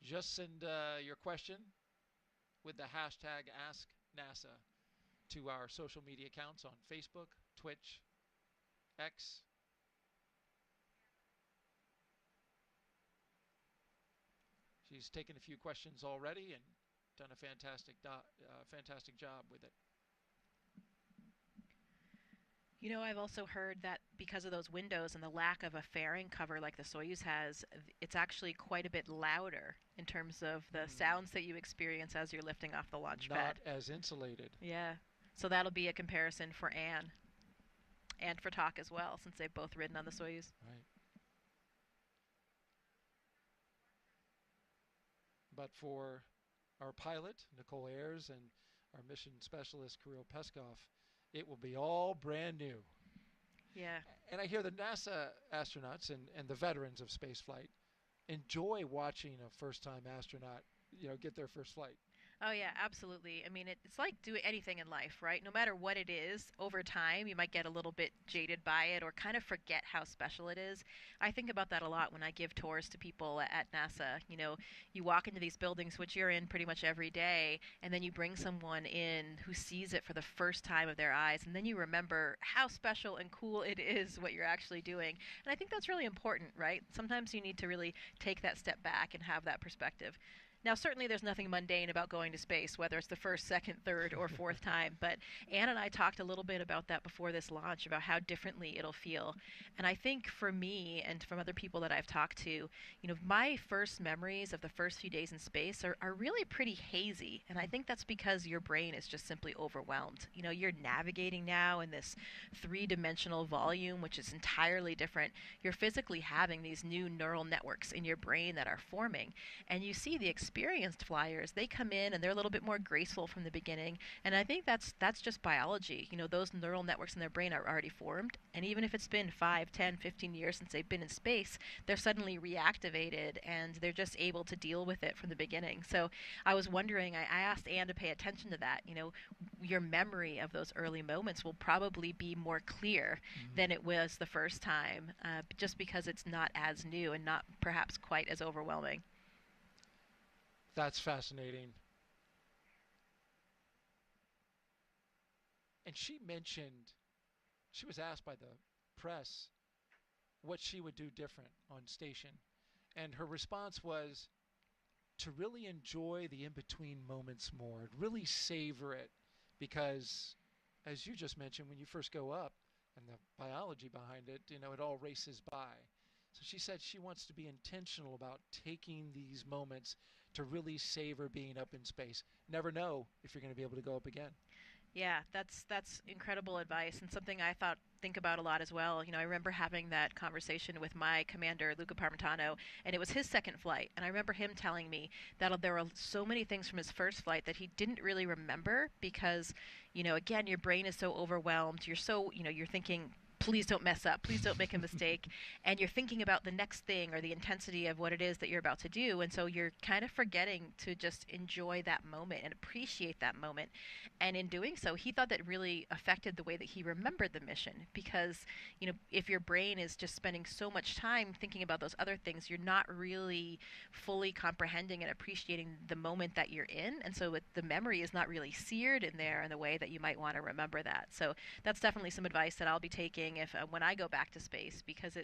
Just send your question with the hashtag AskNASA to our social media accounts on Facebook, Twitch, X. She's taken a few questions already and done a fantastic job with it. You know, I've also heard that because of those windows and the lack of a fairing cover like the Soyuz has, it's actually quite a bit louder in terms of the sounds that you experience as you're lifting off the launch pad. Not as insulated. Yeah. So that'll be a comparison for Anne and for Tak as well, since they've both ridden on the Soyuz. Right. But for our pilot, Nichole Ayers, and our mission specialist, Kirill Peskov, it will be all brand new. Yeah. And I hear the NASA astronauts and the veterans of spaceflight enjoy watching a first-time astronaut, get their first flight. Oh, yeah, absolutely. I mean, it's like doing anything in life, right? No matter what it is, over time, you might get a little bit jaded by it or kind of forget how special it is. I think about that a lot when I give tours to people at NASA. You know, you walk into these buildings, which you're in pretty much every day, and then you bring someone in who sees it for the first time with their eyes, and then you remember how special and cool it is what you're actually doing. And I think that's really important, right? Sometimes you need to really take that step back and have that perspective. Now, certainly there's nothing mundane about going to space, whether it's the first, second, third, or fourth time. But Anne and I talked a little bit about that before this launch, about how differently it'll feel. And I think for me and from other people that I've talked to, my first memories of the first few days in space are really pretty hazy. And I think that's because your brain is just simply overwhelmed. You're navigating now in this three-dimensional volume, which is entirely different. You're physically having these new neural networks in your brain that are forming. And you see the experienced flyers, they come in and they're a little bit more graceful from the beginning. And I think that's just biology. Those neural networks in their brain are already formed. And even if it's been 5, 10, 15 years since they've been in space, they're suddenly reactivated and they're just able to deal with it from the beginning. So I was wondering, I asked Anne to pay attention to that. Your memory of those early moments will probably be more clear than it was the first time, just because it's not as new and not perhaps quite as overwhelming. That's fascinating. And she was asked by the press what she would do different on station. And her response was to really enjoy the in-between moments more, really savor it. Because, as you just mentioned, when you first go up, and the biology behind it, it all races by. So she said she wants to be intentional about taking these moments to really savor being up in space. Never know if you're going to be able to go up again. Yeah, that's incredible advice and something I think about a lot as well. I remember having that conversation with my commander, Luca Parmitano, and it was his second flight. And I remember him telling me that there were so many things from his first flight that he didn't really remember because, again, your brain is so overwhelmed. You're thinking, please don't mess up, please don't make a mistake, and you're thinking about the next thing or the intensity of what it is that you're about to do, and so you're kind of forgetting to just enjoy that moment and appreciate that moment. And in doing so, he thought that really affected the way that he remembered the mission, because if your brain is just spending so much time thinking about those other things, you're not really fully comprehending and appreciating the moment that you're in, and so the memory is not really seared in there in the way that you might want to remember that. So that's definitely some advice that I'll be taking if when I go back to space, because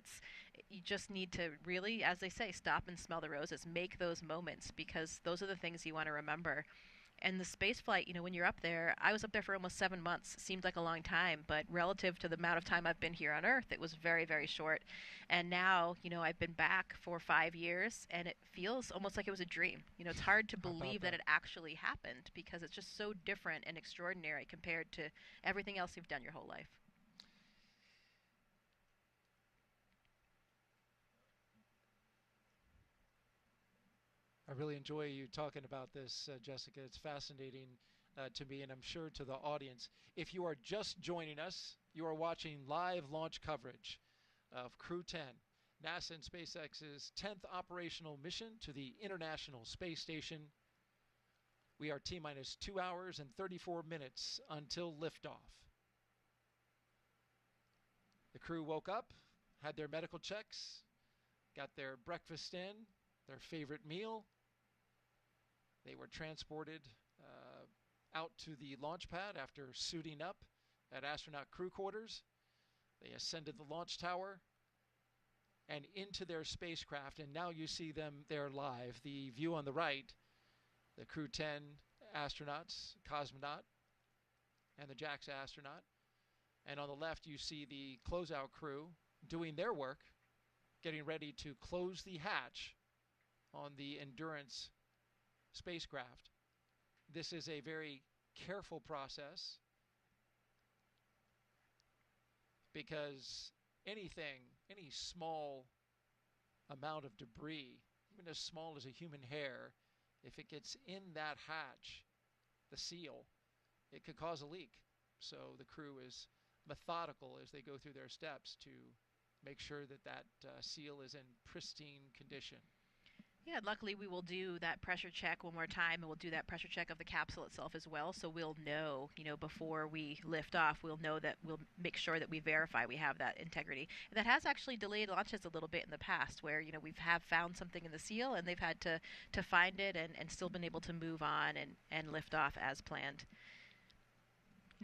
you just need to really, as they say, stop and smell the roses, make those moments, because those are the things you want to remember. And the space flight, when you're up there, I was up there for almost 7 months. It seemed like a long time, but relative to the amount of time I've been here on Earth, it was very, very short. And now, I've been back for 5 years, and it feels almost like it was a dream. It's hard to believe that it actually happened, because it's just so different and extraordinary compared to everything else you've done your whole life. I really enjoy you talking about this, Jessica. It's fascinating to me, and I'm sure to the audience. If you are just joining us, you are watching live launch coverage of Crew 10, NASA and SpaceX's 10th operational mission to the International Space Station. We are T-minus 2 hours and 34 minutes until liftoff. The crew woke up, had their medical checks, got their breakfast in, their favorite meal, They were transported out to the launch pad after suiting up at astronaut crew quarters. They ascended the launch tower and into their spacecraft, and now you see them there live. The view on the right, the Crew 10 astronauts, cosmonaut, and the JAXA astronaut. And on the left, you see the closeout crew doing their work, getting ready to close the hatch on the Endurance spacecraft. This is a very careful process because any small amount of debris, even as small as a human hair, if it gets in that hatch, the seal, it could cause a leak. So the crew is methodical as they go through their steps to make sure that seal is in pristine condition. Yeah, luckily we will do that pressure check one more time, and we'll do that pressure check of the capsule itself as well, so we'll know, before we lift off, we'll make sure that we verify we have that integrity. And that has actually delayed launches a little bit in the past, where, we've found something in the seal, and they've had to find it and still been able to move on and lift off as planned.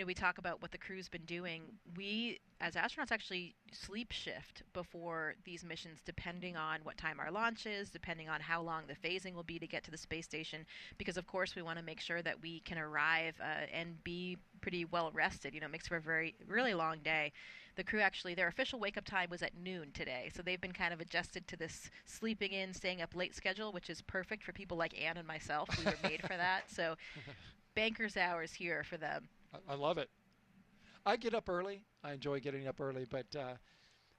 We talk about what the crew's been doing. We, as astronauts, actually sleep shift before these missions, depending on what time our launch is, depending on how long the phasing will be to get to the space station, because, of course, we want to make sure that we can arrive and be pretty well rested. It makes for a really long day. The crew actually, their official wake-up time was at noon today, so they've been kind of adjusted to this sleeping in, staying up late schedule, which is perfect for people like Anne and myself. We were made for that, so banker's hours here for them. I love it. I get up early. I enjoy getting up early, but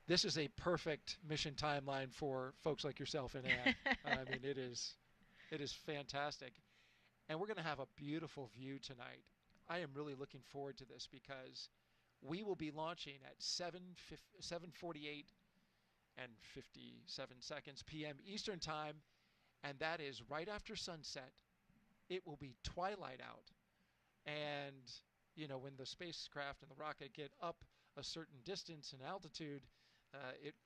this is a perfect mission timeline for folks like yourself and Anne. I mean, it is fantastic. And we're going to have a beautiful view tonight. I am really looking forward to this because we will be launching at 7:48 and 57 seconds p.m. Eastern Time, and that is right after sunset. It will be twilight out. And when the spacecraft and the rocket get up a certain distance and altitude,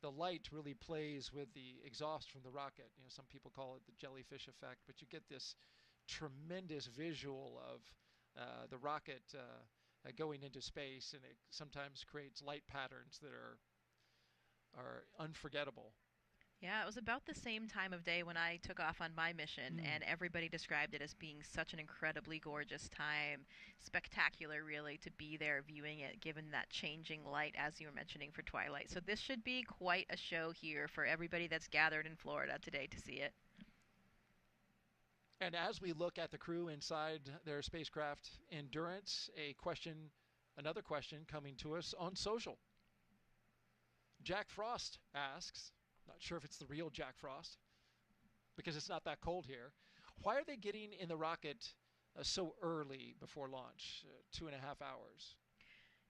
the light really plays with the exhaust from the rocket. Some people call it the jellyfish effect, but you get this tremendous visual of the rocket going into space, and it sometimes creates light patterns that are unforgettable. Yeah, it was about the same time of day when I took off on my mission, and everybody described it as being such an incredibly gorgeous time. Spectacular, really, to be there viewing it, given that changing light, as you were mentioning, for twilight. So this should be quite a show here for everybody that's gathered in Florida today to see it. And as we look at the crew inside their spacecraft Endurance, another question coming to us on social. Jack Frost asks, not sure if it's the real Jack Frost, because it's not that cold here. Why are they getting in the rocket so early before launch, 2.5 hours?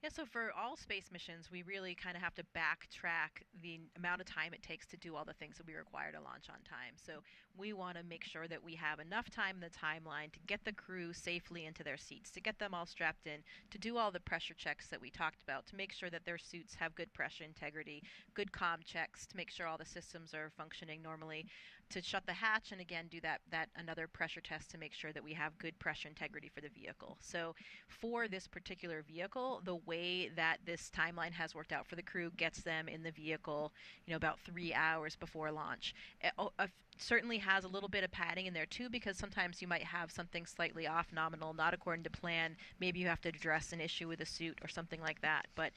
Yeah, so for all space missions, we really kind of have to backtrack the amount of time it takes to do all the things that we require to launch on time. So we want to make sure that we have enough time in the timeline to get the crew safely into their seats, to get them all strapped in, to do all the pressure checks that we talked about, to make sure that their suits have good pressure integrity, good comm checks, to make sure all the systems are functioning normally, to shut the hatch, and again do that another pressure test to make sure that we have good pressure integrity for the vehicle. So for this particular vehicle, the way that this timeline has worked out for the crew gets them in the vehicle, about 3 hours before launch. It certainly has a little bit of padding in there too, because sometimes you might have something slightly off nominal, not according to plan. Maybe you have to address an issue with a suit or something like that. But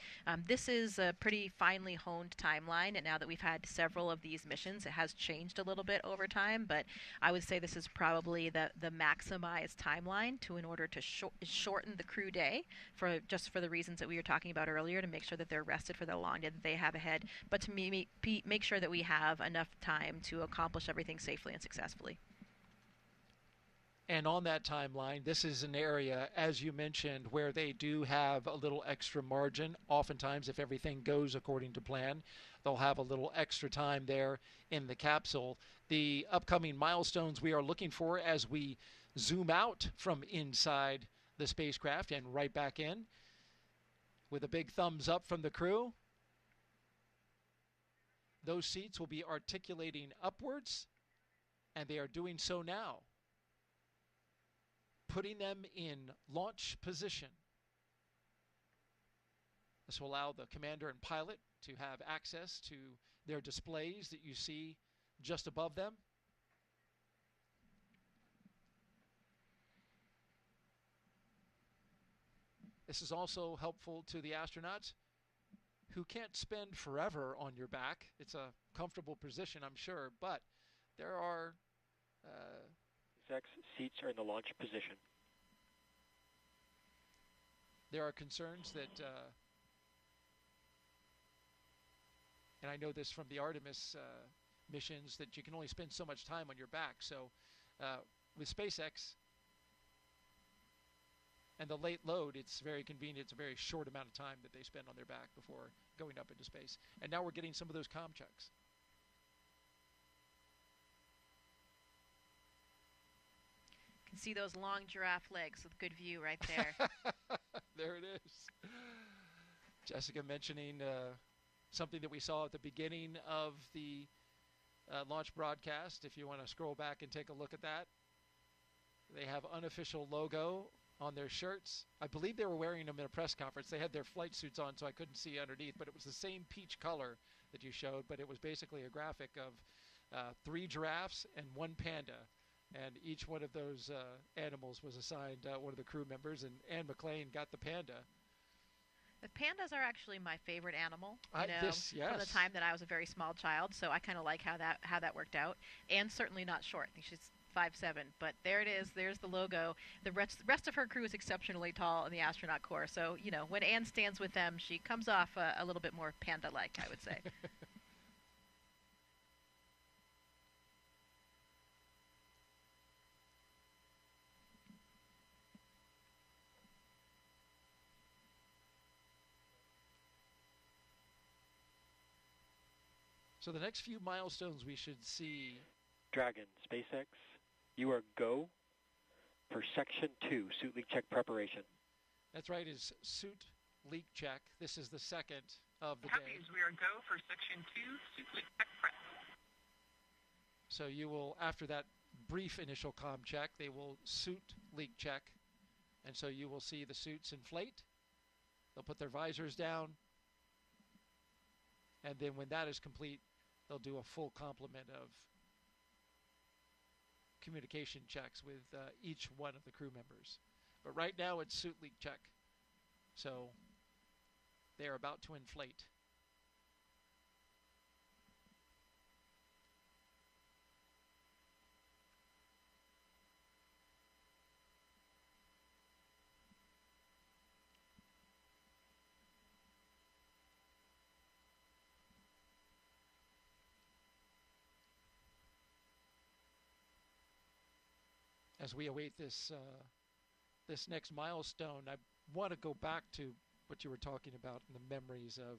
this is a pretty finely honed timeline, and now that we've had several of these missions, it has changed a little bit over time, but I would say this is probably the maximized timeline in order to shorten the crew day for the reasons that we were talking about earlier, to make sure that they're rested for the long day that they have ahead, but to make sure that we have enough time to accomplish everything safely and successfully. And on that timeline, this is an area, as you mentioned, where they do have a little extra margin. Oftentimes, if everything goes according to plan, they'll have a little extra time there in the capsule. The upcoming milestones we are looking for as we zoom out from inside the spacecraft and right back in, with a big thumbs up from the crew. Those seats will be articulating upwards, and they are doing so now. putting them in launch position. This will allow the commander and pilot to have access to their displays that you see just above them. This is also helpful to the astronauts who can't spend forever on your back. It's a comfortable position, I'm sure, but there are seats are in the launch position. There are concerns that, and I know this from the Artemis missions, that you can only spend so much time on your back. So with SpaceX and the late load, it's very convenient. It's a very short amount of time that they spend on their back before going up into space. And now we're getting some of those comm checks. Can see those long giraffe legs with good view right there. There it is. Jessica mentioning something that we saw at the beginning of the launch broadcast. If you want to scroll back and take a look at that, they have unofficial logo on their shirts. I believe they were wearing them in a press conference. They had their flight suits on, so I couldn't see underneath, but it was the same peach color that you showed, but it was basically a graphic of 3 giraffes and 1 panda. And each one of those animals was assigned one of the crew members, and McClain got the panda. The pandas are actually my favorite animal, you know, yes. from the time that I was a very small child. So I kind of like how that worked out. And certainly not short. I think she's 5'7". But there it is. There's the logo. The rest of her crew is exceptionally tall in the astronaut corps. So, you know, when Anne stands with them, she comes off a little bit more panda-like, I would say. So the next few milestones we should see. Dragon, SpaceX, you are go for Section 2, suit leak check preparation. That's right, is suit leak check. This is the second of the day. Copies, we are go for Section 2, suit leak check prep. So you will, after that brief initial comm check, they will suit leak check. And so you will see the suits inflate. They'll put their visors down. And then when that is complete, they'll do a full complement of communication checks with each one of the crew members. But right now it's suit leak check. So they are about to inflate. As we await this this next milestone, I want to go back to what you were talking about and the memories of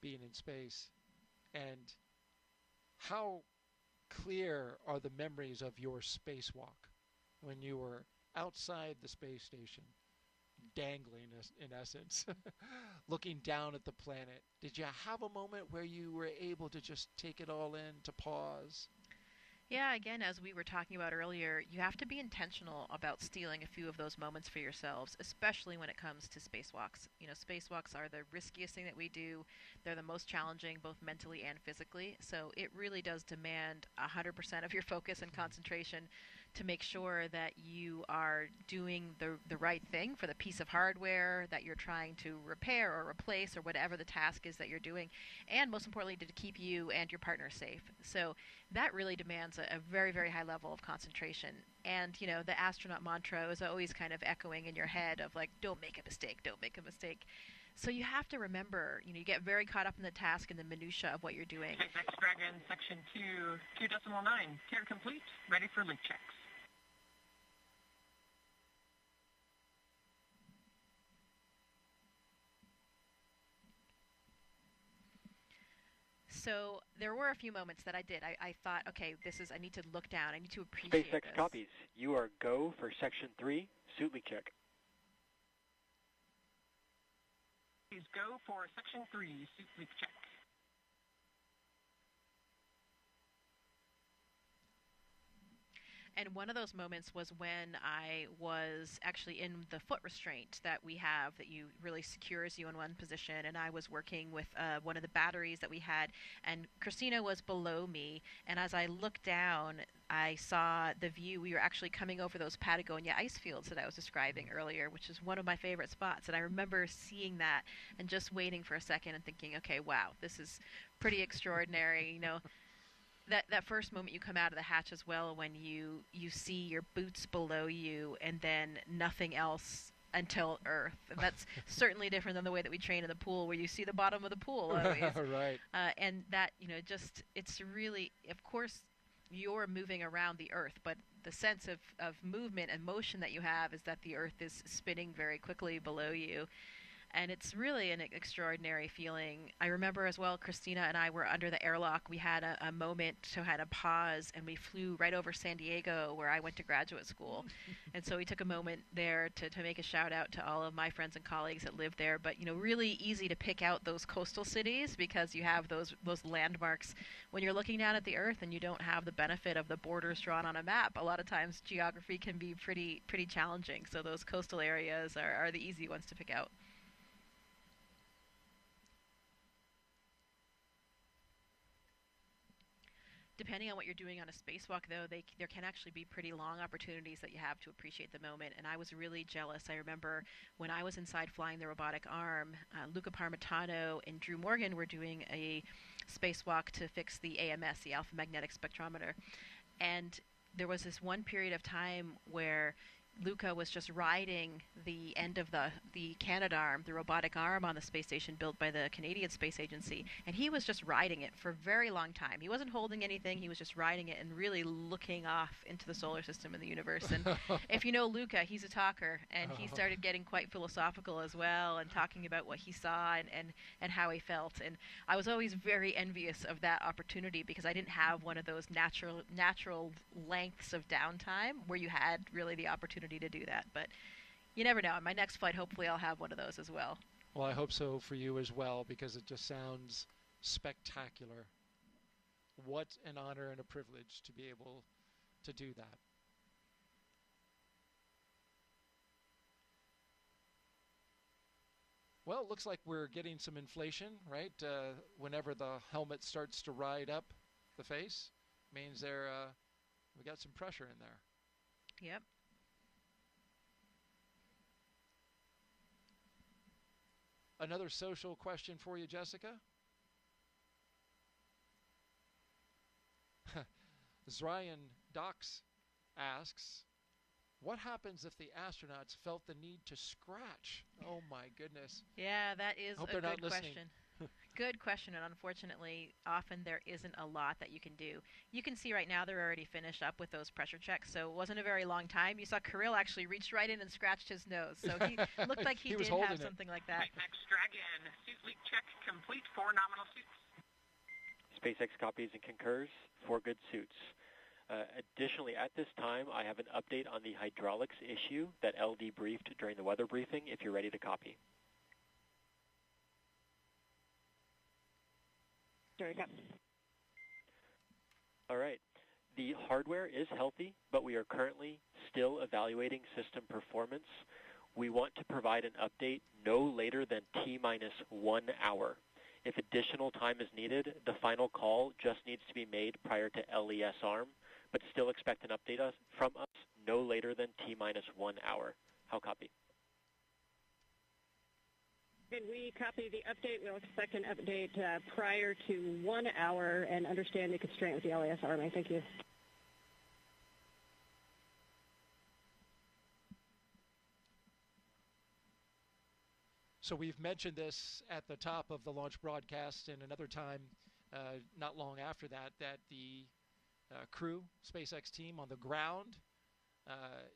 being in space, and how clear are the memories of your spacewalk when you were outside the space station, dangling in essence, looking down at the planet. Did you have a moment where you were able to just take it all in, to pause? Yeah, again, as we were talking about earlier, you have to be intentional about stealing a few of those moments for yourselves, especially when it comes to spacewalks. You know, spacewalks are the riskiest thing that we do. They're the most challenging, both mentally and physically. So it really does demand 100% of your focus and concentration to make sure that you are doing the right thing for the piece of hardware that you're trying to repair or replace, or whatever the task is that you're doing, and most importantly, to keep you and your partner safe. So that really demands a very, very high level of concentration. And, you know, the astronaut mantra is always kind of echoing in your head of like, don't make a mistake, don't make a mistake. So you have to remember, you know, you get very caught up in the task and the minutia of what you're doing. SpaceX Dragon, Section 2, 2.9, tier complete, ready for leak checks. So there were a few moments that I did. I thought, okay, I need to look down. I need to appreciate SpaceX this. copies. You are go for Section 3, suit leak check. Please go for Section 3, suit leak check. And one of those moments was when I was actually in the foot restraint that we have that you really secures you in one position, and I was working with one of the batteries that we had, and Christina was below me, and as I looked down, I saw the view. We were actually coming over those Patagonia ice fields that I was describing earlier, which is one of my favorite spots, and I remember seeing that and just waiting for a second and thinking, okay, wow, this is pretty extraordinary, you know. That first moment you come out of the hatch as well, when you see your boots below you and then nothing else until Earth. And that's certainly different than the way that we train in the pool, where you see the bottom of the pool always. Right. And that, you know, just, it's really, of course, you're moving around the Earth, but the sense of movement and motion that you have is that the Earth is spinning very quickly below you. And it's really an extraordinary feeling. I remember as well, Christina and I were under the airlock. We had a moment to had a pause, and we flew right over San Diego, where I went to graduate school. And so we took a moment there to make a shout out to all of my friends and colleagues that live there. But, you know, really easy to pick out those coastal cities because you have those landmarks. When you're looking down at the Earth and you don't have the benefit of the borders drawn on a map, a lot of times geography can be pretty challenging. So those coastal areas are the easy ones to pick out. Depending on what you're doing on a spacewalk, though, there can actually be pretty long opportunities that you have to appreciate the moment. And I was really jealous. I remember when I was inside flying the robotic arm, Luca Parmitano and Drew Morgan were doing a spacewalk to fix the AMS, the alpha magnetic spectrometer. And there was this one period of time where Luca was just riding the end of the Canadarm, the robotic arm on the space station built by the Canadian Space Agency, and he was just riding it for a very long time. He wasn't holding anything, he was just riding it and really looking off into the solar system and the universe. And if you know Luca, he's a talker, and he started getting quite philosophical as well and talking about what he saw and how he felt. And I was always very envious of that opportunity because I didn't have one of those natural lengths of downtime where you had really the opportunity to do that. But you never know. On my next flight, hopefully I'll have one of those as well. Well, I hope so for you as well, because it just sounds spectacular. What an honor and a privilege to be able to do that. Well, it looks like we're getting some inflation, right? Whenever the helmet starts to ride up the face, means we got some pressure in there. Yep. Another social question for you, Jessica. Zryan Dox asks, what happens if the astronauts felt the need to scratch? Oh my goodness. Yeah, that is Hope a they're not good listening. question. Good question, and unfortunately, often there isn't a lot that you can do. You can see right now they're already finished up with those pressure checks, so it wasn't a very long time. You saw Kirill actually reached right in and scratched his nose, so he looked like he did have something like that. SpaceX Dragon, suit leak check complete for nominal suits. SpaceX copies and concurs for good suits. Additionally, at this time, I have an update on the hydraulics issue that LD briefed during the weather briefing, if you're ready to copy. All right. The hardware is healthy, but we are currently still evaluating system performance. We want to provide an update no later than T-minus 1 hour. If additional time is needed, the final call just needs to be made prior to LES arm, but still expect an update from us no later than T-minus 1 hour. How copy? Did we copy the update? We'll expect an update prior to 1 hour and understand the constraint with the LAS Army. Thank you. So we've mentioned this at the top of the launch broadcast and another time not long after that, that the crew, SpaceX team on the ground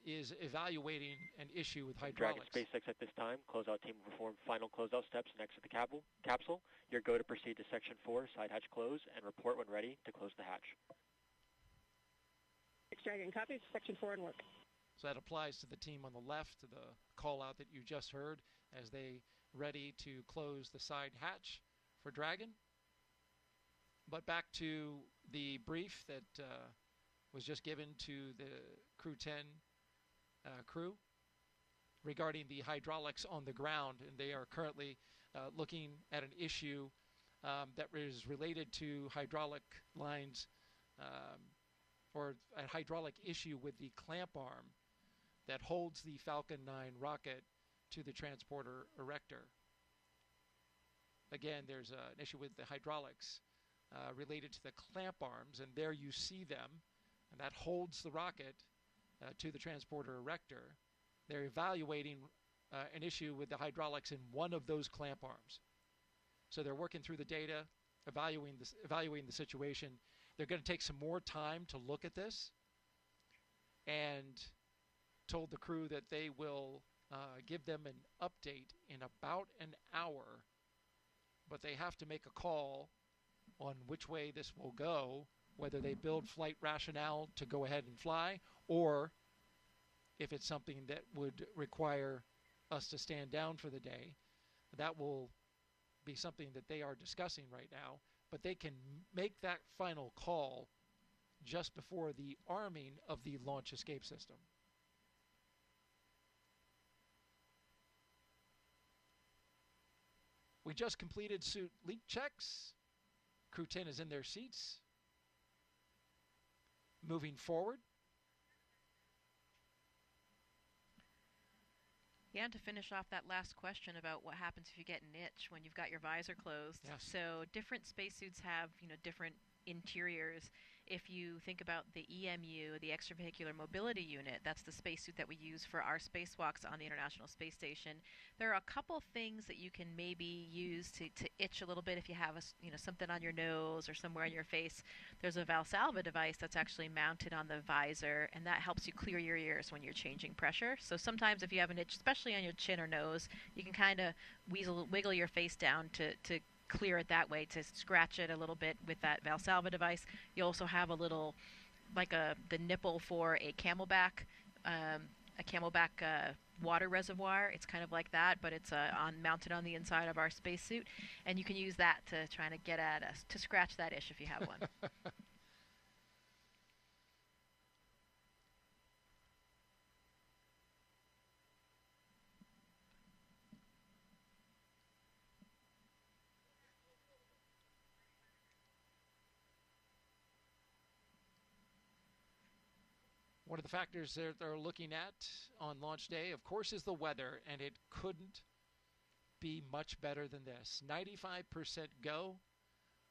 is evaluating an issue with hydraulics. Dragon SpaceX at this time. Closeout team will perform final closeout steps next to the capsule. Your go to proceed to Section 4, side hatch close, and report when ready to close the hatch. Dragon copies. Section 4 and work. So that applies to the team on the left, to the call out that you just heard as they ready to close the side hatch for Dragon. But back to the brief that was just given to the Crew 10 crew regarding the hydraulics on the ground, and they are currently looking at an issue that is related to hydraulic lines or a hydraulic issue with the clamp arm that holds the Falcon 9 rocket to the transporter erector. Again, there's an issue with the hydraulics related to the clamp arms, and there you see them, and that holds the rocket to the transporter erector. They're evaluating an issue with the hydraulics in one of those clamp arms. So they're working through the data, evaluating the situation. They're going to take some more time to look at this, and told the crew that they will give them an update in about an hour, but they have to make a call on which way this will go, whether they build flight rationale to go ahead and fly, or if it's something that would require us to stand down for the day. That will be something that they are discussing right now, but they can make that final call just before the arming of the launch escape system. We just completed suit leak checks. Crew 10 is in their seats. Moving forward. Yeah, and to finish off that last question about what happens if you get an itch when you've got your visor closed. Yes. So different spacesuits have, different interiors. If you think about the EMU, the extravehicular mobility unit, that's the spacesuit that we use for our spacewalks on the International Space Station. There are a couple things that you can maybe use to itch a little bit if you have something on your nose or somewhere on your face. There's a Valsalva device that's actually mounted on the visor, and that helps you clear your ears when you're changing pressure. So sometimes if you have an itch, especially on your chin or nose, you can kind of wiggle your face down to clear it that way, to scratch it a little bit with that Valsalva device. You also have a little, like the nipple for a camelback water reservoir. It's kind of like that, but it's mounted on the inside of our spacesuit, and you can use that to try to get at us, to scratch that itch if you have one. One of the factors that they're looking at on launch day, of course, is the weather, and it couldn't be much better than this. 95% go,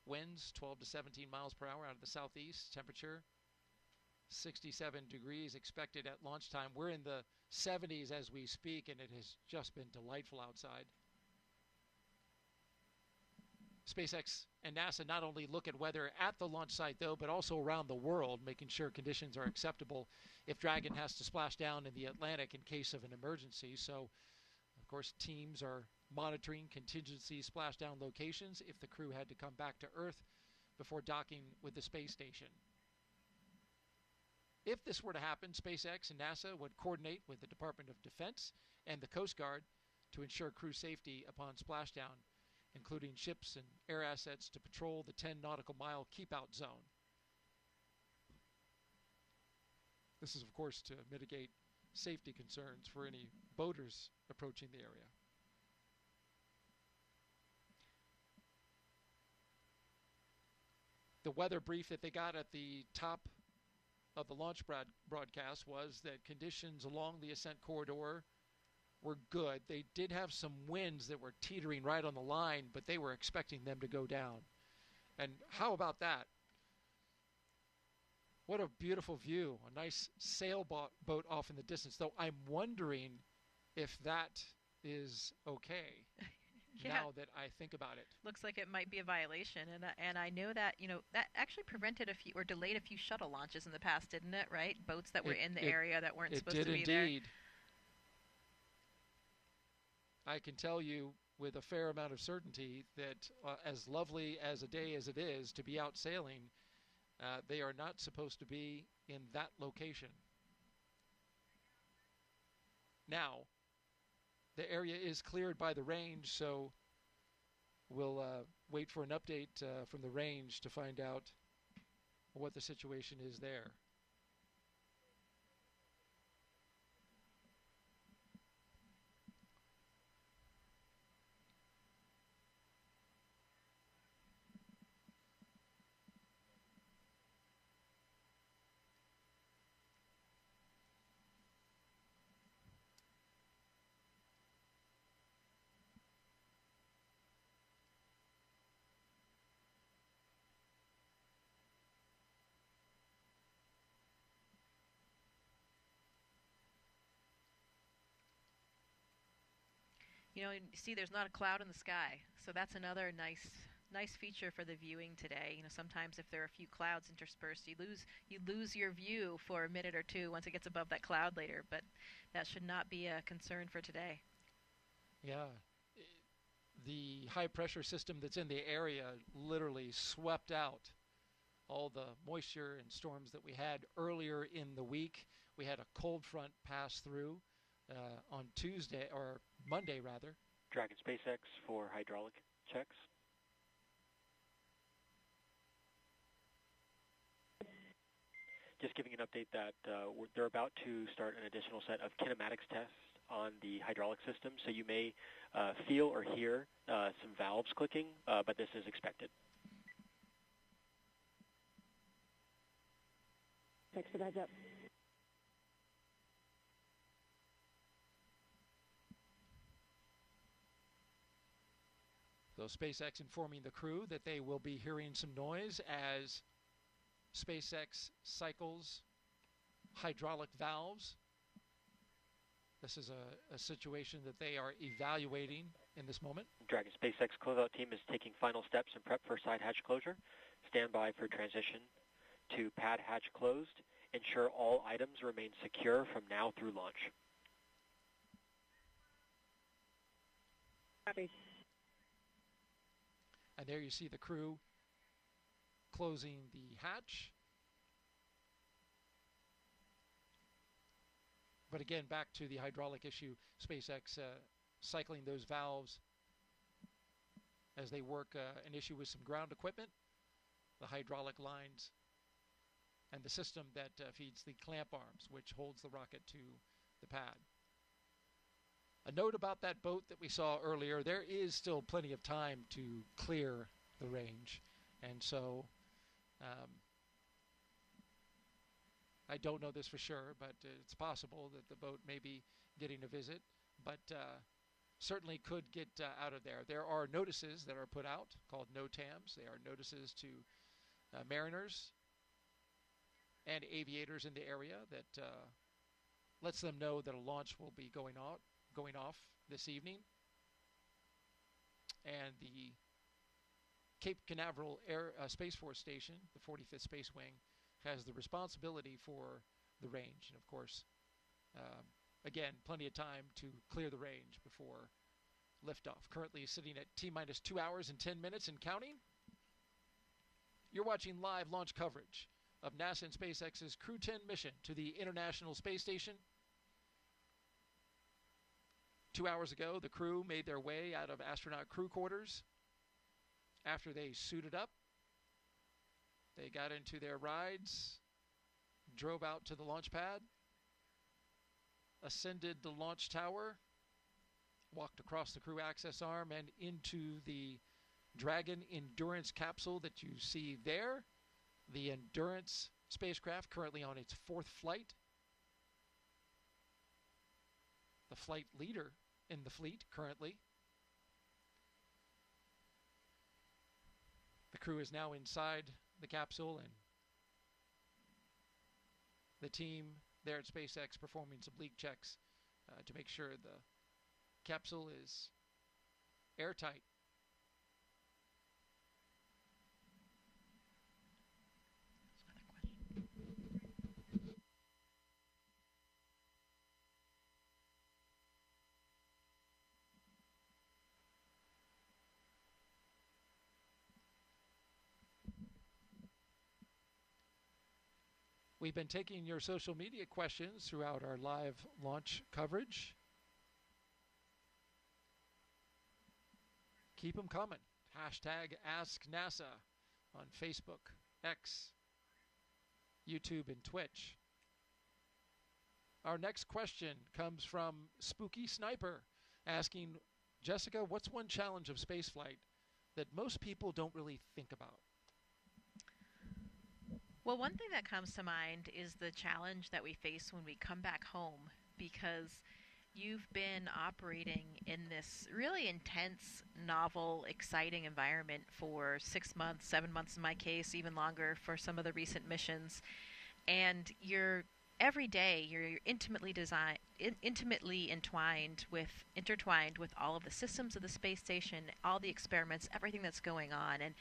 winds 12 to 17 miles per hour out of the southeast, temperature 67 degrees expected at launch time. We're in the 70s as we speak, and it has just been delightful outside. SpaceX and NASA not only look at weather at the launch site, though, but also around the world, making sure conditions are acceptable if Dragon has to splash down in the Atlantic in case of an emergency. So, of course, teams are monitoring contingency splashdown locations if the crew had to come back to Earth before docking with the space station. If this were to happen, SpaceX and NASA would coordinate with the Department of Defense and the Coast Guard to ensure crew safety upon splashdown, including ships and air assets to patrol the 10 nautical mile keep-out zone. This is, of course, to mitigate safety concerns for any boaters approaching the area. The weather brief that they got at the top of the launch broadcast was that conditions along the ascent corridor were good. They did have some winds that were teetering right on the line, but they were expecting them to go down. And how about that? What a beautiful view. A nice sailboat off in the distance, though I'm wondering if that is okay. Yeah. Now that I think about it. Looks like it might be a violation, and I know that that actually prevented a few or delayed a few shuttle launches in the past, didn't it? Right, boats that were in the area that weren't supposed to be there. It did indeed. I can tell you with a fair amount of certainty that as lovely as a day as it is to be out sailing, they are not supposed to be in that location. Now, the area is cleared by the range, so we'll wait for an update from the range to find out what the situation is there. You know, see, there's not a cloud in the sky, so that's another nice feature for the viewing today. You know, sometimes if there are a few clouds interspersed, you lose your view for a minute or two once it gets above that cloud later, but that should not be a concern for today. Yeah. The high pressure system that's in the area literally swept out all the moisture and storms that we had earlier in the week. We had a cold front pass through on Tuesday, or Monday rather. Dragon SpaceX for hydraulic checks. Just giving an update that they're about to start an additional set of kinematics tests on the hydraulic system, so you may feel or hear some valves clicking, but this is expected. Thanks for the heads up. So SpaceX informing the crew that they will be hearing some noise as SpaceX cycles hydraulic valves. This is a situation that they are evaluating in this moment. Dragon SpaceX closeout team is taking final steps in prep for side hatch closure. Stand by for transition to pad hatch closed. Ensure all items remain secure from now through launch. Copy. And there you see the crew closing the hatch. But again, back to the hydraulic issue, SpaceX cycling those valves as they work an issue with some ground equipment, the hydraulic lines, and the system that feeds the clamp arms, which holds the rocket to the pad. A note about that boat that we saw earlier, there is still plenty of time to clear the range. And so I don't know this for sure, but it's possible that the boat may be getting a visit, but certainly could get out of there. There are notices that are put out called NOTAMs. They are notices to mariners and aviators in the area that lets them know that a launch will be going off this evening. And the Cape Canaveral Space Force Station, the 45th Space Wing, has the responsibility for the range. And of course, again, plenty of time to clear the range before liftoff. Currently sitting at T-minus 2 hours and 10 minutes and counting. You're watching live launch coverage of NASA and SpaceX's Crew 10 mission to the International Space Station. 2 hours ago, the crew made their way out of astronaut crew quarters. After they suited up, they got into their rides, drove out to the launch pad, ascended the launch tower, walked across the crew access arm and into the Dragon Endurance capsule that you see there. The Endurance spacecraft currently on its 4th flight. The flight leader in the fleet currently. The crew is now inside the capsule, and the team there at SpaceX performing some leak checks to make sure the capsule is airtight. We've been taking your social media questions throughout our live launch coverage. Keep them coming. Hashtag AskNASA on Facebook, X, YouTube, and Twitch. Our next question comes from Spooky Sniper asking, Jessica, what's one challenge of spaceflight that most people don't really think about? Well, one thing that comes to mind is the challenge that we face when we come back home, because you've been operating in this really intense, novel, exciting environment for 6 months, 7 months in my case, even longer for some of the recent missions. And you're every day you're intimately intertwined with all of the systems of the space station, all the experiments, everything that's going on, and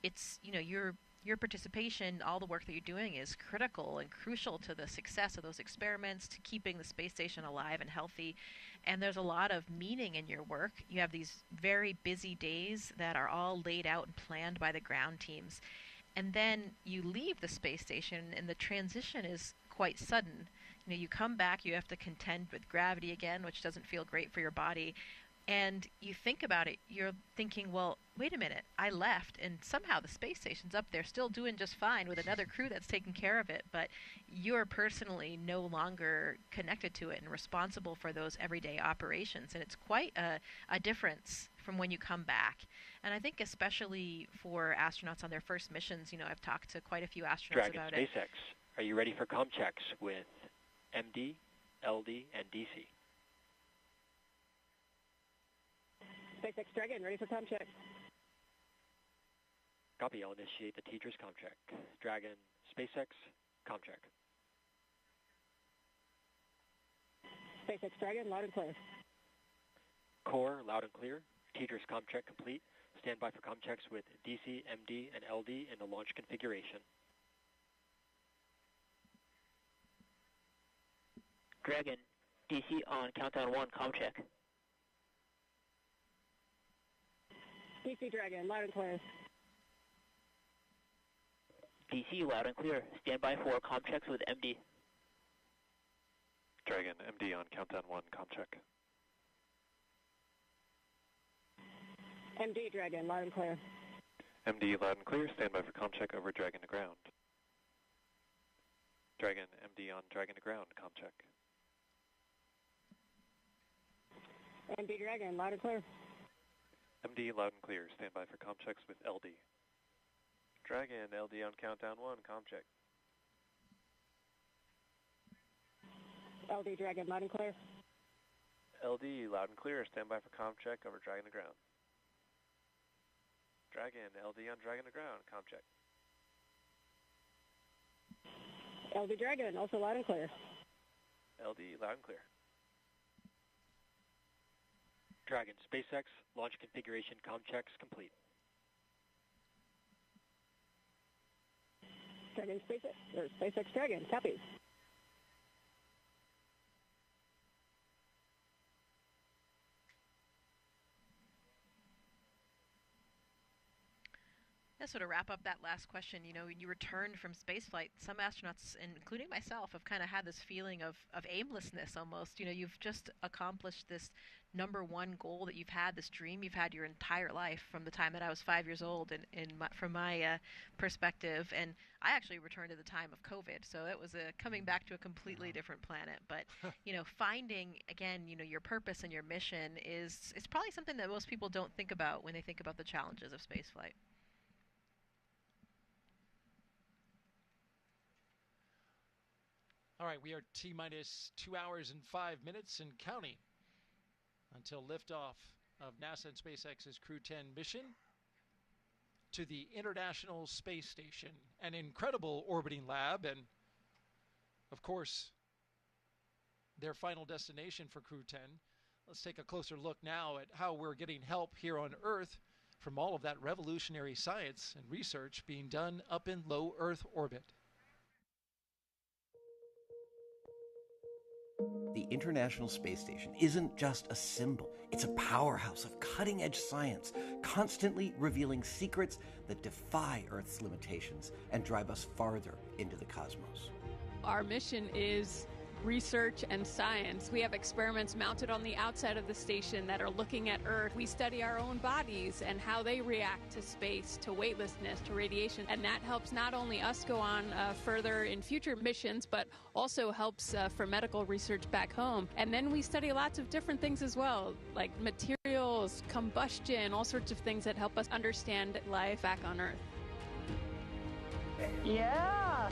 it's, your participation, all the work that you're doing is critical and crucial to the success of those experiments, to keeping the space station alive and healthy. And there's a lot of meaning in your work. You have these very busy days that are all laid out and planned by the ground teams. And then you leave the space station, and the transition is quite sudden. You come back, you have to contend with gravity again, which doesn't feel great for your body. And you think about it, you're thinking, well, wait a minute, I left, and somehow the space station's up there still doing just fine with another crew that's taking care of it, but you're personally no longer connected to it and responsible for those everyday operations. And it's quite a difference from when you come back. And I think especially for astronauts on their first missions, I've talked to quite a few astronauts Dragon about SpaceX, it. are you ready for comm checks with MD, LD, and DC? SpaceX Dragon, ready for comm check. Copy, I'll initiate the teacher's comm check. Dragon, SpaceX, comm check. SpaceX Dragon, loud and clear. Core, loud and clear. Teacher's comm check complete. Stand by for comm checks with DC, MD, and LD in the launch configuration. Dragon, DC on countdown 1, comm check. DC Dragon, loud and clear. DC, loud and clear. Stand by for comm checks with MD. Dragon, MD on countdown 1, comm check. MD Dragon, loud and clear. MD, loud and clear. Stand by for comm check over Dragon to ground. Dragon, MD on Dragon to ground, comm check. MD Dragon, loud and clear. MD, loud and clear. Stand by for comm checks with LD. Dragon, LD on countdown 1, comm check. LD Dragon, loud and clear. LD, loud and clear. Stand by for comm check over Dragon to ground. Dragon, LD on Dragon to ground, comm check. LD Dragon, also loud and clear. LD, loud and clear. Dragon, SpaceX, launch configuration comm checks complete. Dragon, SpaceX Dragon, copy. To sort of wrap up that last question, when you returned from spaceflight, some astronauts, including myself, have kind of had this feeling of aimlessness almost. You've just accomplished this number one goal that you've had, this dream you've had your entire life from the time that I was 5 years old, from my perspective. And I actually returned at the time of COVID, so it was coming back to a completely different planet. But, finding, again, your purpose and your mission it's probably something that most people don't think about when they think about the challenges of spaceflight. All right, we are T-minus 2 hours and 5 minutes and counting until liftoff of NASA and SpaceX's Crew 10 mission to the International Space Station, an incredible orbiting lab, and, of course, their final destination for Crew 10. Let's take a closer look now at how we're getting help here on Earth from all of that revolutionary science and research being done up in low Earth orbit. The International Space Station isn't just a symbol. It's a powerhouse of cutting-edge science, constantly revealing secrets that defy Earth's limitations and drive us farther into the cosmos. Our mission is research and science. We have experiments mounted on the outside of the station that are looking at Earth. We study our own bodies and how they react to space, to weightlessness, to radiation. And that helps not only us go on further in future missions, but also helps for medical research back home. And then we study lots of different things as well, like materials, combustion, all sorts of things that help us understand life back on Earth. Yeah!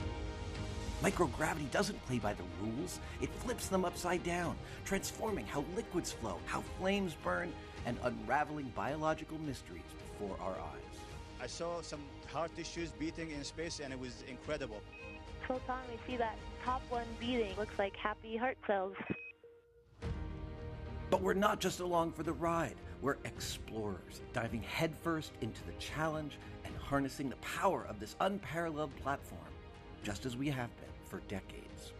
Microgravity doesn't play by the rules. It flips them upside down, transforming how liquids flow, how flames burn, and unraveling biological mysteries before our eyes. I saw some heart tissues beating in space, and it was incredible. photon, we see that top one beating. Looks like happy heart cells. But we're not just along for the ride. We're explorers, diving headfirst into the challenge and harnessing the power of this unparalleled platform, just as we have been for decades.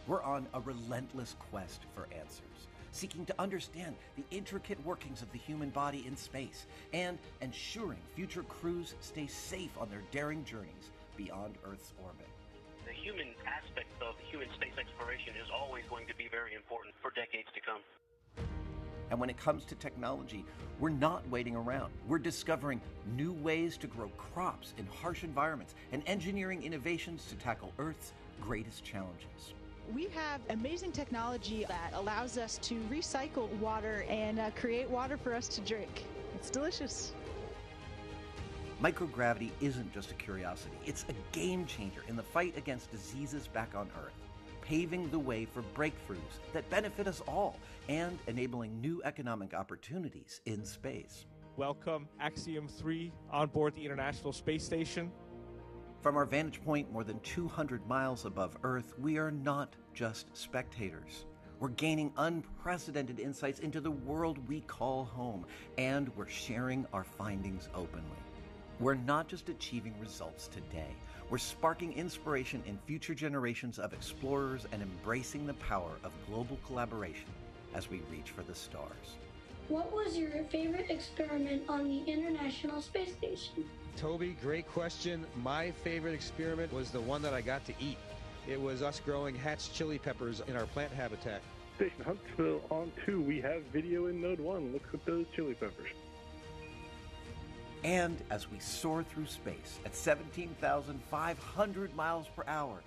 We're on a relentless quest for answers, seeking to understand the intricate workings of the human body in space and ensuring future crews stay safe on their daring journeys beyond Earth's orbit. The human aspect of human space exploration is always going to be very important for decades to come. And when it comes to technology, we're not waiting around. We're discovering new ways to grow crops in harsh environments and engineering innovations to tackle Earth's greatest challenges. We have amazing technology that allows us to recycle water and create water for us to drink. It's delicious. Microgravity isn't just a curiosity, it's a game changer in the fight against diseases back on Earth, paving the way for breakthroughs that benefit us all and enabling new economic opportunities in space. Welcome, Axiom 3, on board the International Space Station. From our vantage point more than 200 miles above Earth, we are not just spectators. We're gaining unprecedented insights into the world we call home, and we're sharing our findings openly. We're not just achieving results today. We're sparking inspiration in future generations of explorers and embracing the power of global collaboration as we reach for the stars. What was your favorite experiment on the International Space Station? Toby, great question. My favorite experiment was the one that I got to eat. It was us growing hatch chili peppers in our plant habitat. Station Huntsville on 2, we have video in Node 1. Look at those chili peppers. And as we soar through space at 17,500 miles per hour,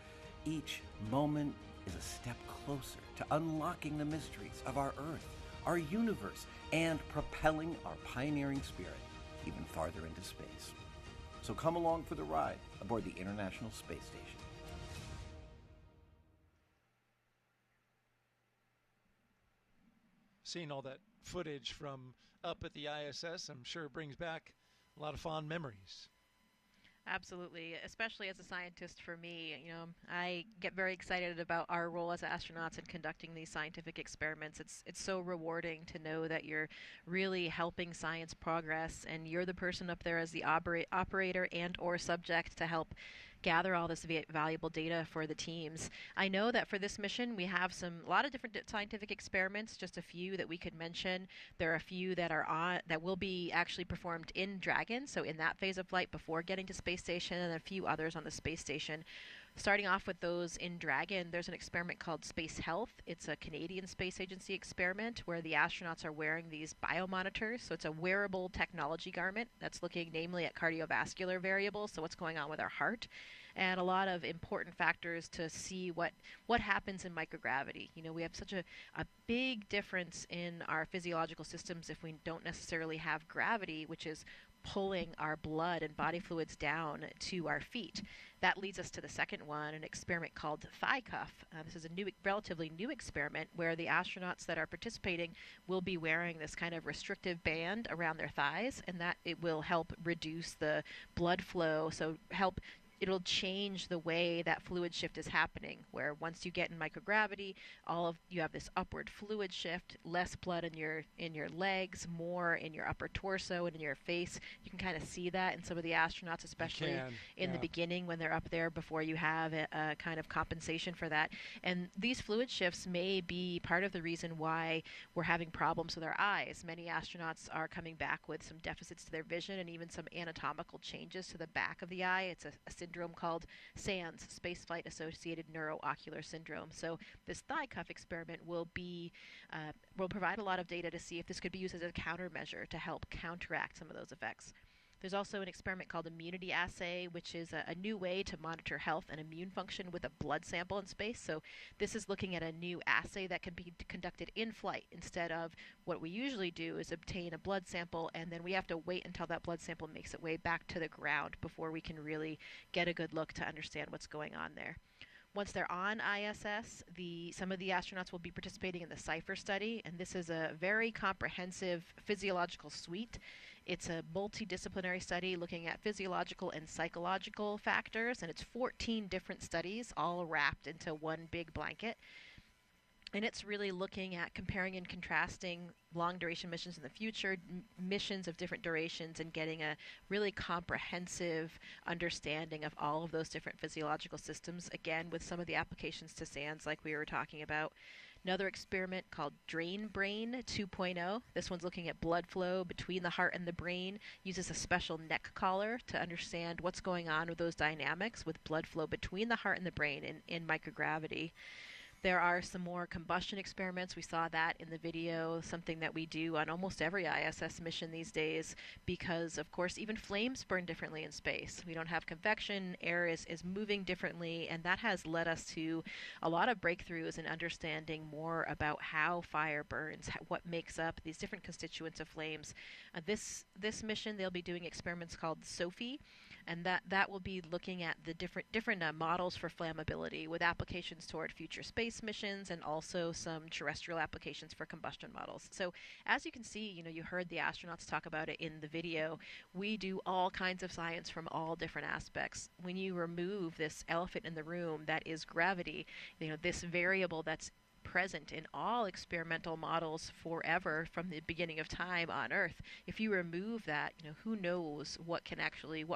each moment is a step closer to unlocking the mysteries of our Earth, our universe, and propelling our pioneering spirit even farther into space. So come along for the ride aboard the International Space Station. Seeing all that footage from up at the ISS, I'm sure brings back a lot of fond memories. Absolutely, especially as a scientist for me. I get very excited about our role as astronauts in conducting these scientific experiments. It's so rewarding to know that you're really helping science progress, and you're the person up there as the operator and or subject to help gather all this valuable data for the teams. I know that for this mission we have a lot of different scientific experiments, just a few that we could mention. There are a few that will be actually performed in Dragon, so in that phase of flight before getting to space station, and a few others on the space station. Starting off with those in Dragon, there's an experiment called Space Health. It's a Canadian Space Agency experiment where the astronauts are wearing these biomonitors. So it's a wearable technology garment that's looking namely at cardiovascular variables, so what's going on with our heart, and a lot of important factors to see what happens in microgravity. We have such a big difference in our physiological systems if we don't necessarily have gravity, which is pulling our blood and body fluids down to our feet. That leads us to the second one, an experiment called Thigh Cuff. This is a relatively new experiment where the astronauts that are participating will be wearing this kind of restrictive band around their thighs, and that it will help reduce the blood flow, it'll change the way that fluid shift is happening, where once you get in microgravity, you have this upward fluid shift, less blood in your legs, more in your upper torso and in your face. You can kind of see that in some of the astronauts, especially in the beginning when they're up there before you have a kind of compensation for that. And these fluid shifts may be part of the reason why we're having problems with our eyes. Many astronauts are coming back with some deficits to their vision and even some anatomical changes to the back of the eye. It's a syndrome called SANS, Spaceflight Associated Neuroocular Syndrome. So this thigh cuff experiment will provide a lot of data to see if this could be used as a countermeasure to help counteract some of those effects. There's also an experiment called immunity assay, which is a new way to monitor health and immune function with a blood sample in space. So this is looking at a new assay that can be conducted in flight instead of what we usually do is obtain a blood sample and then we have to wait until that blood sample makes its way back to the ground before we can really get a good look to understand what's going on there. once they're on ISS, some of the astronauts will be participating in the CIPHER study, and this is a very comprehensive physiological suite. It's a multidisciplinary study looking at physiological and psychological factors, and it's 14 different studies all wrapped into one big blanket. And it's really looking at comparing and contrasting long-duration missions in the future, missions of different durations, and getting a really comprehensive understanding of all of those different physiological systems, again, with some of the applications to SANS like we were talking about. Another experiment called Drain Brain 2.0. This one's looking at blood flow between the heart and the brain, uses a special neck collar to understand what's going on with those dynamics with blood flow between the heart and the brain in microgravity. There are some more combustion experiments. We saw that in the video, something that we do on almost every ISS mission these days because, of course, even flames burn differently in space. We don't have convection, air is moving differently, and that has led us to a lot of breakthroughs in understanding more about how fire burns, what makes up these different constituents of flames. This mission, they'll be doing experiments called SOFI, and that will be looking at the different models for flammability with applications toward future space missions and also some terrestrial applications for combustion models. So as you can see, you heard the astronauts talk about it in the video. We do all kinds of science from all different aspects. When you remove this elephant in the room that is gravity, this variable that's present in all experimental models forever from the beginning of time on Earth. If you remove that, who knows what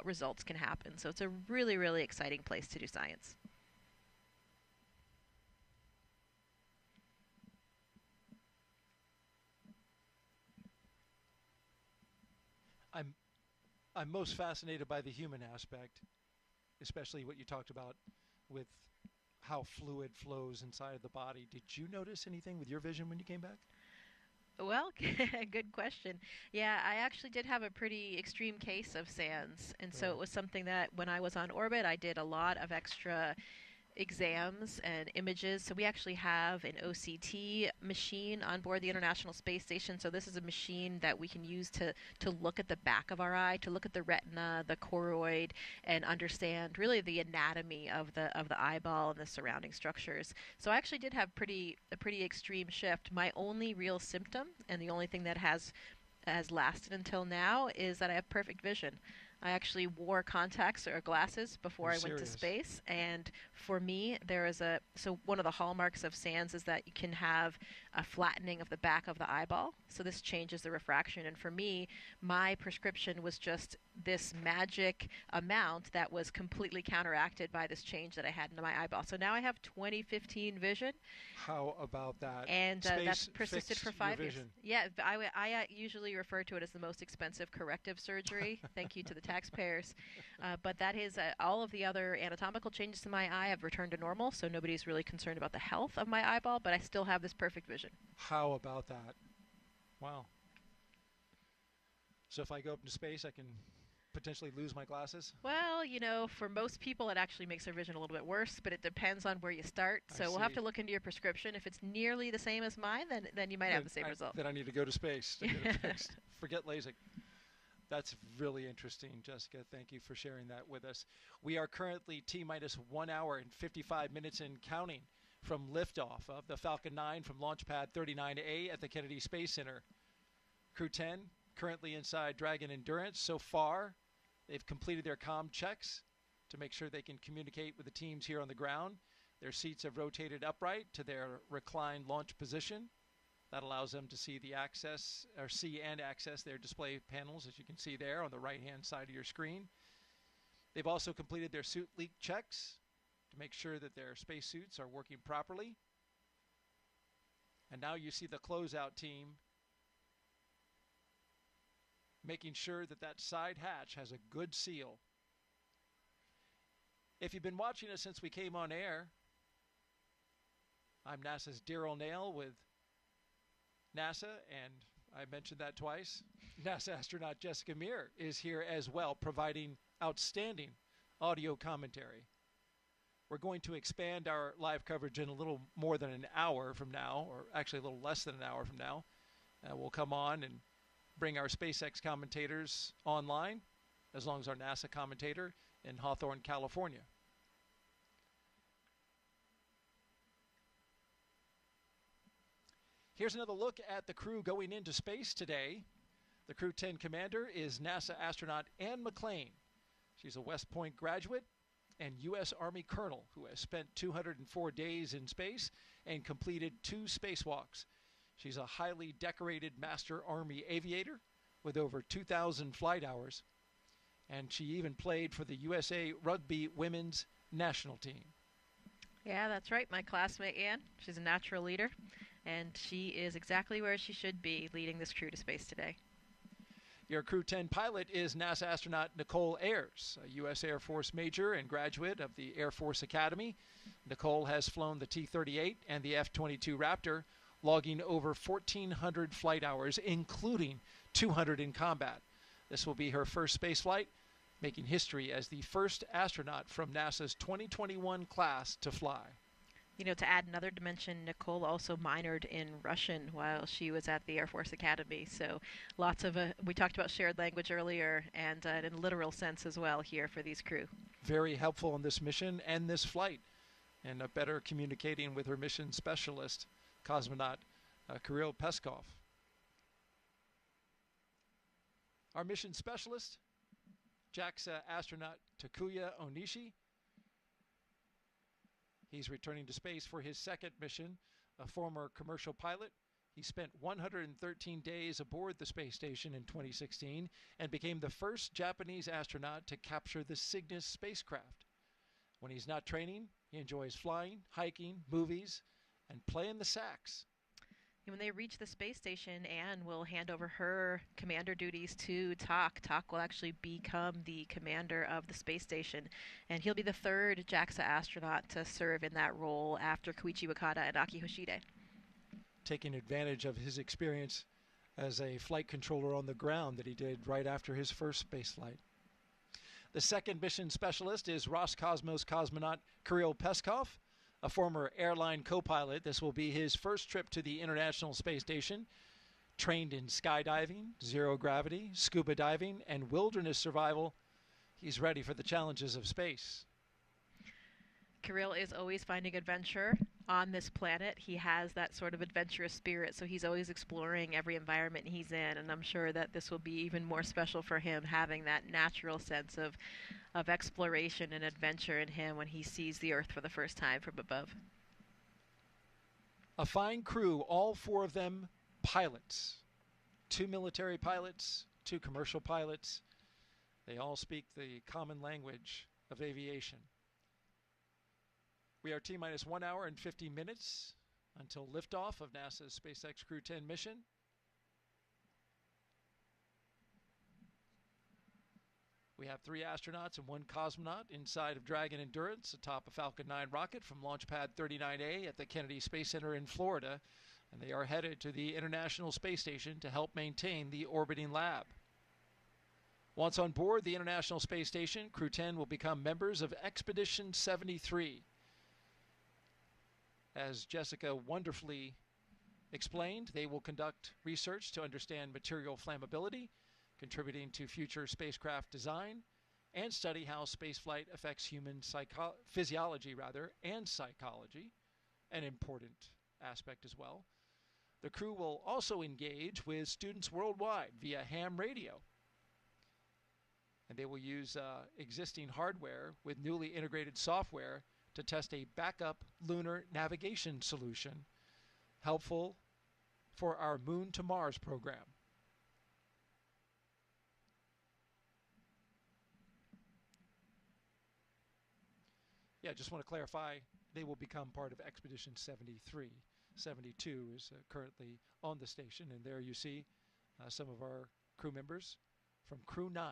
results can happen. So it's a really, really exciting place to do science. I'm most fascinated by the human aspect, especially what you talked about with how fluid flows inside of the body. Did you notice anything with your vision when you came back? Well, good question. Yeah, I actually did have a pretty extreme case of SANS, and so it was something that when I was on orbit, I did a lot of extra exams and images. So we actually have an OCT machine on board the International Space Station. So this is a machine that we can use to look at the back of our eye, to look at the retina, the choroid, and understand really the anatomy of the eyeball and the surrounding structures. So I actually did have a pretty extreme shift. My only real symptom, and the only thing that has lasted until now, is that I have perfect vision. I actually wore contacts or glasses before I went to space, and for me, so one of the hallmarks of SANS is that you can have a flattening of the back of the eyeball, so this changes the refraction, and for me, my prescription was just this magic amount that was completely counteracted by this change that I had in my eyeball. So now I have 20/15 vision. How about that? And that's persisted for 5 years. Yeah, I usually refer to it as the most expensive corrective surgery. Thank you to the taxpayers. But that is all of the other anatomical changes to my eye have returned to normal, so nobody's really concerned about the health of my eyeball, but I still have this perfect vision. How about that? Wow. So if I go up into space, I can potentially lose my glasses? Well, for most people it actually makes their vision a little bit worse, but it depends on where you start. So we'll have to look into your prescription. If it's nearly the same as mine, then you might have the same result. Then I need to go to space to get it fixed. Forget LASIK. That's really interesting, Jessica. Thank you for sharing that with us. We are currently T-minus 1 hour and 55 minutes and counting from liftoff of the Falcon 9 from Launch Pad 39A at the Kennedy Space Center. Crew 10 currently inside Dragon Endurance. So far, they've completed their comm checks to make sure they can communicate with the teams here on the ground. Their seats have rotated upright to their reclined launch position. That allows them to see and access their display panels, as you can see there on the right-hand side of your screen. They've also completed their suit leak checks to make sure that their spacesuits are working properly. And now you see the closeout team making sure that side hatch has a good seal. If you've been watching us since we came on air, I'm NASA's Daryl Nail with NASA, and I mentioned that twice. NASA astronaut Jessica Meir is here as well, providing outstanding audio commentary. We're going to expand our live coverage in a little more than an hour from now, or actually a little less than an hour from now. We'll come on and bring our SpaceX commentators online, as long as our NASA commentator in Hawthorne, California. Here's another look at the crew going into space today. The Crew 10 commander is NASA astronaut Anne McClain. She's a West Point graduate and U.S. Army colonel who has spent 204 days in space and completed 2 spacewalks. She's a highly decorated Master Army aviator with over 2,000 flight hours, and she even played for the USA Rugby Women's National Team. Yeah, that's right. My classmate Anne. She's a natural leader, and she is exactly where she should be, leading this crew to space today. Your Crew 10 pilot is NASA astronaut Nichole Ayers, a U.S. Air Force major and graduate of the Air Force Academy. Nichole has flown the T-38 and the F-22 Raptor, logging over 1,400 flight hours, including 200 in combat. This will be her first spaceflight, making history as the first astronaut from NASA's 2021 class to fly. You know, to add another dimension, Nichole also minored in Russian while she was at the Air Force Academy. So lots of, we talked about shared language earlier, and in a literal sense as well here for these crew. Very helpful on this mission and this flight, and better communicating with her mission specialist, cosmonaut Kirill Peskov. Our mission specialist, JAXA astronaut Takuya Onishi. He's returning to space for his second mission, a former commercial pilot. He spent 113 days aboard the space station in 2016 and became the first Japanese astronaut to capture the Cygnus spacecraft. When he's not training, he enjoys flying, hiking, movies, and playing the sax. And when they reach the space station, Anne will hand over her commander duties to Tak. Tak will actually become the commander of the space station, and he'll be the third JAXA astronaut to serve in that role after Koichi Wakata and Aki Hoshide. Taking advantage of his experience as a flight controller on the ground that he did right after his first space flight. The second mission specialist is Roscosmos cosmonaut Kirill Peskov, a former airline co-pilot. This will be his first trip to the International Space Station. Trained in skydiving, zero gravity, scuba diving, and wilderness survival, he's ready for the challenges of space. Kirill is always finding adventure on this planet. He has that sort of adventurous spirit, so he's always exploring every environment he's in, and I'm sure that this will be even more special for him, having that natural sense of exploration and adventure in him when he sees the Earth for the first time from above. A fine crew, all 4 of them pilots. 2 military pilots, 2 commercial pilots. They all speak the common language of aviation. We are T-minus 1 hour and 50 minutes until liftoff of NASA's SpaceX Crew 10 mission. We have 3 astronauts and 1 cosmonaut inside of Dragon Endurance atop a Falcon 9 rocket from Launch Pad 39A at the Kennedy Space Center in Florida, and they are headed to the International Space Station to help maintain the orbiting lab. Once on board the International Space Station, Crew 10 will become members of Expedition 73. As Jessica wonderfully explained, they will conduct research to understand material flammability, contributing to future spacecraft design, and study how spaceflight affects human physiology and psychology, an important aspect as well. The crew will also engage with students worldwide via ham radio, and they will use existing hardware with newly integrated software to test a backup lunar navigation solution, helpful for our Moon to Mars program. Yeah, just want to clarify, they will become part of Expedition 73. 72 is currently on the station, and there you see some of our crew members from Crew 9.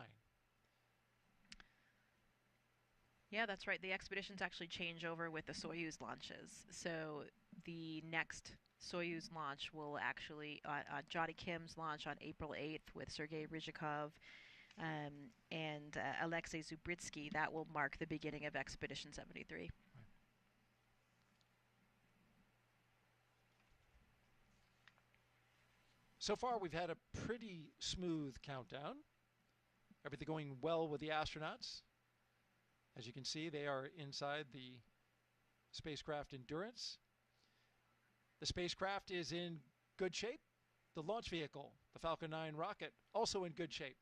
Yeah, that's right. The expeditions actually change over with the Soyuz launches. So the next Soyuz launch will actually, Johnny Kim's launch on April 8th with Sergei Ryzhikov and Alexei Zubritsky, that will mark the beginning of Expedition 73. Right. So far, we've had a pretty smooth countdown. Everything going well with the astronauts. As you can see, they are inside the spacecraft Endurance. The spacecraft is in good shape. The launch vehicle, the Falcon 9 rocket, also in good shape.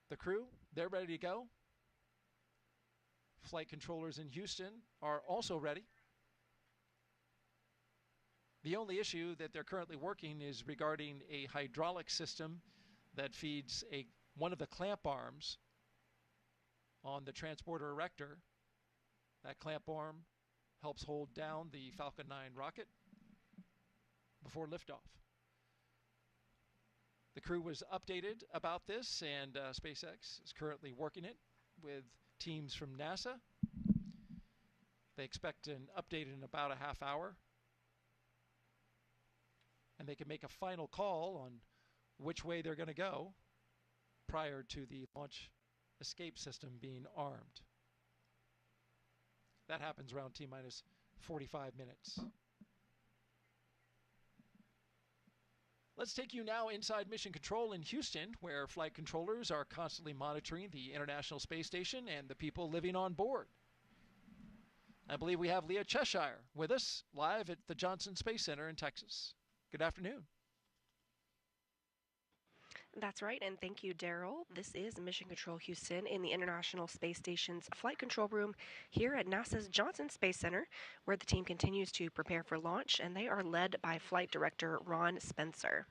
The crew, they're ready to go. Flight controllers in Houston are also ready. The only issue that they're currently working is regarding a hydraulic system that feeds one of the clamp arms on the transporter erector. That clamp arm helps hold down the Falcon 9 rocket before liftoff. The crew was updated about this, and SpaceX is currently working it with teams from NASA. They expect an update in about a half hour, and they can make a final call on which way they're going to go prior to the launch escape system being armed. That happens around T-minus 45 minutes. Let's take you now inside Mission Control in Houston, where flight controllers are constantly monitoring the International Space Station and the people living on board. I believe we have Leah Cheshire with us live at the Johnson Space Center in Texas. Good afternoon. That's right, and thank you, Daryl. This is Mission Control Houston in the International Space Station's flight control room here at NASA's Johnson Space Center, where the team continues to prepare for launch, and they are led by Flight Director Ron Spencer.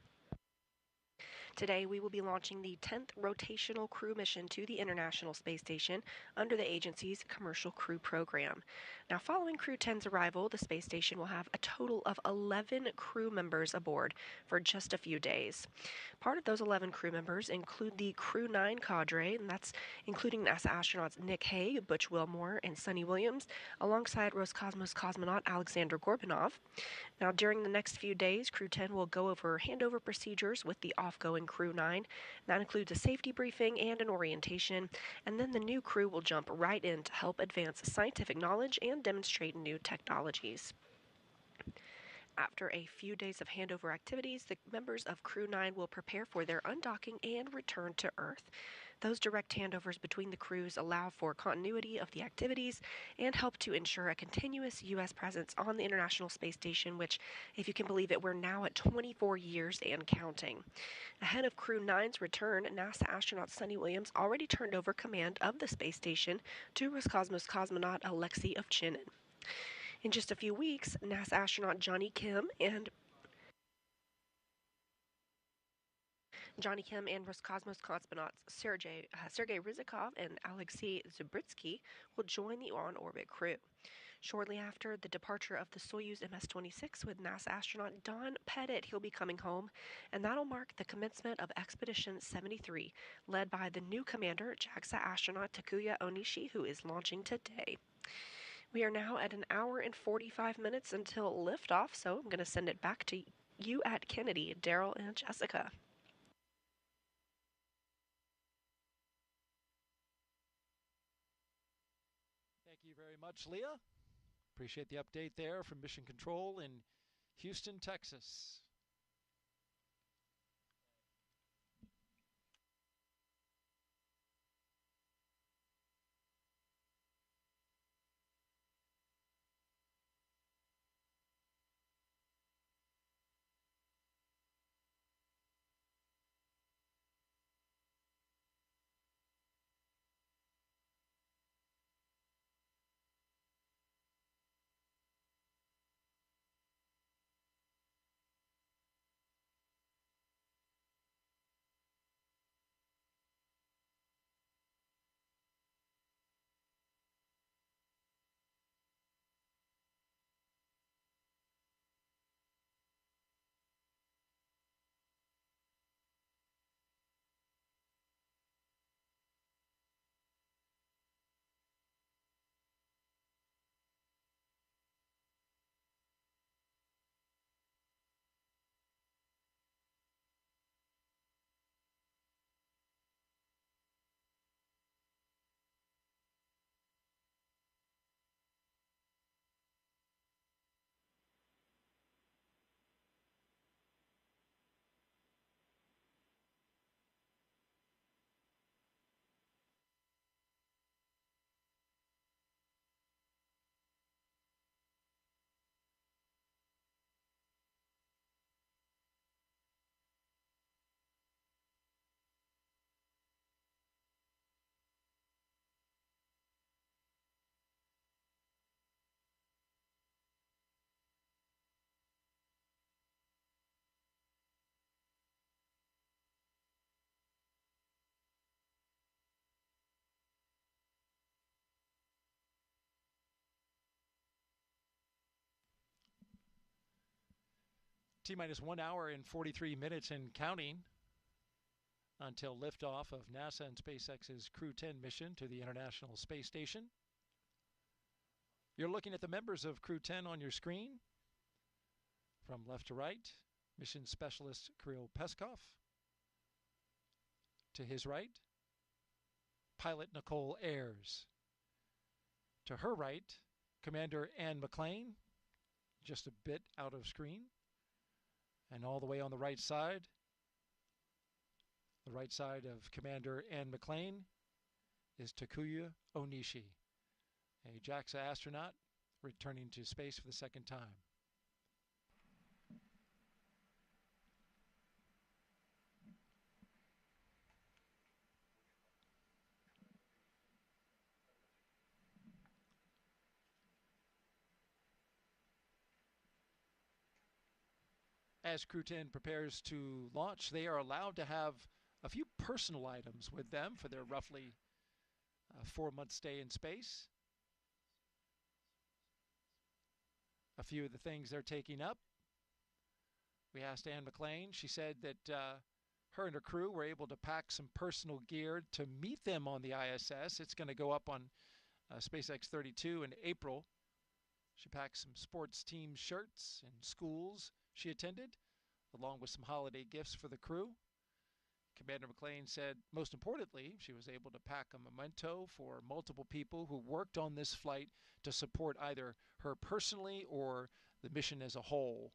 Today, we will be launching the 10th rotational crew mission to the International Space Station under the agency's Commercial Crew Program. Now, following Crew 10's arrival, the space station will have a total of 11 crew members aboard for just a few days. Part of those 11 crew members include the Crew 9 cadre, and that's including NASA astronauts Nichole, Butch Wilmore, and Suni Williams, alongside Roscosmos cosmonaut Alexander Gorbanov. Now, during the next few days, Crew 10 will go over handover procedures with the off-going Crew 9. That includes a safety briefing and an orientation, and then the new crew will jump right in to help advance scientific knowledge and demonstrate new technologies. After a few days of handover activities, the members of Crew 9 will prepare for their undocking and return to Earth. Those direct handovers between the crews allow for continuity of the activities and help to ensure a continuous U.S. presence on the International Space Station, which, if you can believe it, we're now at 24 years and counting. Ahead of Crew 9's return, NASA astronaut Suni Williams already turned over command of the space station to Roscosmos cosmonaut Alexei Ovchinin. In just a few weeks, NASA astronaut Johnny Kim and Roscosmos cosmonauts Sergei Rizikov and Alexei Zubritsky will join the on-orbit crew. Shortly after the departure of the Soyuz MS-26 with NASA astronaut Don Pettit, he'll be coming home, and that'll mark the commencement of Expedition 73, led by the new commander, JAXA astronaut Takuya Onishi, who is launching today. We are now at 1 hour and 45 minutes until liftoff, so I'm going to send it back to you at Kennedy, Daryl, and Jessica. Thank you very much, Leah. Appreciate the update there from Mission Control in Houston, Texas. T-minus 1 hour and 43 minutes and counting until liftoff of NASA and SpaceX's Crew 10 mission to the International Space Station. You're looking at the members of Crew 10 on your screen. From left to right, Mission Specialist Kirill Peskov. To his right, Pilot Nichole Ayers. To her right, Commander McClain, just a bit out of screen. And all the way on the right side of Commander McClain is Takuya Onishi, a JAXA astronaut returning to space for the second time. As Crew 10 prepares to launch, they are allowed to have a few personal items with them for their roughly 4-month stay in space. A few of the things they're taking up. We asked McClain. She said that her and her crew were able to pack some personal gear to meet them on the ISS. It's going to go up on SpaceX 32 in April. She packed some sports team shirts and schools she attended, along with some holiday gifts for the crew. Commander McClain said, most importantly, she was able to pack a memento for multiple people who worked on this flight to support either her personally or the mission as a whole.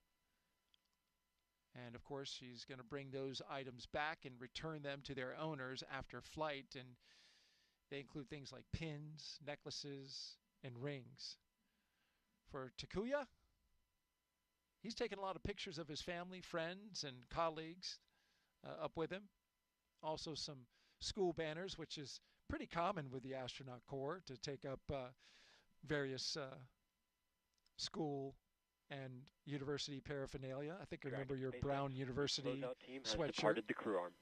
And of course, she's going to bring those items back and return them to their owners after flight. And they include things like pins, necklaces, and rings. For Takuya, he's taken a lot of pictures of his family, friends, and colleagues up with him. Also some school banners, which is pretty common with the astronaut corps to take up various school and university paraphernalia. I think I remember your brown university team has sweatshirt. Departed the crew arm.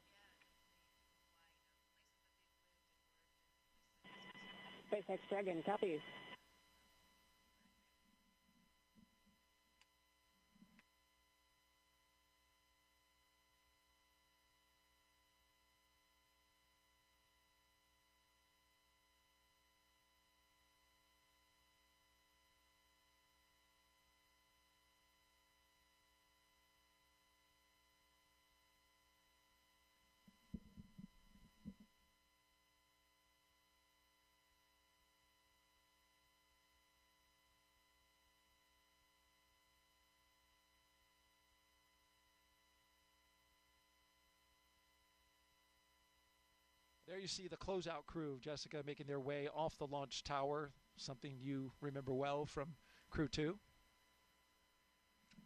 SpaceX Dragon, copy. There you see the closeout crew, Jessica, making their way off the launch tower, something you remember well from Crew 2.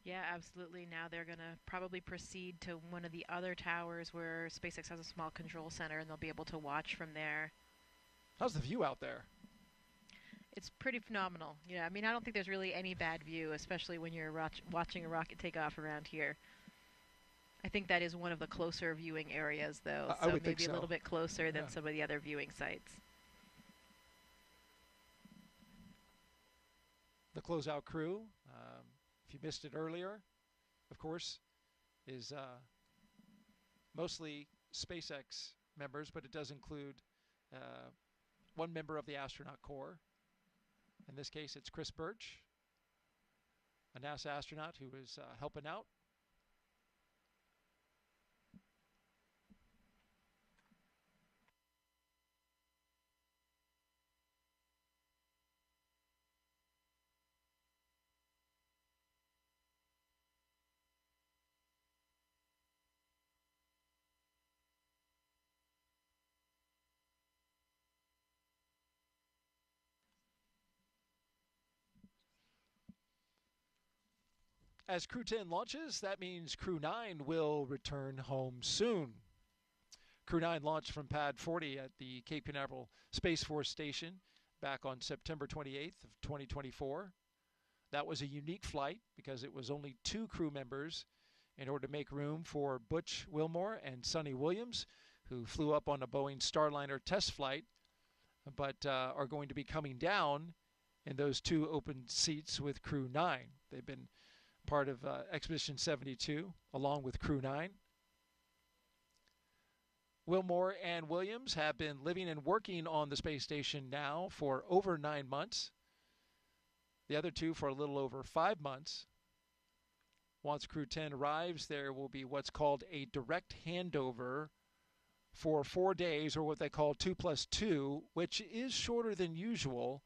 Yeah, absolutely. Now they're going to probably proceed to one of the other towers where SpaceX has a small control center, and they'll be able to watch from there. How's the view out there? It's pretty phenomenal. Yeah, I mean, I don't think there's really any bad view, especially when you're watching a rocket take off around here. I think that is one of the closer viewing areas, though, I so would think maybe so. a little bit closer than Yeah. some of the other viewing sites. The closeout crew, if you missed it earlier, of course, is mostly SpaceX members, but it does include one member of the astronaut corps. In this case, it's Chris Birch, a NASA astronaut who is helping out. As Crew 10 launches, that means Crew 9 will return home soon. Crew 9 launched from Pad 40 at the Cape Canaveral Space Force Station back on September 28th of 2024. That was a unique flight because it was only 2 crew members in order to make room for Butch Wilmore and Suni Williams, who flew up on a Boeing Starliner test flight, but are going to be coming down in those 2 open seats with Crew 9. They've been part of Expedition 72, along with Crew 9. Wilmore and Williams have been living and working on the space station now for over 9 months. The other two for a little over 5 months. Once Crew 10 arrives, there will be what's called a direct handover for 4 days, or what they call 2+2, which is shorter than usual.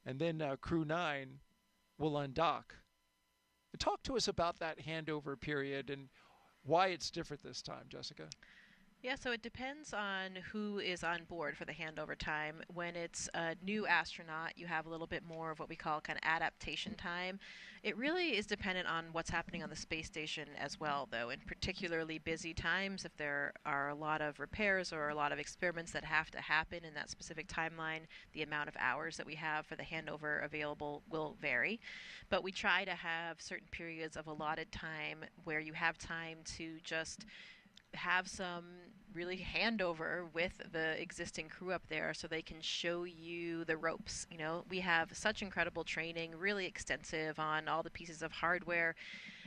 And then Crew 9 will undock. Talk to us about that handover period and why it's different this time, Jessica. Yeah, so it depends on who is on board for the handover time. When it's a new astronaut, you have a little bit more of what we call kind of adaptation time. It really is dependent on what's happening on the space station as well, though. In particularly busy times, if there are a lot of repairs or a lot of experiments that have to happen in that specific timeline, the amount of hours that we have for the handover available will vary. But we try to have certain periods of allotted time where you have time to just have some really handover with the existing crew up there so they can show you the ropes. You know, we have such incredible training, really extensive on all the pieces of hardware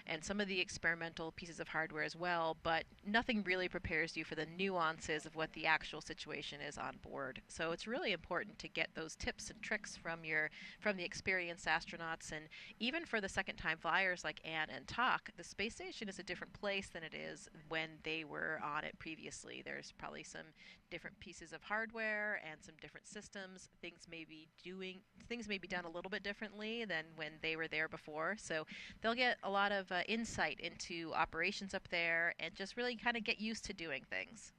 and some of the experimental pieces of hardware as well, but nothing really prepares you for the nuances of what the actual situation is on board. So it's really important to get those tips and tricks from the experienced astronauts, and even for the second-time flyers like Anne and Tak, the space station is a different place than it is when they were on it previously. There's probably some different pieces of hardware and some different systems. Things may be done a little bit differently than when they were there before. So they'll get a lot of insight into operations up there and just really kind of get used to doing things.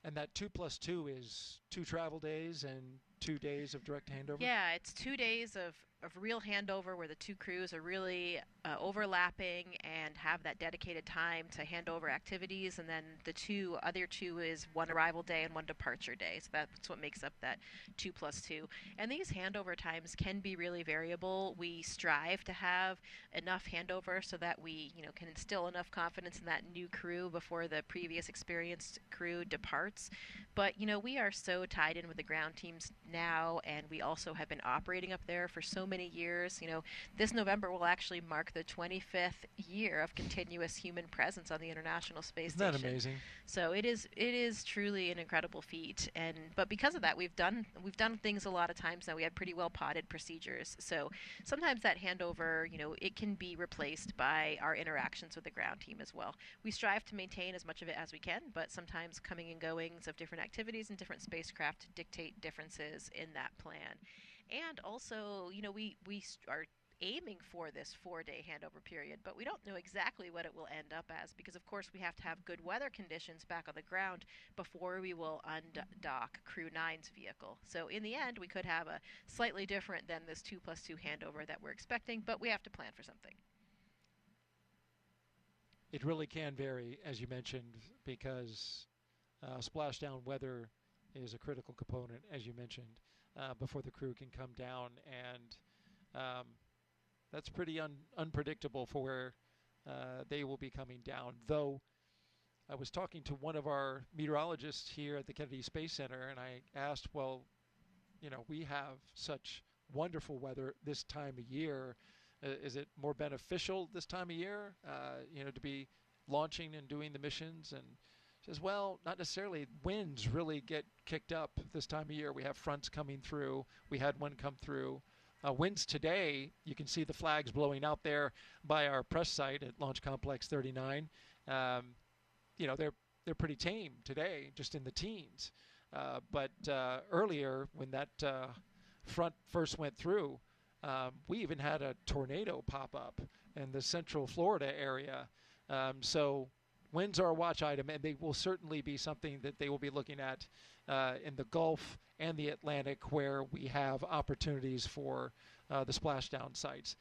And that 2+2 is 2 travel days and 2 days of direct handover? Yeah, it's 2 days of real handover where the two crews are really overlapping and have that dedicated time to hand over activities, and then the other two is 1 arrival day and 1 departure day. So that's what makes up that 2+2. And these handover times can be really variable. We strive to have enough handover so that we, can instill enough confidence in that new crew before the previous experienced crew departs. But, we are so tied in with the ground teams now, and we also have been operating up there for so many years. This November will actually mark the 25th year of continuous human presence on the International Space Station. Isn't that amazing? So it is truly an incredible feat, but because of that, we've done things a lot of times now. We have pretty well potted procedures. So sometimes that handover, it can be replaced by our interactions with the ground team as well. We strive to maintain as much of it as we can, but sometimes coming and goings of different activities and different spacecraft dictate differences in that plan. And also, we are aiming for this 4-day handover period, but we don't know exactly what it will end up as, because of course we have to have good weather conditions back on the ground before we will undock Crew 9's vehicle. So in the end, we could have a slightly different than this 2+2 handover that we're expecting, but we have to plan for something. It really can vary, as you mentioned, because splashdown weather is a critical component, as you mentioned, before the crew can come down, and that's pretty unpredictable for where they will be coming down. Though I was talking to one of our meteorologists here at the Kennedy Space Center, and I asked, well, we have such wonderful weather this time of year. Is it more beneficial this time of year, to be launching and doing the missions? And says, well, not necessarily. Winds really get kicked up this time of year. We have fronts coming through. We had one come through. Winds today, you can see the flags blowing out there by our press site at Launch Complex 39. They're pretty tame today, just in the teens. But earlier, when that front first went through, we even had a tornado pop up in the central Florida area. So winds are a watch item, and they will certainly be something that they will be looking at in the Gulf and the Atlantic, where we have opportunities for the splashdown sites.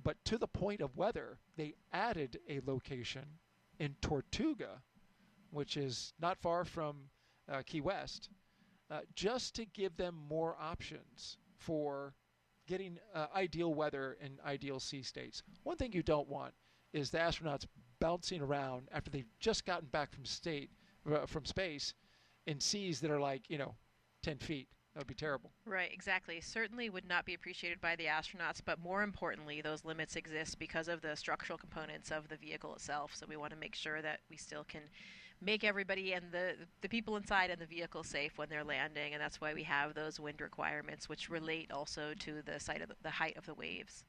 But to the point of weather, they added a location in Tortuga, which is not far from Key West, just to give them more options for getting ideal weather in ideal sea states. One thing you don't want is the astronauts bouncing around after they've just gotten back from space in seas that are like 10 feet That would be terrible. Right, exactly. Certainly would not be appreciated by the astronauts, but more importantly, those limits exist because of the structural components of the vehicle itself. So we want to make sure that we still can make everybody and the people inside and the vehicle safe when they're landing, and that's why we have those wind requirements, which relate also to the height of the waves.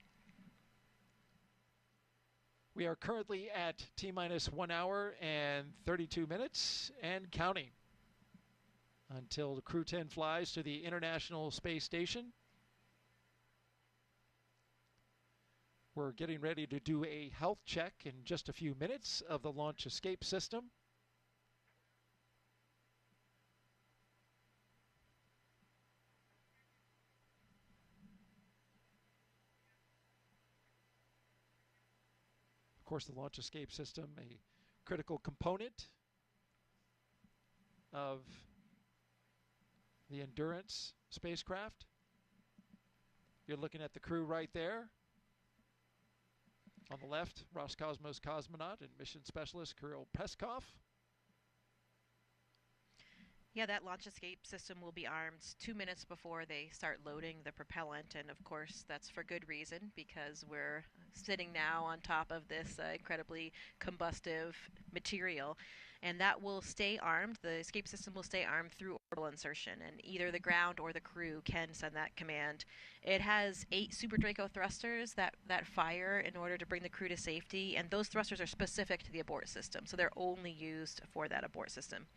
We are currently at T-minus 1 hour and 32 minutes and counting until the Crew 10 flies to the International Space Station. We're getting ready to do a health check in just a few minutes of the launch escape system. Of course, the launch escape system, a critical component of the Endurance spacecraft. You're looking at the crew right there. On the left, Roscosmos cosmonaut and mission specialist Kirill Peskov. Yeah, that launch escape system will be armed 2 minutes before they start loading the propellant, and of course that's for good reason, because we're sitting now on top of this incredibly combustive material, and that will stay armed. The escape system will stay armed through orbital insertion, and either the ground or the crew can send that command. It has 8 Super Draco thrusters that fire in order to bring the crew to safety, and those thrusters are specific to the abort system, so they're only used for that abort system.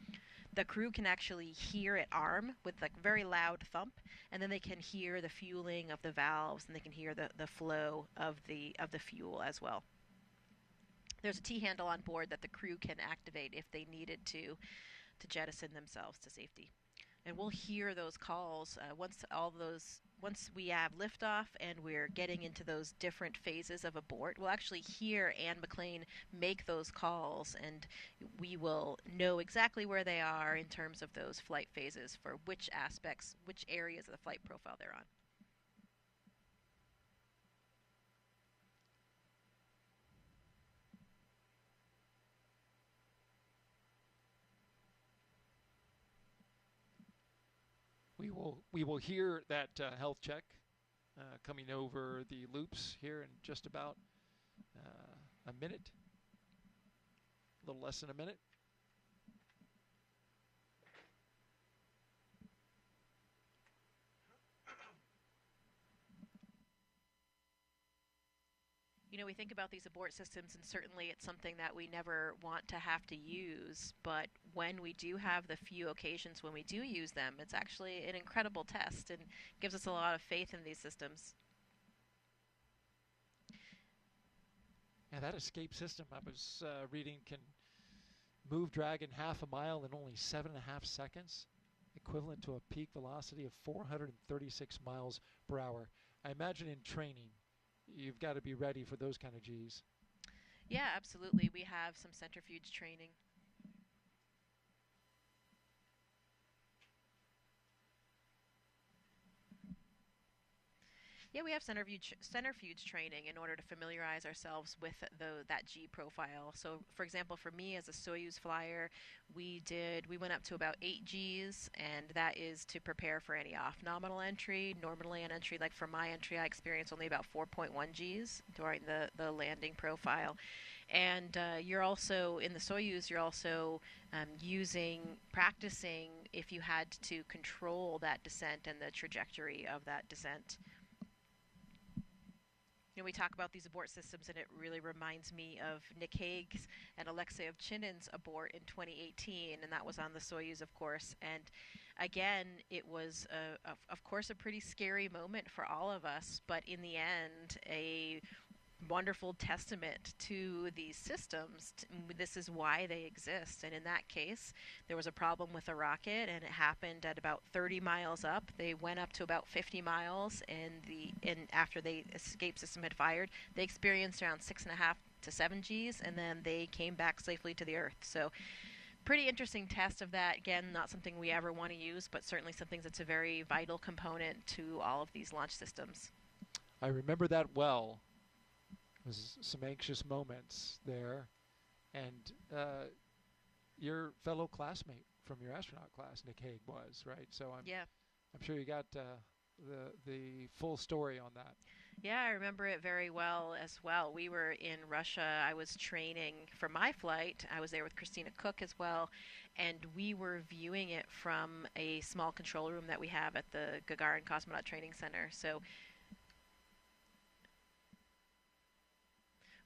The crew can actually hear it arm with like very loud thump, and then they can hear the fueling of the valves, and they can hear the flow of the fuel as well. There's a T-handle on board that the crew can activate if they needed to jettison themselves to safety. And we'll hear those calls once we have liftoff and we're getting into those different phases of abort. We'll actually hear Anne McClain make those calls, and we will know exactly where they are in terms of those flight phases for which aspects, which areas of the flight profile they're on. We will hear that health check coming over the loops here in just about a minute, a little less than a minute. You know, we think about these abort systems, and certainly it's something that we never want to have to use, but when we do have the few occasions when we do use them, it's actually an incredible test and gives us a lot of faith in these systems. Yeah, that escape system I was reading can move Dragon half a mile in only 7.5 seconds, equivalent to a peak velocity of 436 miles per hour. I imagine in training, you've got to be ready for those kind of Gs. Yeah, absolutely. We have some centrifuge training. Yeah, we have centrifuge training in order to familiarize ourselves with that G profile. So, for example, for me as a Soyuz flyer, we went up to about 8 Gs, and that is to prepare for any off-nominal entry. Normally an entry, like for my entry, I experienced only about 4.1 Gs during the landing profile. And you're also, in the Soyuz, you're also practicing if you had to control that descent and the trajectory of that descent. You know, we talk about these abort systems, and it really reminds me of Nick Hague's and Alexei Ovchinin's abort in 2018, and that was on the Soyuz, of course. And again, it was, of course, a pretty scary moment for all of us, but in the end, a wonderful testament to these systems. This is why they exist. And in that case, there was a problem with the rocket, and it happened at about 30 miles up. They went up to about 50 miles, and after the escape system had fired, they experienced around 6.5 to 7 Gs, and then they came back safely to the Earth. So pretty interesting test of that. Again, not something we ever want to use, but certainly something that's a very vital component to all of these launch systems. I remember that well. Was some anxious moments there, and your fellow classmate from your astronaut class, Nick Hague, was right. So I'm sure you got the full story on that. Yeah, I remember it very well as well. We were in Russia. I was training for my flight. I was there with Christina Cook as well, and we were viewing it from a small control room that we have at the Gagarin Cosmonaut Training Center. So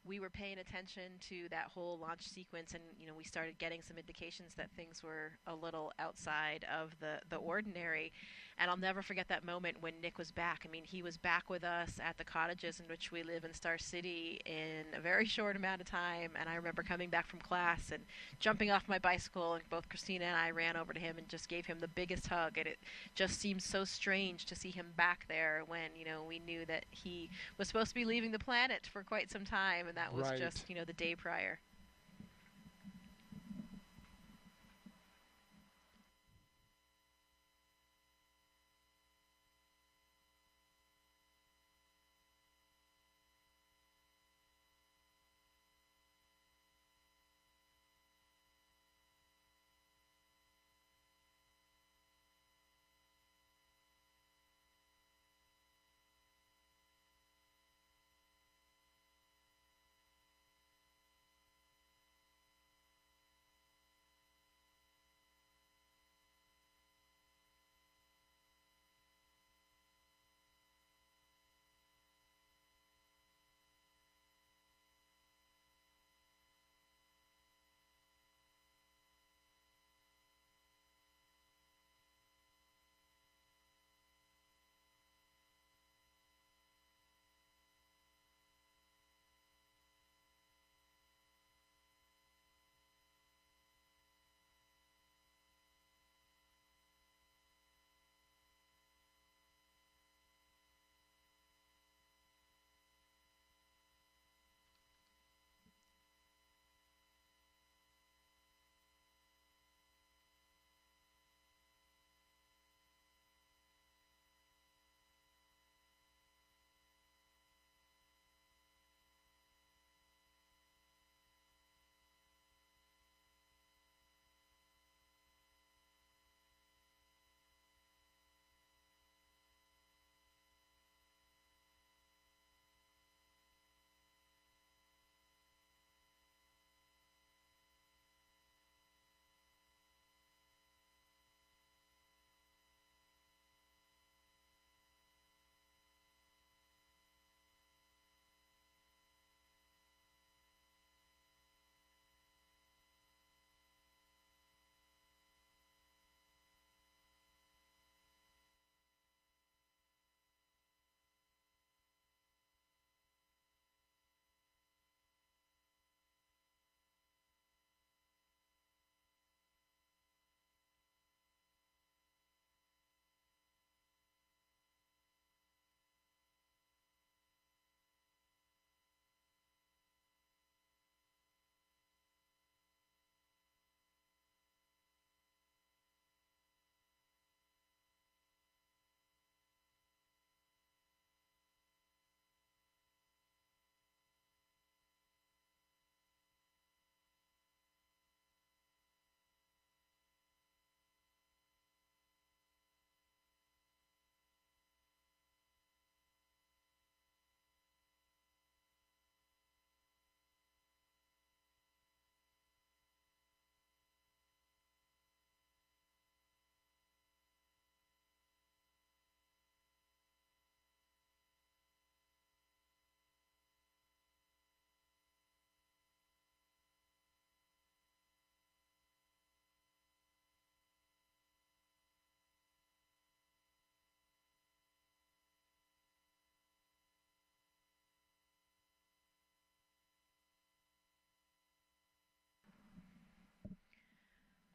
we were paying attention to that whole launch sequence, and we started getting some indications that things were a little outside of the ordinary. And I'll never forget that moment when Nick was back. I mean, he was back with us at the cottages in which we live in Star City in a very short amount of time. And I remember coming back from class and jumping off my bicycle, and both Christina and I ran over to him and just gave him the biggest hug. And it just seemed so strange to see him back there when we knew that he was supposed to be leaving the planet for quite some time, and that was just the day prior.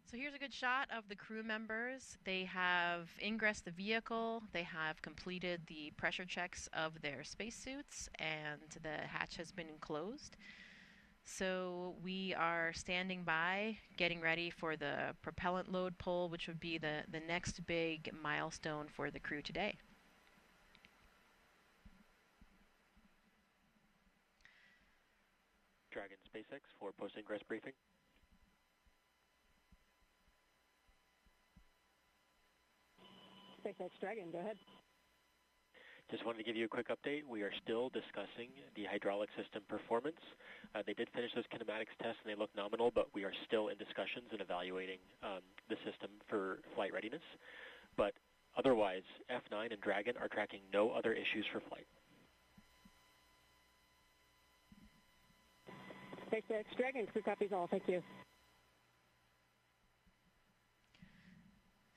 So here's a good shot of the crew members. They have ingressed the vehicle, they have completed the pressure checks of their spacesuits, and the hatch has been closed. So we are standing by, getting ready for the propellant load pull, which would be the next big milestone for the crew today. Dragon SpaceX for post-ingress briefing. SpaceX Dragon, go ahead. Just wanted to give you a quick update. We are still discussing the hydraulic system performance. They did finish those kinematics tests and they look nominal, but we are still in discussions and evaluating the system for flight readiness. But otherwise, F9 and Dragon are tracking no other issues for flight. SpaceX Dragon, crew copies all. Thank you.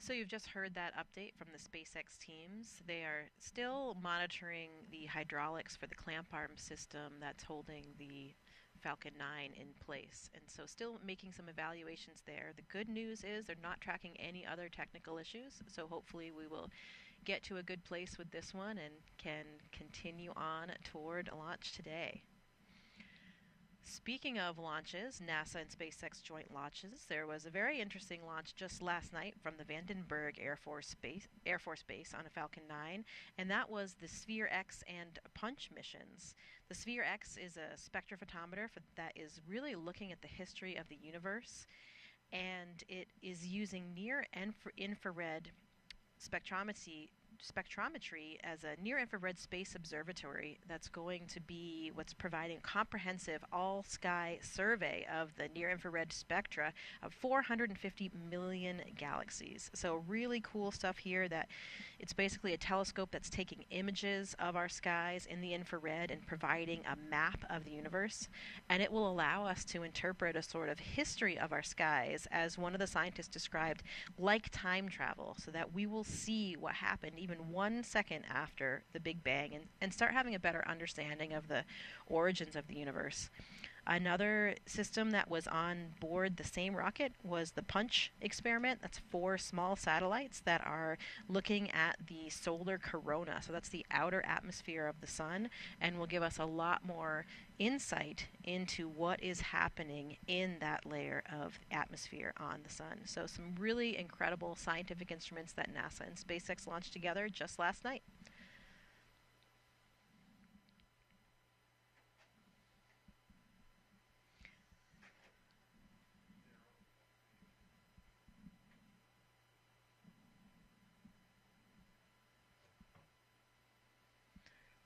So you've just heard that update from the SpaceX teams. They are still monitoring the hydraulics for the clamp arm system that's holding the Falcon 9 in place. And so still making some evaluations there. The good news is they're not tracking any other technical issues. So hopefully we will get to a good place with this one and can continue on toward launch today. Speaking of launches, NASA and SpaceX joint launches, there was a very interesting launch just last night from the Vandenberg Air Force Base on a Falcon 9, and that was the Sphere X and Punch missions. The Sphere X is a spectrophotometer that is really looking at the history of the universe, and it is using near-infrared spectrometry as a near-infrared space observatory that's going to be what's providing comprehensive all-sky survey of the near-infrared spectra of 450 million galaxies. So really cool stuff here. That it's basically a telescope that's taking images of our skies in the infrared and providing a map of the universe, and it will allow us to interpret a sort of history of our skies, as one of the scientists described, like time travel, so that we will see what happened even 1 second after the Big Bang and start having a better understanding of the origins of the universe. Another system that was on board the same rocket was the Punch experiment. That's 4 small satellites that are looking at the solar corona. So that's the outer atmosphere of the sun, and will give us a lot more insight into what is happening in that layer of atmosphere on the sun. So some really incredible scientific instruments that NASA and SpaceX launched together just last night.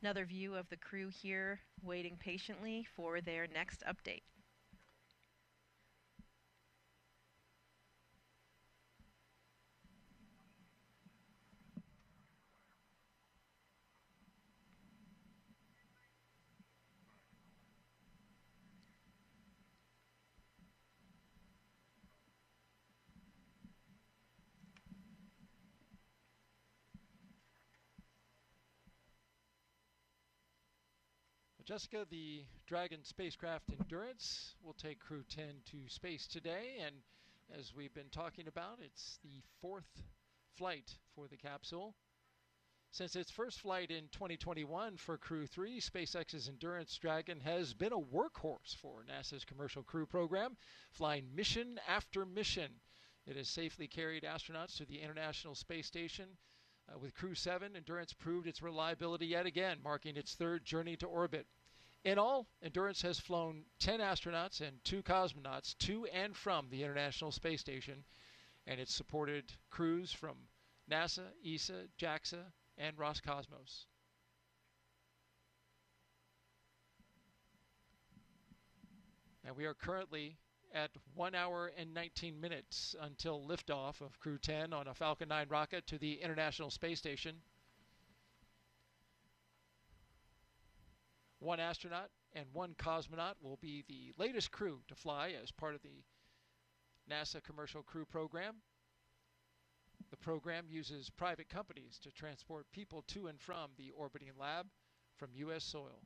Another view of the crew here waiting patiently for their next update. Jessica, the Dragon spacecraft Endurance will take Crew 10 to space today, and as we've been talking about, it's the 4th flight for the capsule. Since its first flight in 2021 for Crew 3, SpaceX's Endurance Dragon has been a workhorse for NASA's Commercial Crew program, flying mission after mission. It has safely carried astronauts to the International Space Station. With Crew 7, Endurance proved its reliability yet again, marking its 3rd journey to orbit. In all, Endurance has flown 10 astronauts and 2 cosmonauts to and from the International Space Station, and it's supported crews from NASA, ESA, JAXA, and Roscosmos. And we are currently at 1 hour and 19 minutes until liftoff of Crew 10 on a Falcon 9 rocket to the International Space Station. 1 astronaut and 1 cosmonaut will be the latest crew to fly as part of the NASA Commercial Crew program. The program uses private companies to transport people to and from the orbiting lab from U.S. soil.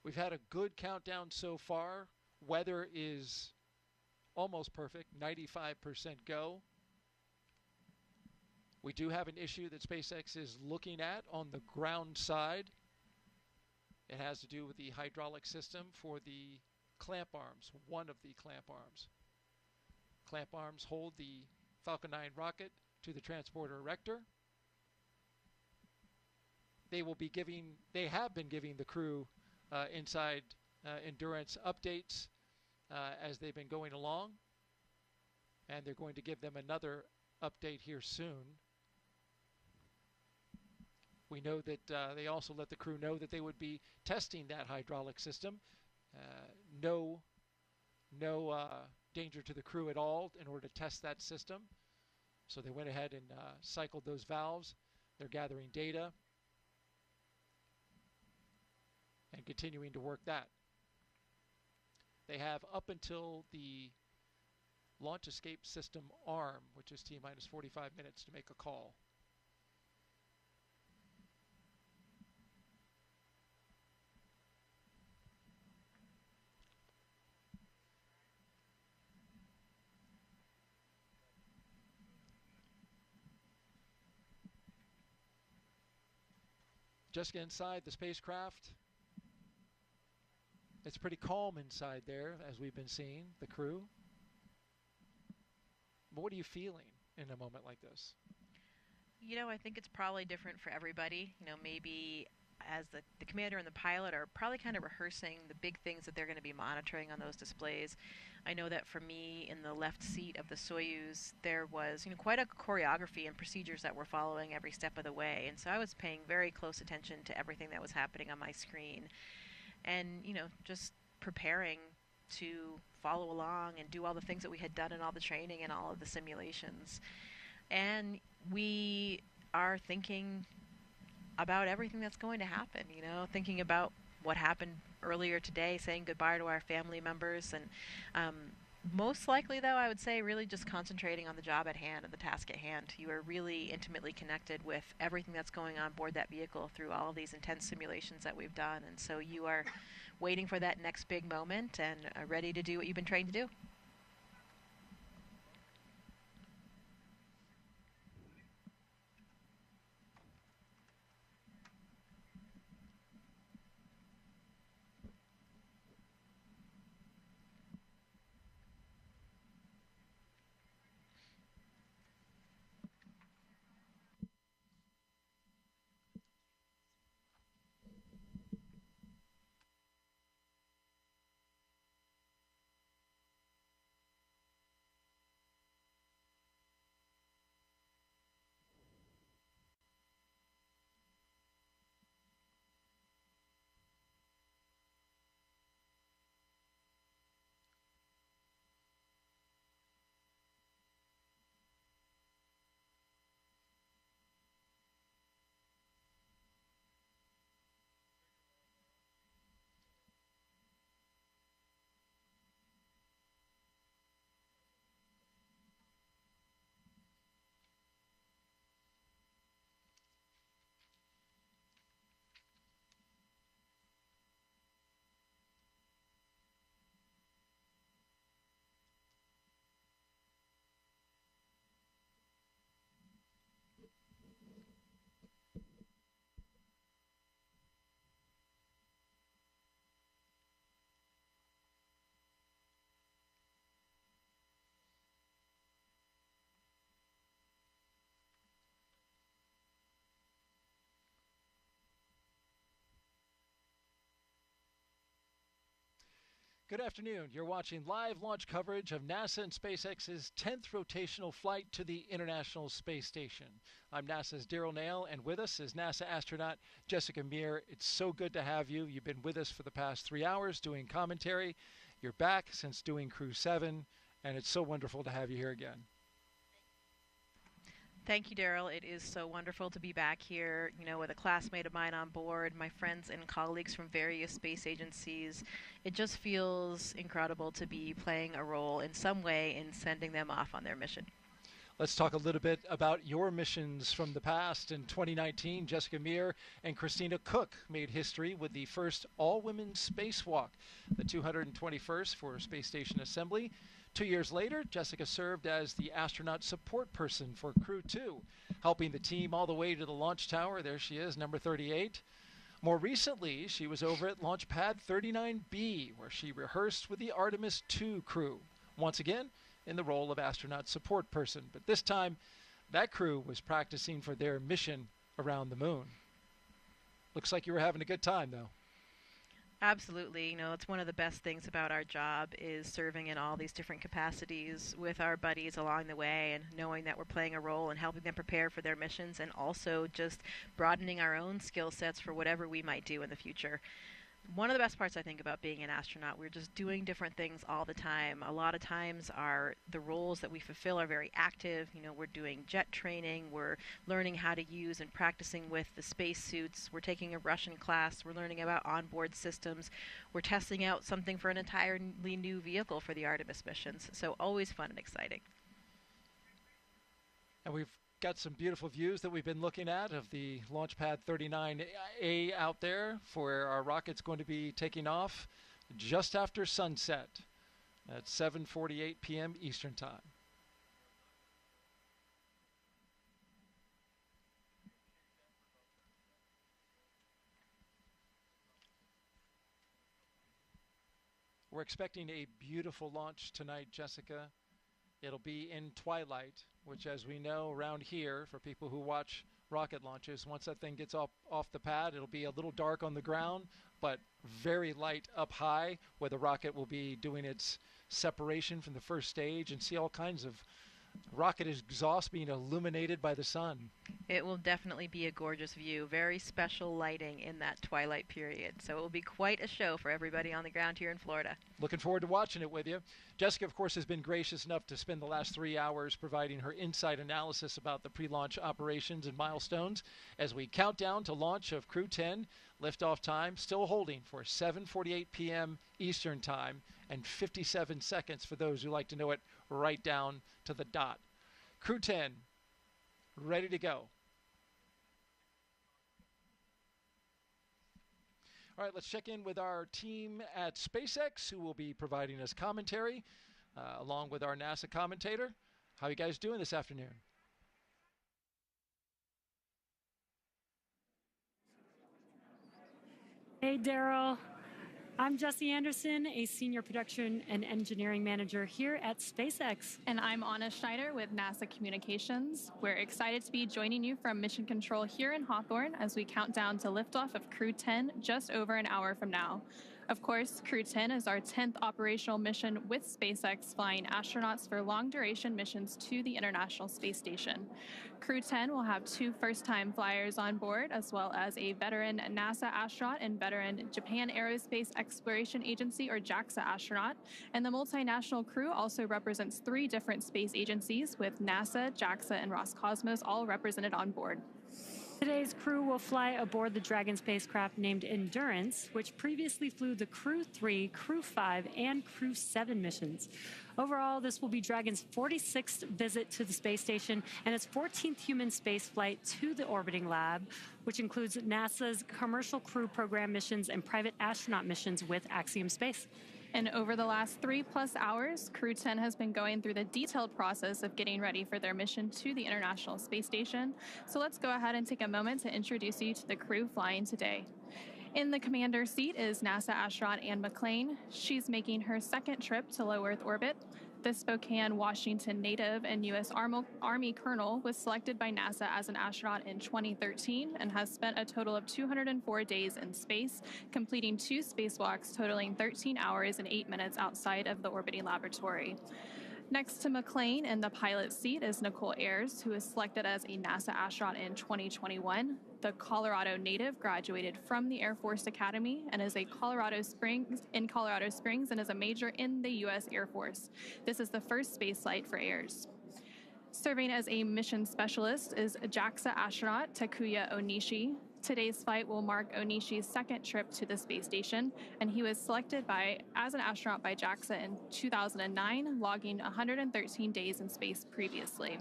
We've had a good countdown so far. Weather is almost perfect, 95% go. We do have an issue that SpaceX is looking at on the ground side. It has to do with the hydraulic system for the clamp arms, one of the clamp arms. Clamp arms hold the Falcon 9 rocket to the transporter erector. They have been giving the crew inside Endurance updates as they've been going along. And they're going to give them another update here soon. We know that they also let the crew know that they would be testing that hydraulic system. No danger to the crew at all in order to test that system. So they went ahead and cycled those valves. They're gathering data and continuing to work that. They have up until the launch escape system arm, which is T-minus 45 minutes to make a call. Just inside the spacecraft, it's pretty calm inside there, as we've been seeing, the crew. But what are you feeling in a moment like this? You know, I think it's probably different for everybody. You know, maybe as the commander and the pilot are probably kind of rehearsing the big things that they're going to be monitoring on those displays. I know that for me, in the left seat of the Soyuz, there was, you know, quite a choreography and procedures that we're following every step of the way. And so I was paying very close attention to everything that was happening on my screen. And, you know, just preparing to follow along and do all the things that we had done in all the training and all of the simulations. And we are thinking about everything that's going to happen, you know, thinking about what happened earlier today, saying goodbye to our family members. And most likely, though, I would say really just concentrating on the job at hand and the task at hand. You are really intimately connected with everything that's going on board that vehicle through all of these intense simulations that we've done. And so you are waiting for that next big moment and ready to do what you've been trained to do. Good afternoon. You're watching live launch coverage of NASA and SpaceX's 10th rotational flight to the International Space Station. I'm NASA's Daryl Nail, and with us is NASA astronaut Jessica Meir. It's so good to have you. You've been with us for the past 3 hours doing commentary. You're back since doing Crew 7, and it's so wonderful to have you here again. Thank you, Daryl. It is so wonderful to be back here, you know, with a classmate of mine on board, my friends and colleagues from various space agencies. It just feels incredible to be playing a role in some way in sending them off on their mission. Let's talk a little bit about your missions from the past. In 2019, Jessica Meir and Christina Cook made history with the first all-women spacewalk, the 221st for Space Station Assembly. 2 years later, Jessica served as the astronaut support person for Crew 2, helping the team all the way to the launch tower. There she is, number 38. More recently, she was over at Launch Pad 39B, where she rehearsed with the Artemis II crew, once again in the role of astronaut support person. But this time, that crew was practicing for their mission around the moon. Looks like you were having a good time, though. Absolutely. You know, it's one of the best things about our job is serving in all these different capacities with our buddies along the way and knowing that we're playing a role in helping them prepare for their missions and also just broadening our own skill sets for whatever we might do in the future. One of the best parts I think about being an astronaut, we're just doing different things all the time. A lot of times the roles that we fulfill are very active. You know, we're doing jet training, we're learning how to use and practicing with the spacesuits, we're taking a Russian class, we're learning about onboard systems, we're testing out something for an entirely new vehicle for the Artemis missions. So always fun and exciting. And we've got some beautiful views that we've been looking at of the Launch Pad 39A out there for where our rocket's going to be taking off just after sunset at 7:48 p.m. Eastern Time. We're expecting a beautiful launch tonight, Jessica. It'll be in twilight, which, as we know around here, for people who watch rocket launches, once that thing gets off the pad, it'll be a little dark on the ground, but very light up high, where the rocket will be doing its separation from the first stage, and see all kinds of rocket exhaust being illuminated by the sun. It will definitely be a gorgeous view. Very special lighting in that twilight period. So it will be quite a show for everybody on the ground here in Florida. Looking forward to watching it with you. Jessica, of course, has been gracious enough to spend the last 3 hours providing her insight analysis about the pre-launch operations and milestones as we count down to launch of Crew 10. Liftoff time still holding for 7:48 p.m. Eastern Time and 57 seconds for those who like to know it right down to the dot. Crew 10, ready to go. All right, let's check in with our team at SpaceX, who will be providing us commentary, along with our NASA commentator. How are you guys doing this afternoon? Hey, Daryl. I'm Jesse Anderson, a Senior Production and Engineering Manager here at SpaceX. And I'm Anna Schneider with NASA Communications. We're excited to be joining you from Mission Control here in Hawthorne as we count down to liftoff of Crew 10 just over an hour from now. Of course, Crew 10 is our 10th operational mission with SpaceX, flying astronauts for long-duration missions to the International Space Station. Crew 10 will have 2 first-time flyers on board, as well as a veteran NASA astronaut and veteran Japan Aerospace Exploration Agency, or JAXA astronaut. And the multinational crew also represents 3 different space agencies, with NASA, JAXA, and Roscosmos all represented on board. Today's crew will fly aboard the Dragon spacecraft named Endurance, which previously flew the Crew 3, Crew 5, and Crew 7 missions. Overall, this will be Dragon's 46th visit to the space station and its 14th human space flight to the orbiting lab, which includes NASA's Commercial Crew Program missions and private astronaut missions with Axiom Space. And over the last 3+ hours, Crew 10 has been going through the detailed process of getting ready for their mission to the International Space Station. So let's go ahead and take a moment to introduce you to the crew flying today. In the commander seat is NASA astronaut Anne McClain. She's making her second trip to low Earth orbit. The Spokane, Washington native and U.S. Army colonel was selected by NASA as an astronaut in 2013 and has spent a total of 204 days in space, completing 2 spacewalks totaling 13 hours and 8 minutes outside of the orbiting laboratory. Next to McClain in the pilot seat is Nichole Ayers, who was selected as a NASA astronaut in 2021. The Colorado native graduated from the Air Force Academy and is in Colorado Springs and is a major in the U.S. Air Force. This is the first space flight for Ayers. Serving as a mission specialist is JAXA astronaut Takuya Onishi. Today's flight will mark Onishi's second trip to the space station, and he was selected as an astronaut by JAXA in 2009, logging 113 days in space previously.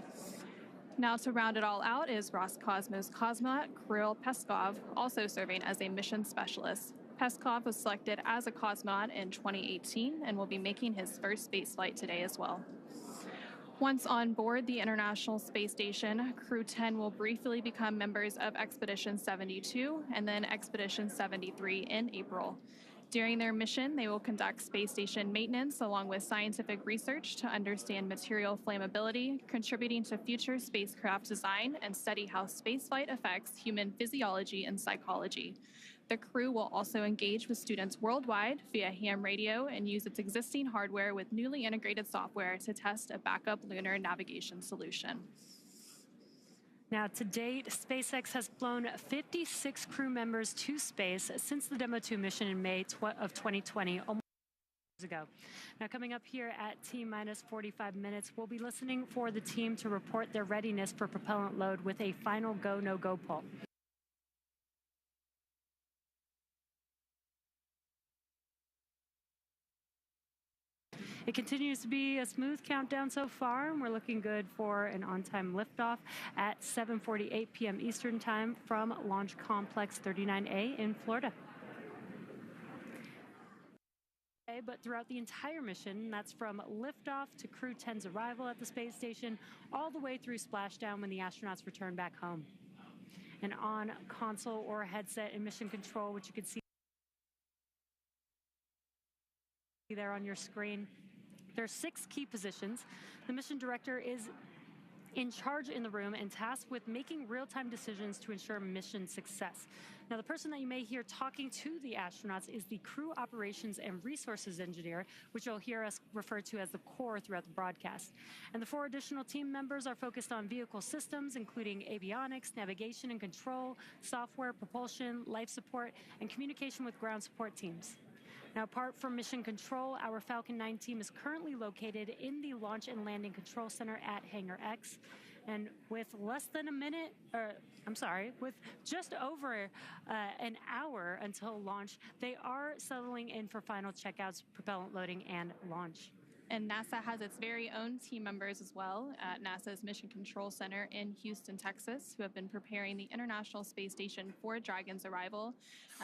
Now, to round it all out is Roscosmos cosmonaut Kirill Peskov, also serving as a mission specialist. Peskov was selected as a cosmonaut in 2018 and will be making his first space flight today as well. Once on board the International Space Station, Crew 10 will briefly become members of Expedition 72 and then Expedition 73 in April. During their mission, they will conduct space station maintenance along with scientific research to understand material flammability, contributing to future spacecraft design, and study how spaceflight affects human physiology and psychology. The crew will also engage with students worldwide via ham radio and use its existing hardware with newly integrated software to test a backup lunar navigation solution. Now, to date, SpaceX has flown 56 crew members to space since the Demo 2 mission in May of 2020, almost years ago. Now, coming up here at T-minus 45 minutes, we'll be listening for the team to report their readiness for propellant load with a final go, no-go poll. It continues to be a smooth countdown so far, and we're looking good for an on-time liftoff at 7:48 p.m. Eastern Time from Launch Complex 39A in Florida. But throughout the entire mission, that's from liftoff to Crew 10's arrival at the space station, all the way through splashdown when the astronauts return back home. And on console or headset in mission control, which you can see there on your screen, there are 6 key positions. The mission director is in charge in the room and tasked with making real-time decisions to ensure mission success. Now, the person that you may hear talking to the astronauts is the Crew Operations and Resources Engineer, which you'll hear us refer to as the core throughout the broadcast. And the 4 additional team members are focused on vehicle systems, including avionics, navigation and control, software, propulsion, life support, and communication with ground support teams. Now, apart from mission control, our Falcon 9 team is currently located in the Launch and Landing Control Center at Hangar X. And with with just over an hour until launch, they are settling in for final checkouts, propellant loading, and launch. And NASA has its very own team members as well at NASA's Mission Control Center in Houston, Texas, who have been preparing the International Space Station for Dragon's arrival.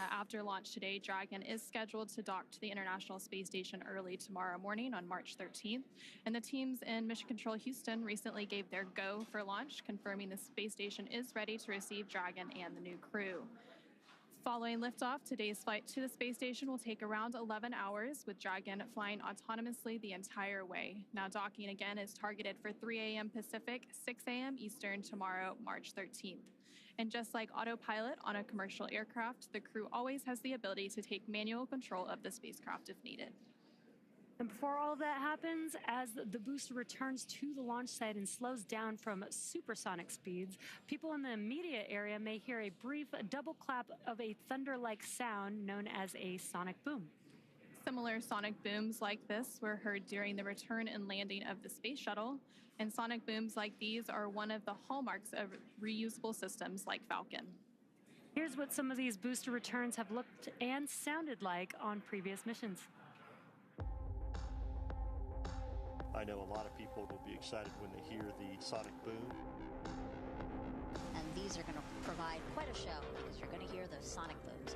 After launch today, Dragon is scheduled to dock to the International Space Station early tomorrow morning on March 13th. And the teams in Mission Control Houston recently gave their go for launch, confirming the space station is ready to receive Dragon and the new crew. Following liftoff, today's flight to the space station will take around 11 hours, with Dragon flying autonomously the entire way. Now, docking again is targeted for 3 a.m. Pacific, 6 a.m. Eastern tomorrow, March 13th. And just like autopilot on a commercial aircraft, the crew always has the ability to take manual control of the spacecraft if needed. And before all of that happens, as the booster returns to the launch site and slows down from supersonic speeds, people in the immediate area may hear a brief double clap of a thunder-like sound known as a sonic boom. Similar sonic booms like this were heard during the return and landing of the space shuttle, and sonic booms like these are one of the hallmarks of reusable systems like Falcon. Here's what some of these booster returns have looked and sounded like on previous missions. I know a lot of people will be excited when they hear the sonic boom. And these are going to provide quite a show because you're going to hear those sonic booms.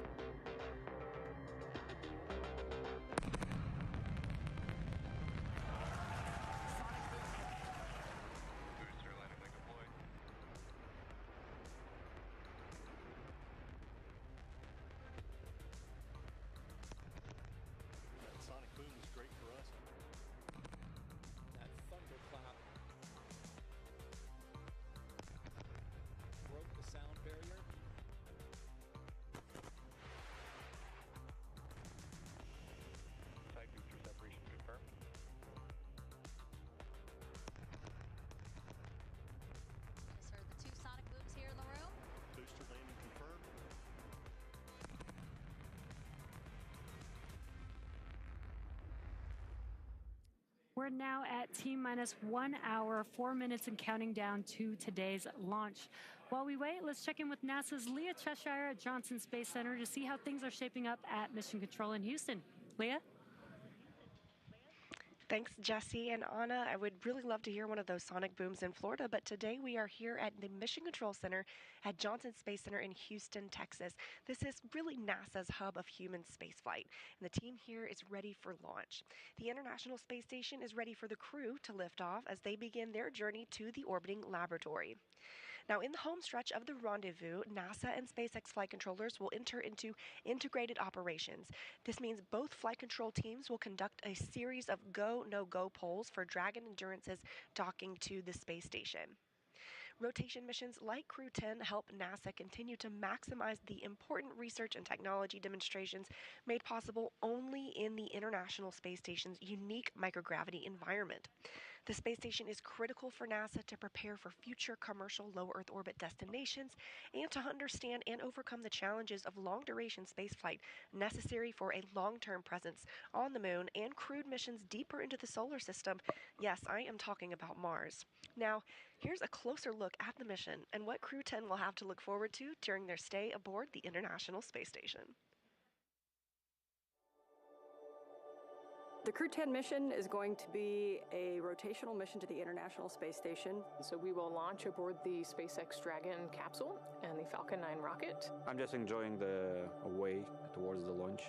We're now at T-minus 1 hour, 4 minutes, and counting down to today's launch. While we wait, let's check in with NASA's Leah Cheshire at Johnson Space Center to see how things are shaping up at Mission Control in Houston. Leah? Thanks, Jesse and Anna. I would really love to hear one of those sonic booms in Florida, but today we are here at the Mission Control Center at Johnson Space Center in Houston, Texas. This is really NASA's hub of human spaceflight, and the team here is ready for launch. The International Space Station is ready for the crew to lift off as they begin their journey to the orbiting laboratory. Now, in the home stretch of the rendezvous, NASA and SpaceX flight controllers will enter into integrated operations. This means both flight control teams will conduct a series of go, no-go polls for Dragon Endurance's docking to the space station. Rotation missions like Crew 10 help NASA continue to maximize the important research and technology demonstrations made possible only in the International Space Station's unique microgravity environment. The space station is critical for NASA to prepare for future commercial low Earth orbit destinations and to understand and overcome the challenges of long-duration spaceflight necessary for a long-term presence on the Moon and crewed missions deeper into the solar system. Yes, I am talking about Mars. Now, here's a closer look at the mission and what Crew 10 will have to look forward to during their stay aboard the International Space Station. The Crew 10 mission is going to be a rotational mission to the International Space Station. So we will launch aboard the SpaceX Dragon capsule and the Falcon 9 rocket. I'm just enjoying the way towards the launch.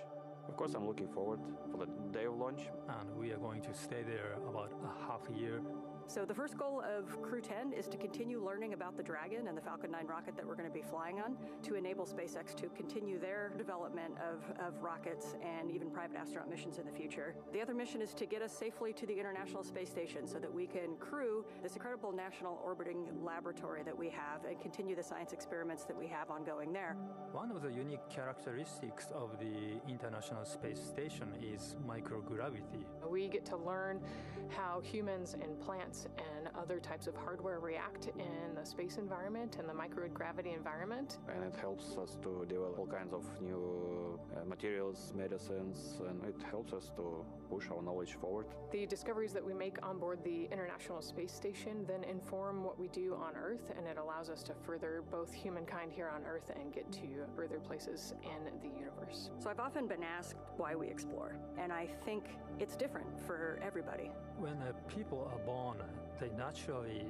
Of course, I'm looking forward for the day of launch. And we are going to stay there about a half a year. So the first goal of Crew 10 is to continue learning about the Dragon and the Falcon 9 rocket that we're going to be flying on to enable SpaceX to continue their development of rockets and even private astronaut missions in the future. The other mission is to get us safely to the International Space Station so that we can crew this incredible national orbiting laboratory that we have and continue the science experiments that we have ongoing there. One of the unique characteristics of the International Space Station is microgravity. We get to learn how humans and plants and other types of hardware react in the space environment and the microgravity environment. And it helps us to develop all kinds of new materials, medicines, and it helps us to push our knowledge forward. The discoveries that we make on board the International Space Station then inform what we do on Earth, and it allows us to further both humankind here on Earth and get to further places in the universe. So I've often been asked why we explore, and I think it's different for everybody. When people are born, they naturally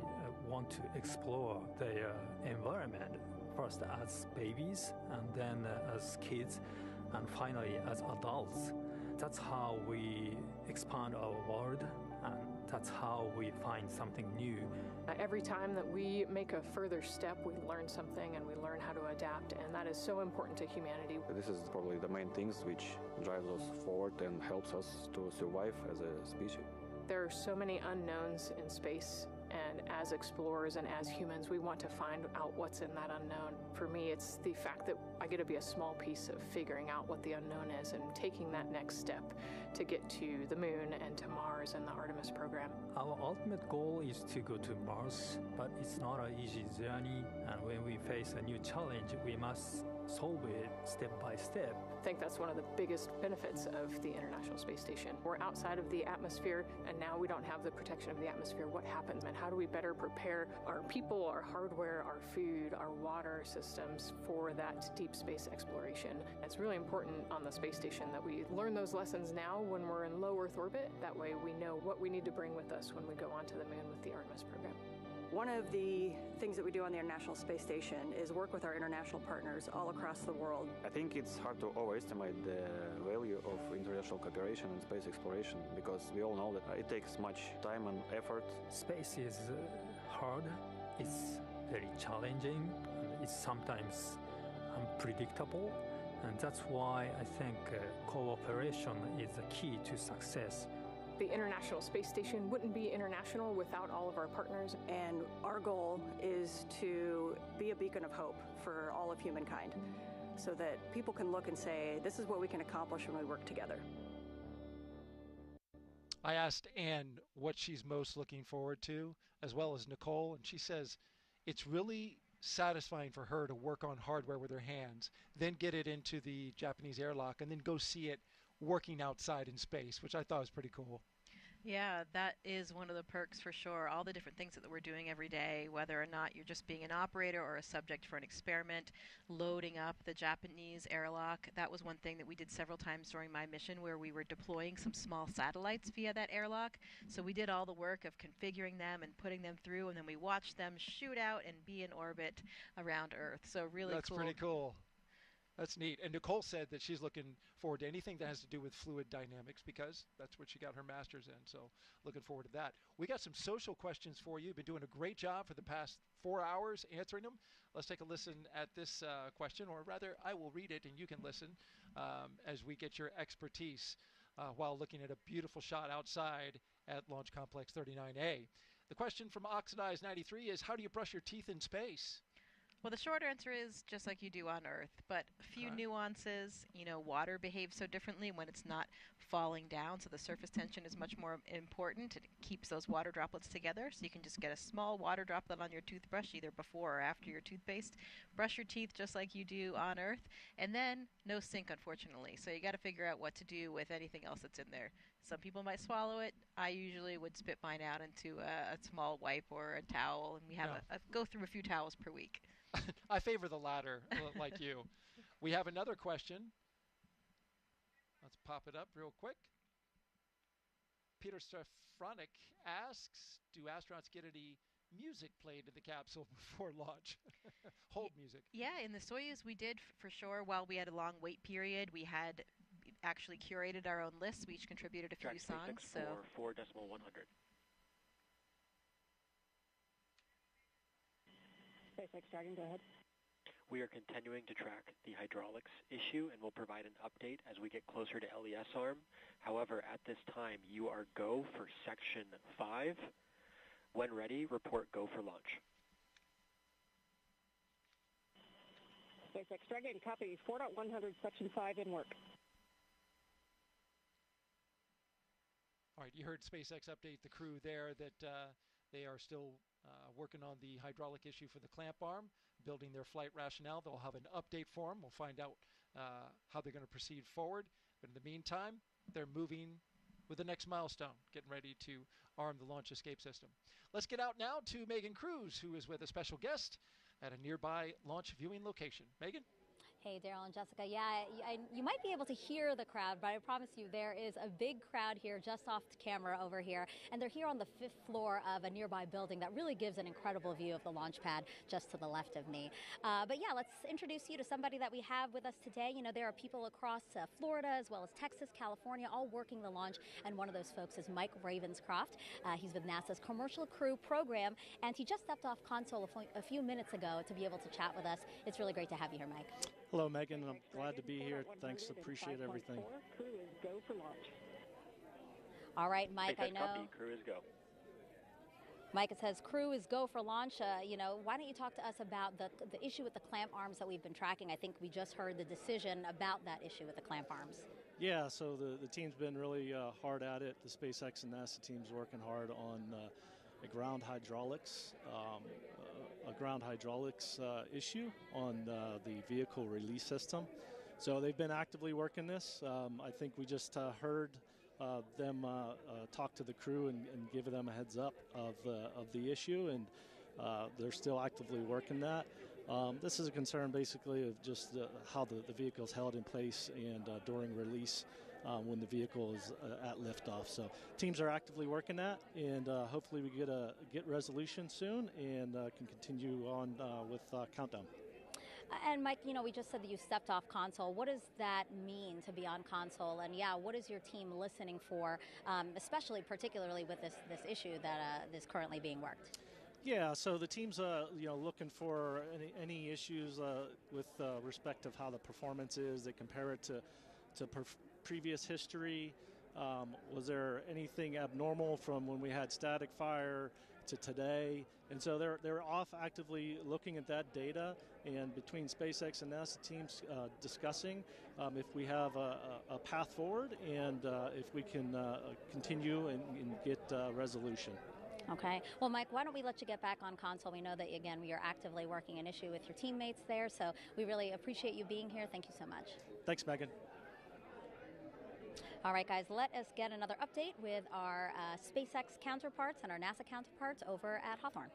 want to explore their environment, first as babies, and then as kids, and finally as adults. That's how we expand our world, and that's how we find something new. Every time that we make a further step, we learn something and we learn how to adapt, and that is so important to humanity. This is probably the main things which drives us forward and helps us to survive as a species. There are so many unknowns in space, and as explorers and as humans, we want to find out what's in that unknown. For me, it's the fact that I get to be a small piece of figuring out what the unknown is and taking that next step to get to the Moon and to Mars and the Artemis program. Our ultimate goal is to go to Mars, but it's not an easy journey, and when we face a new challenge, we must solve it step by step. I think that's one of the biggest benefits of the International Space Station. We're outside of the atmosphere, and now we don't have the protection of the atmosphere. What happens, and how do we better prepare our people, our hardware, our food, our water systems for that deep space exploration? It's really important on the space station that we learn those lessons now when we're in low Earth orbit. That way we know what we need to bring with us when we go onto the Moon with the Artemis program. One of the things that we do on the International Space Station is work with our international partners all across the world. I think it's hard to overestimate the value of international cooperation in space exploration, because we all know that it takes much time and effort. Space is hard, it's very challenging, and it's sometimes unpredictable, and that's why I think cooperation is the key to success. The International Space Station wouldn't be international without all of our partners. And our goal is to be a beacon of hope for all of humankind so that people can look and say, this is what we can accomplish when we work together. I asked Anne what she's most looking forward to, as well as Nichole, and she says it's really satisfying for her to work on hardware with her hands, then get it into the Japanese airlock, and then go see it working outside in space, which I thought was pretty cool. Yeah, that is one of the perks for sure. All the different things that we're doing every day, whether or not you're just being an operator or a subject for an experiment, loading up the Japanese airlock. That was one thing that we did several times during my mission, where we were deploying some small satellites via that airlock. So we did all the work of configuring them and putting them through, and then we watched them shoot out and be in orbit around Earth. So really That's cool. pretty cool. That's neat. And Nichole said that she's looking forward to anything that has to do with fluid dynamics, because that's what she got her master's in. So looking forward to that. We got some social questions for you. You've been doing a great job for the past 4 hours answering them. Let's take a listen at this question, or rather I will read it and you can listen as we get your expertise while looking at a beautiful shot outside at Launch Complex 39A. The question from Oxidized 93 is, how do you brush your teeth in space? Well, the short answer is just like you do on Earth, but a few nuances. You know, water behaves so differently when it's not falling down, so the surface tension is much more important. It keeps those water droplets together, so you can just get a small water droplet on your toothbrush either before or after your toothpaste. Brush your teeth just like you do on Earth, and then no sink, unfortunately. So you got to figure out what to do with anything else that's in there. Some people might swallow it. I usually would spit mine out into a small wipe or a towel, and we have go through a few towels per week. I favor the latter, like you. We have another question. Let's pop it up real quick. Peter Stefronic asks, do astronauts get any music played in the capsule before launch? Hold music. Yeah, in the Soyuz we did for sure. While we had a long wait period, we had actually curated our own lists. We each contributed a few songs. So 4.100. SpaceX Dragon, go ahead. We are continuing to track the hydraulics issue and will provide an update as we get closer to LES arm. However, at this time, you are go for Section 5. When ready, report go for launch. SpaceX Dragon, copy 4.100, Section 5 in work. All right, you heard SpaceX update the crew there that they are still working on the hydraulic issue for the clamp arm, building their flight rationale. They'll have an update for them. We'll find out how they're going to proceed forward. But in the meantime, they're moving with the next milestone, getting ready to arm the launch escape system. Let's get out now to Megan Cruz, who is with a special guest at a nearby launch viewing location. Megan? Hey, Daryl and Jessica. Yeah, you might be able to hear the crowd, but I promise you there is a big crowd here just off camera over here. And they're here on the 5th floor of a nearby building that really gives an incredible view of the launch pad just to the left of me. But yeah, let's introduce you to somebody that we have with us today. You know, there are people across Florida as well as Texas, California, all working the launch. And one of those folks is Mike Ravenscroft. He's with NASA's Commercial Crew program, and he just stepped off console a few minutes ago to be able to chat with us. It's really great to have you here, Mike. Hello, Megan. I'm glad to be here. Thanks. Appreciate everything. Crew is go for launch. All right, Mike, I know. Copy. Crew is go. Mike, it says crew is go for launch. You know, why don't you talk to us about the issue with the clamp arms that we've been tracking? I think we just heard the decision about that issue with the clamp arms. Yeah, so the team's been really hard at it. The SpaceX and NASA team's working hard on a ground hydraulics issue on the vehicle release system. So they've been actively working this. I think we just heard them talk to the crew and give them a heads up of the issue, and they're still actively working that. This is a concern basically of just how the vehicle is held in place and during release when the vehicle is at liftoff. So teams are actively working that, and hopefully we get resolution soon and can continue on with countdown. And Mike, you know, we just said that you stepped off console. What does that mean to be on console? And yeah, what is your team listening for, especially particularly with this issue that is currently being worked? Yeah, so the team's looking for any issues with respect of how the performance is. They compare it to previous history. Was there anything abnormal from when we had static fire to today? And so they're off actively looking at that data, and between SpaceX and NASA teams discussing if we have a path forward and if we can continue and get resolution. Okay. Well, Mike, why don't we let you get back on console? We know that, again, we are actively working an issue with your teammates there, so we really appreciate you being here. Thank you so much. Thanks, Megan. All right, guys, let us get another update with our SpaceX counterparts and our NASA counterparts over at Hawthorne.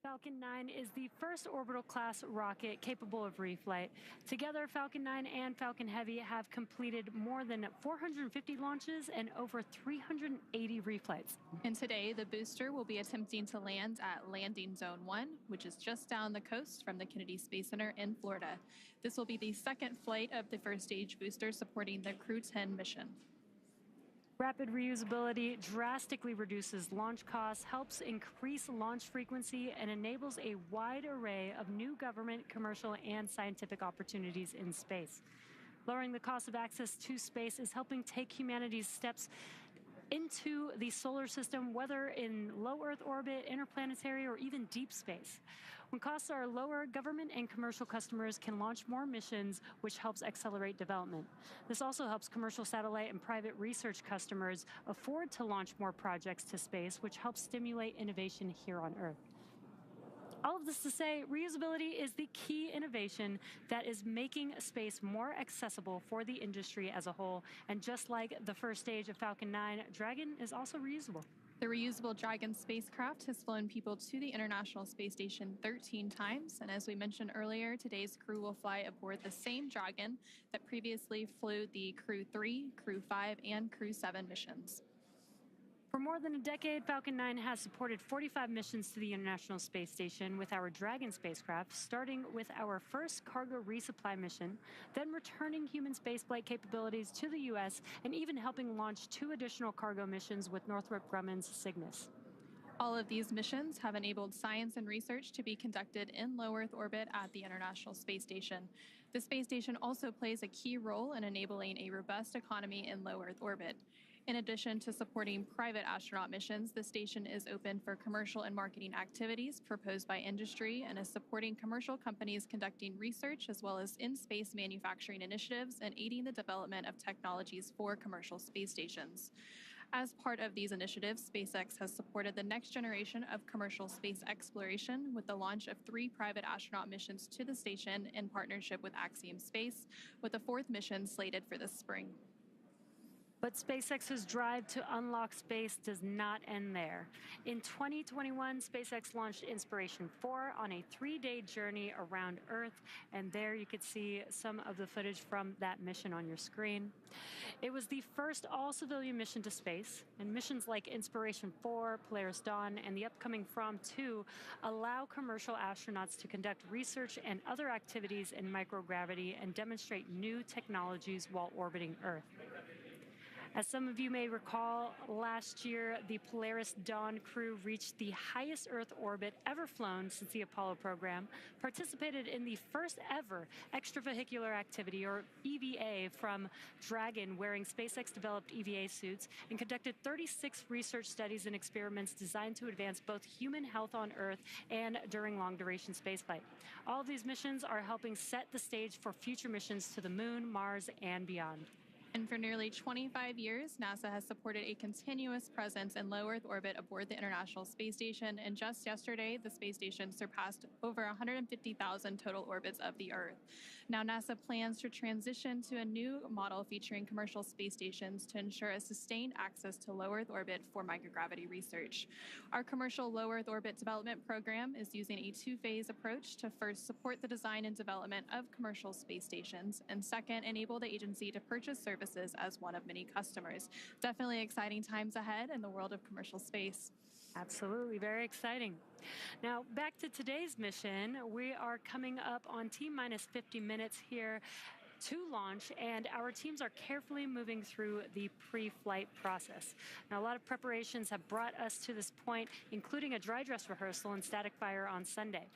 Falcon 9 is the first orbital-class rocket capable of reflight. Together, Falcon 9 and Falcon Heavy have completed more than 450 launches and over 380 reflights. And today, the booster will be attempting to land at Landing Zone 1, which is just down the coast from the Kennedy Space Center in Florida. This will be the second flight of the first stage booster supporting the Crew 10 mission. Rapid reusability drastically reduces launch costs, helps increase launch frequency, and enables a wide array of new government, commercial, and scientific opportunities in space. Lowering the cost of access to space is helping take humanity's steps into the solar system, whether in low Earth orbit, interplanetary, or even deep space. When costs are lower, government and commercial customers can launch more missions, which helps accelerate development. This also helps commercial satellite and private research customers afford to launch more projects to space, which helps stimulate innovation here on Earth. All of this to say, reusability is the key innovation that is making space more accessible for the industry as a whole. And just like the first stage of Falcon 9, Dragon is also reusable. The reusable Dragon spacecraft has flown people to the International Space Station 13 times. And as we mentioned earlier, today's crew will fly aboard the same Dragon that previously flew the Crew 3, Crew 5, and Crew 7 missions. For more than a decade, Falcon 9 has supported 45 missions to the International Space Station with our Dragon spacecraft, starting with our first cargo resupply mission, then returning human spaceflight capabilities to the U.S., and even helping launch 2 additional cargo missions with Northrop Grumman's Cygnus. All of these missions have enabled science and research to be conducted in low Earth orbit at the International Space Station. The space station also plays a key role in enabling a robust economy in low Earth orbit. In addition to supporting private astronaut missions, the station is open for commercial and marketing activities proposed by industry and is supporting commercial companies conducting research as well as in-space manufacturing initiatives and aiding the development of technologies for commercial space stations. As part of these initiatives, SpaceX has supported the next generation of commercial space exploration with the launch of 3 private astronaut missions to the station in partnership with Axiom Space, with a 4th mission slated for this spring. But SpaceX's drive to unlock space does not end there. In 2021, SpaceX launched Inspiration 4 on a 3-day journey around Earth, and there you could see some of the footage from that mission on your screen. It was the first all-civilian mission to space, and missions like Inspiration 4, Polaris Dawn, and the upcoming From 2 allow commercial astronauts to conduct research and other activities in microgravity and demonstrate new technologies while orbiting Earth. As some of you may recall, last year, the Polaris Dawn crew reached the highest Earth orbit ever flown since the Apollo program, participated in the first ever extravehicular activity, or EVA, from Dragon wearing SpaceX-developed EVA suits, and conducted 36 research studies and experiments designed to advance both human health on Earth and during long-duration spaceflight. All of these missions are helping set the stage for future missions to the Moon, Mars, and beyond. And for nearly 25 years, NASA has supported a continuous presence in low Earth orbit aboard the International Space Station, and just yesterday, the space station surpassed over 150,000 total orbits of the Earth. Now, NASA plans to transition to a new model featuring commercial space stations to ensure a sustained access to low Earth orbit for microgravity research. Our commercial low Earth orbit development program is using a 2-phase approach to first support the design and development of commercial space stations, and second, enable the agency to purchase services as one of many customers. Definitely exciting times ahead in the world of commercial space. Absolutely, very exciting. Now, back to today's mission. We are coming up on T-minus 50 minutes here to launch, and our teams are carefully moving through the pre-flight process. Now, a lot of preparations have brought us to this point, including a dry dress rehearsal and static fire on Sunday.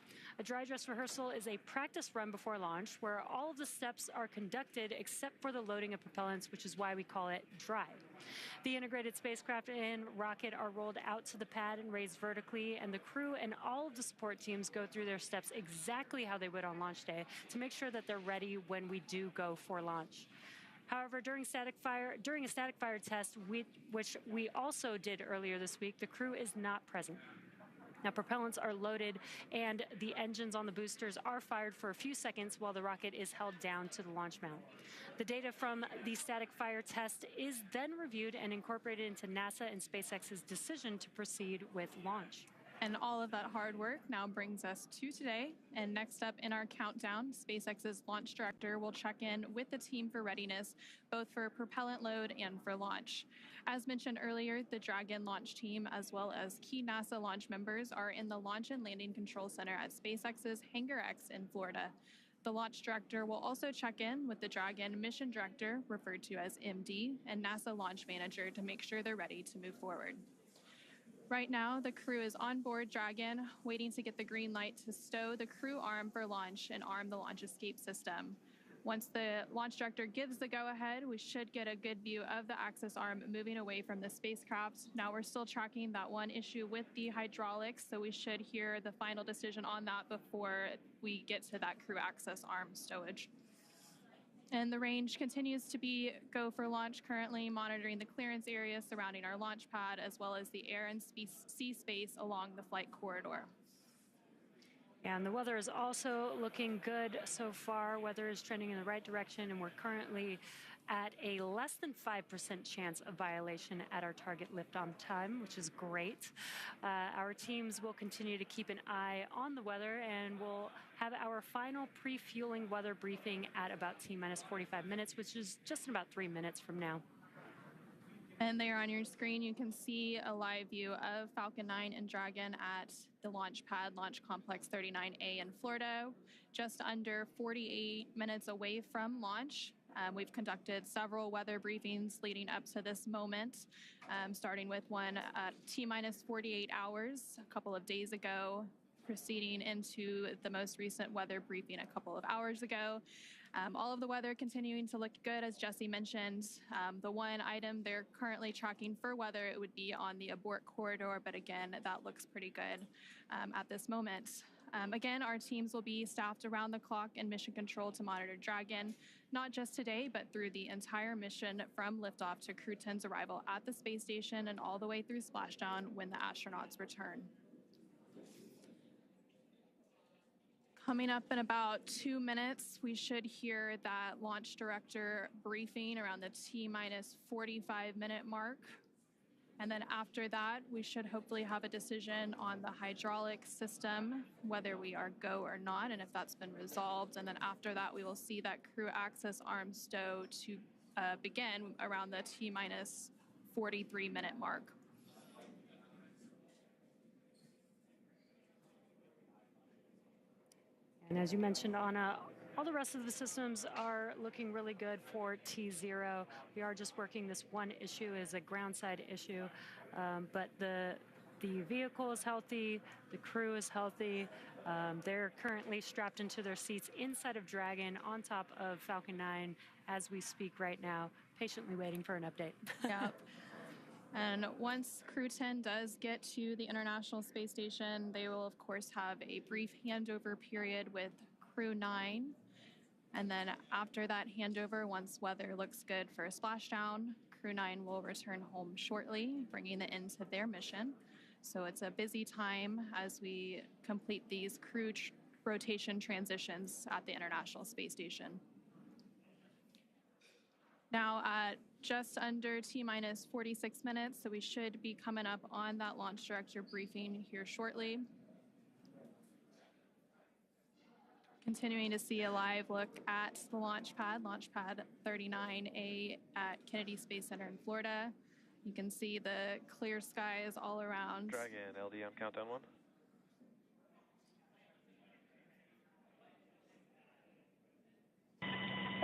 A dry dress rehearsal is a practice run before launch where all of the steps are conducted except for the loading of propellants, which is why we call it dry. The integrated spacecraft and rocket are rolled out to the pad and raised vertically, and the crew and all of the support teams go through their steps exactly how they would on launch day to make sure that they're ready when we do go for launch. However, during a static fire test, which we also did earlier this week, the crew is not present. Now, propellants are loaded and the engines on the boosters are fired for a few seconds while the rocket is held down to the launch mount. The data from the static fire test is then reviewed and incorporated into NASA and SpaceX's decision to proceed with launch. And all of that hard work now brings us to today. And next up in our countdown, SpaceX's launch director will check in with the team for readiness, both for propellant load and for launch. As mentioned earlier, the Dragon launch team, as well as key NASA launch members, are in the Launch and Landing Control Center at SpaceX's Hangar X in Florida. The launch director will also check in with the Dragon mission director, referred to as MD, and NASA launch manager to make sure they're ready to move forward. Right now, the crew is on board Dragon, waiting to get the green light to stow the crew arm for launch and arm the launch escape system. Once the launch director gives the go-ahead, we should get a good view of the access arm moving away from the spacecraft. Now we're still tracking that one issue with the hydraulics, so we should hear the final decision on that before we get to that crew access arm stowage. And the range continues to be go for launch, currently monitoring the clearance area surrounding our launch pad, as well as the air and sea space along the flight corridor. And the weather is also looking good so far. Weather is trending in the right direction, and we're currently at a less than 5% chance of violation at our target lift-on time, which is great. Our teams will continue to keep an eye on the weather, and we'll have our final pre-fueling weather briefing at about T-minus 45 minutes, which is just in about 3 minutes from now. And there on your screen, you can see a live view of Falcon 9 and Dragon at the launch pad, Launch Complex 39A in Florida, just under 48 minutes away from launch. We've conducted several weather briefings leading up to this moment, starting with one at T-minus 48 hours a couple of days ago, proceeding into the most recent weather briefing a couple of hours ago. All of the weather continuing to look good, as Jesse mentioned. The one item they're currently tracking for weather, it would be on the abort corridor, but again, that looks pretty good at this moment. Again, our teams will be staffed around the clock in mission control to monitor Dragon, not just today, but through the entire mission from liftoff to Crew 10's arrival at the space station and all the way through splashdown when the astronauts return. Coming up in about 2 minutes, we should hear that launch director briefing around the T-minus 45-minute mark. And then after that, we should hopefully have a decision on the hydraulic system, whether we are go or not, and if that's been resolved. And then after that, we will see that crew access arm stow to begin around the T-minus 43-minute mark. And as you mentioned, Anna, all the rest of the systems are looking really good for T0. We are just working this one issue as a ground side issue, but the vehicle is healthy, the crew is healthy. They're currently strapped into their seats inside of Dragon on top of Falcon 9 as we speak right now, patiently waiting for an update. Yep. And once Crew 10 does get to the International Space Station, they will, of course, have a brief handover period with Crew 9. And then after that handover, once weather looks good for a splashdown, Crew 9 will return home shortly, bringing the end to their mission. So it's a busy time as we complete these crew rotation transitions at the International Space Station. Now at just under T-minus 46 minutes, so we should be coming up on that launch director briefing here shortly. Continuing to see a live look at the launch pad 39A at Kennedy Space Center in Florida. You can see the clear skies all around. Dragon, LD on countdown 1.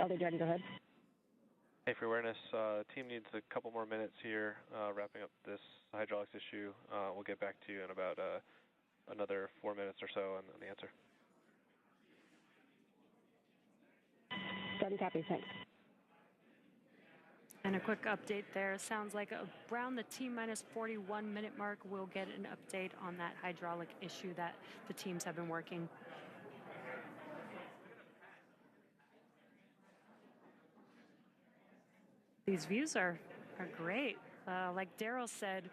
LD Dragon, go ahead. Hey, for awareness, team needs a couple more minutes here, wrapping up this hydraulics issue. We'll get back to you in about another 4 minutes or so on the answer. Sudden copy, thanks. And a quick update there. Sounds like around the T-minus 41-minute mark, we'll get an update on that hydraulic issue that the teams have been working. These views are great. Like Daryl said,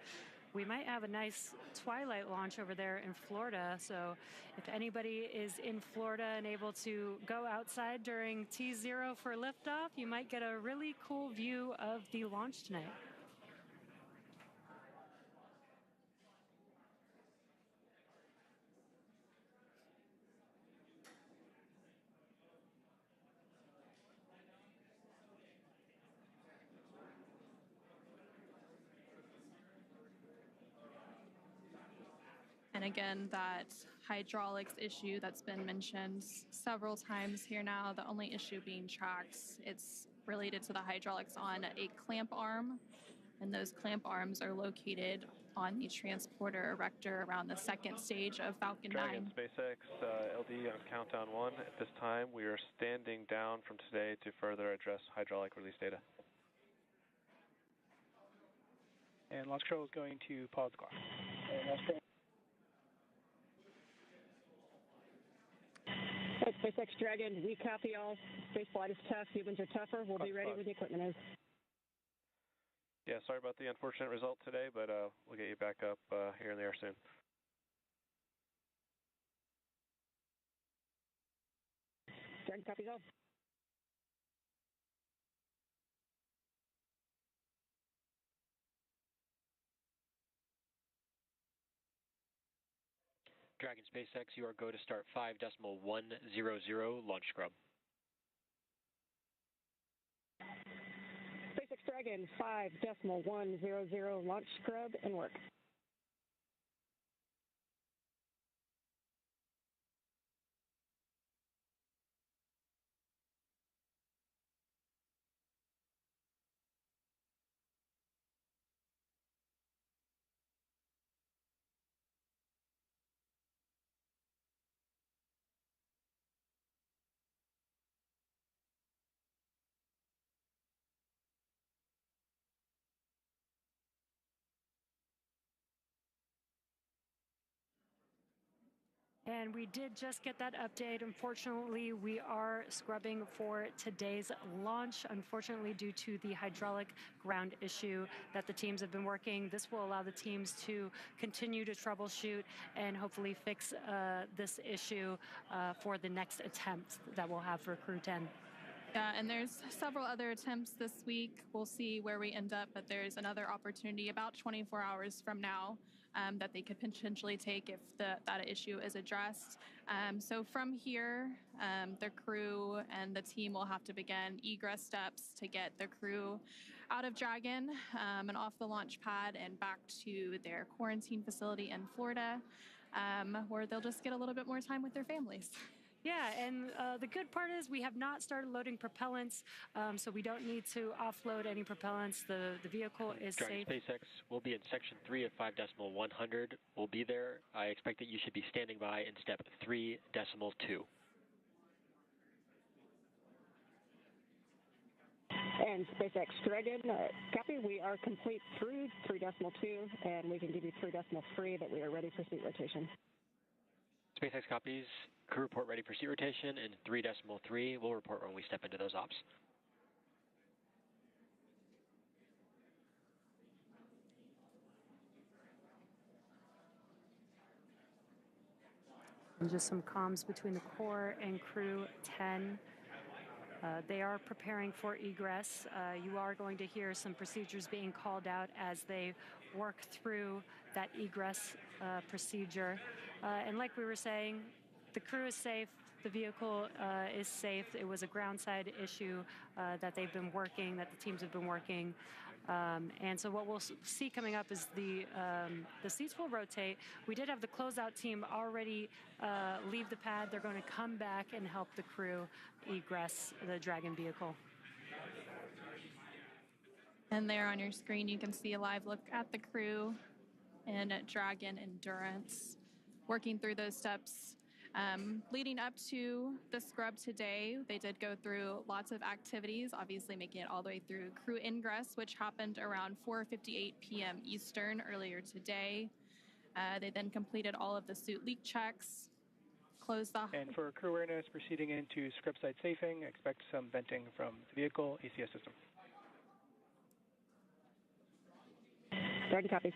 we might have a nice twilight launch over there in Florida. So if anybody is in Florida and able to go outside during T0 for liftoff, you might get a really cool view of the launch tonight. And again, that hydraulics issue that's been mentioned several times here now, the only issue being tracked, it's related to the hydraulics on a clamp arm. And those clamp arms are located on the transporter erector around the second stage of Falcon 9. Dragon, SpaceX, LD on countdown 1. At this time, we are standing down from today to further address hydraulic release data. And launch control is going to pause the clock. SpaceX Dragon, we copy all. Spaceflight is tough. Humans are tougher. We'll be ready when the equipment is. Yeah, sorry about the unfortunate result today, but we'll get you back up here in the air soon. Dragon copies all. Dragon SpaceX, you are go to start 5.100 launch scrub. SpaceX Dragon 5.100 launch scrub and work. And we did just get that update. Unfortunately, we are scrubbing for today's launch, unfortunately, due to the hydraulic ground issue that the teams have been working. This will allow the teams to continue to troubleshoot and hopefully fix this issue for the next attempt that we'll have for Crew 10. Yeah, and there's several other attempts this week. We'll see where we end up, but there's another opportunity about 24 hours from now that they could potentially take if that issue is addressed. So from here, the crew and the team will have to begin egress steps to get the crew out of Dragon and off the launch pad and back to their quarantine facility in Florida, where they'll just get a little bit more time with their families. Yeah, and the good part is we have not started loading propellants, so we don't need to offload any propellants. The vehicle is Dragon safe. SpaceX will be in section 3 of 5.100. We'll be there. I expect that you should be standing by in step 3.2. And SpaceX Dragon, copy. We are complete through 3.2, and we can give you 3.3 that we are ready for seat rotation. SpaceX copies. Crew report ready for seat rotation, and 3.3 we'll report when we step into those ops. And just some comms between the core and Crew 10. They are preparing for egress. You are going to hear some procedures being called out as they work through that egress procedure. And like we were saying, the crew is safe, the vehicle is safe. It was a ground side issue that they've been working, that the teams have been working. And so what we'll see coming up is the seats will rotate. We did have the closeout team already leave the pad. They're going to come back and help the crew egress the Dragon vehicle. And there on your screen, you can see a live look at the crew in Dragon Endurance, working through those steps. Leading up to the scrub today, they did go through lots of activities, obviously making it all the way through crew ingress, which happened around 4:58 p.m. Eastern earlier today. They then completed all of the suit leak checks, closed the... And for crew awareness, proceeding into scrub site safing, expect some venting from the vehicle ACS system. Dragon copies.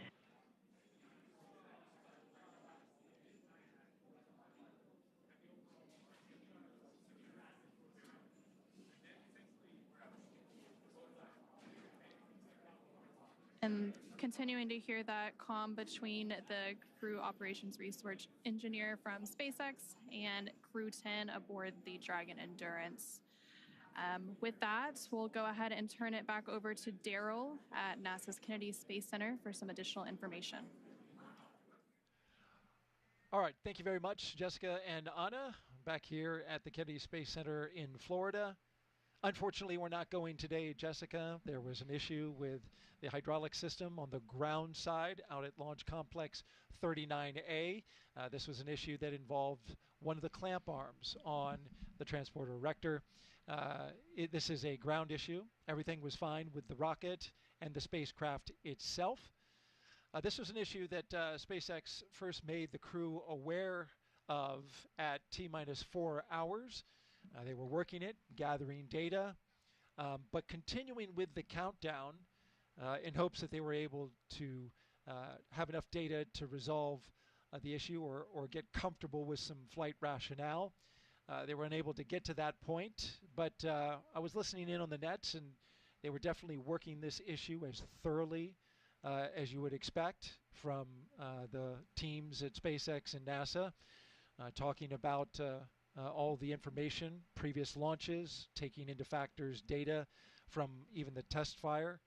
And continuing to hear that comm between the crew operations research engineer from SpaceX and Crew 10 aboard the Dragon Endurance. With that, we'll go ahead and turn it back over to Daryl at NASA's Kennedy Space Center for some additional information. All right, thank you very much, Jessica and Anna, back here at the Kennedy Space Center in Florida. Unfortunately, we're not going today, Jessica. There was an issue with the hydraulic system on the ground side out at Launch Complex 39A. This was an issue that involved one of the clamp arms on the transporter erector. This is a ground issue. Everything was fine with the rocket and the spacecraft itself. This was an issue that SpaceX first made the crew aware of at T-minus 4 hours. They were working it, gathering data, but continuing with the countdown in hopes that they were able to have enough data to resolve the issue or get comfortable with some flight rationale. They were unable to get to that point, but I was listening in on the nets, and they were definitely working this issue as thoroughly as you would expect from the teams at SpaceX and NASA, talking about all the information, previous launches, taking into factors data from even the test fire.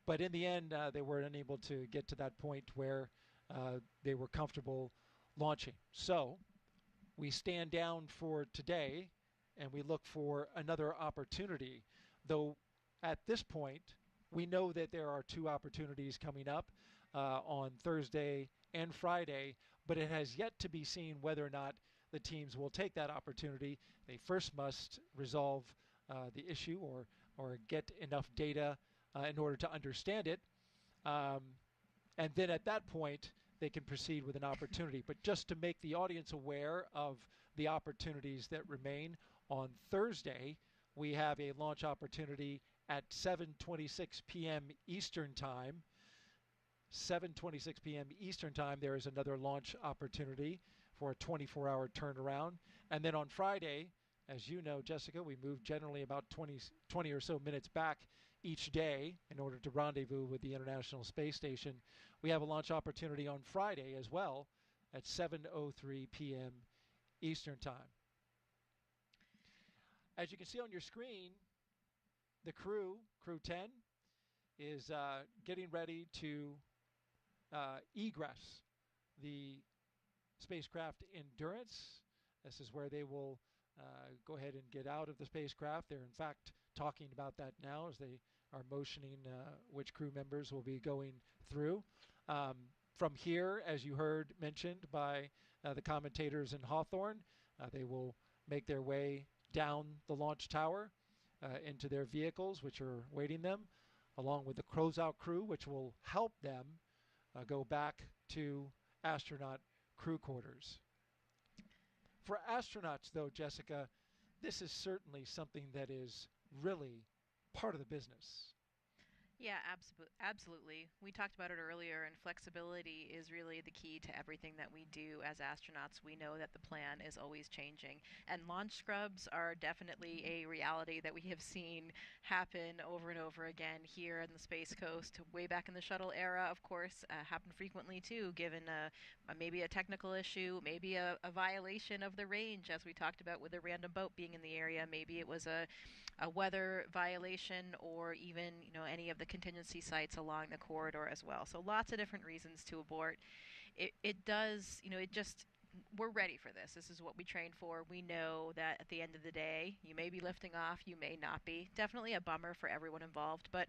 But in the end, they were unable to get to that point where they were comfortable launching. So we stand down for today and we look for another opportunity. Though at this point, we know that there are 2 opportunities coming up on Thursday and Friday, but it has yet to be seen whether or not the teams will take that opportunity. They first must resolve the issue or get enough data in order to understand it. And then at that point, they can proceed with an opportunity. But just to make the audience aware of the opportunities that remain, on Thursday, we have a launch opportunity at 7:26 p.m. Eastern Time. 7:26 p.m. Eastern Time, there is another launch opportunity for a 24-hour turnaround. And then on Friday, as you know, Jessica, we move generally about 20 or so minutes back each day in order to rendezvous with the International Space Station. We have a launch opportunity on Friday as well at 7:03 p.m. Eastern Time. As you can see on your screen, the Crew 10, is getting ready to egress the spacecraft Endurance. This is where they will go ahead and get out of the spacecraft. They're in fact talking about that now as they are motioning which crew members will be going through. From here, as you heard mentioned by the commentators in Hawthorne, they will make their way down the launch tower into their vehicles, which are waiting them, along with the closeout crew, which will help them go back to astronaut crew quarters. For astronauts, though, Jessica, this is certainly something that is really part of the business. Yeah, absolutely. We talked about it earlier, and flexibility is really the key to everything that we do as astronauts. We know that the plan is always changing, and launch scrubs are definitely a reality that we have seen happen over and over again here on the Space Coast. Way back in the shuttle era, of course, happened frequently too, given maybe a technical issue, maybe a violation of the range, as we talked about with a random boat being in the area. Maybe it was a weather violation, or even any of the contingency sites along the corridor as well. So lots of different reasons to abort. It does, we're ready for this. This is what we trained for. We know that at the end of the day, you may be lifting off, you may not be. Definitely a bummer for everyone involved, but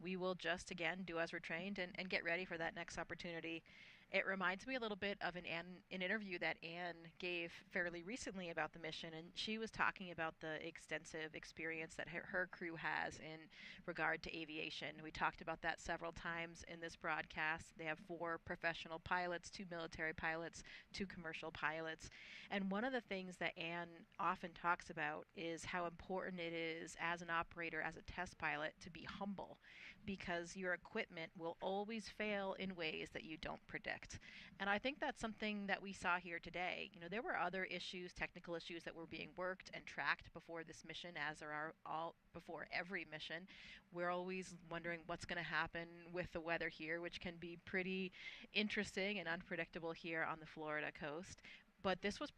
we will just, again, do as we're trained and get ready for that next opportunity. It reminds me a little bit of an interview that Anne gave fairly recently about the mission, and she was talking about the extensive experience that her crew has in regard to aviation. We talked about that several times in this broadcast. They have 4 professional pilots, 2 military pilots, 2 commercial pilots. And one of the things that Anne often talks about is how important it is as an operator, as a test pilot, to be humble, because your equipment will always fail in ways that you don't predict. And I think that's something that we saw here today. There were other issues, technical issues, that were being worked and tracked before this mission, as there are all before every mission. We're always wondering what's going to happen with the weather here, which can be pretty interesting and unpredictable here on the Florida coast. But this was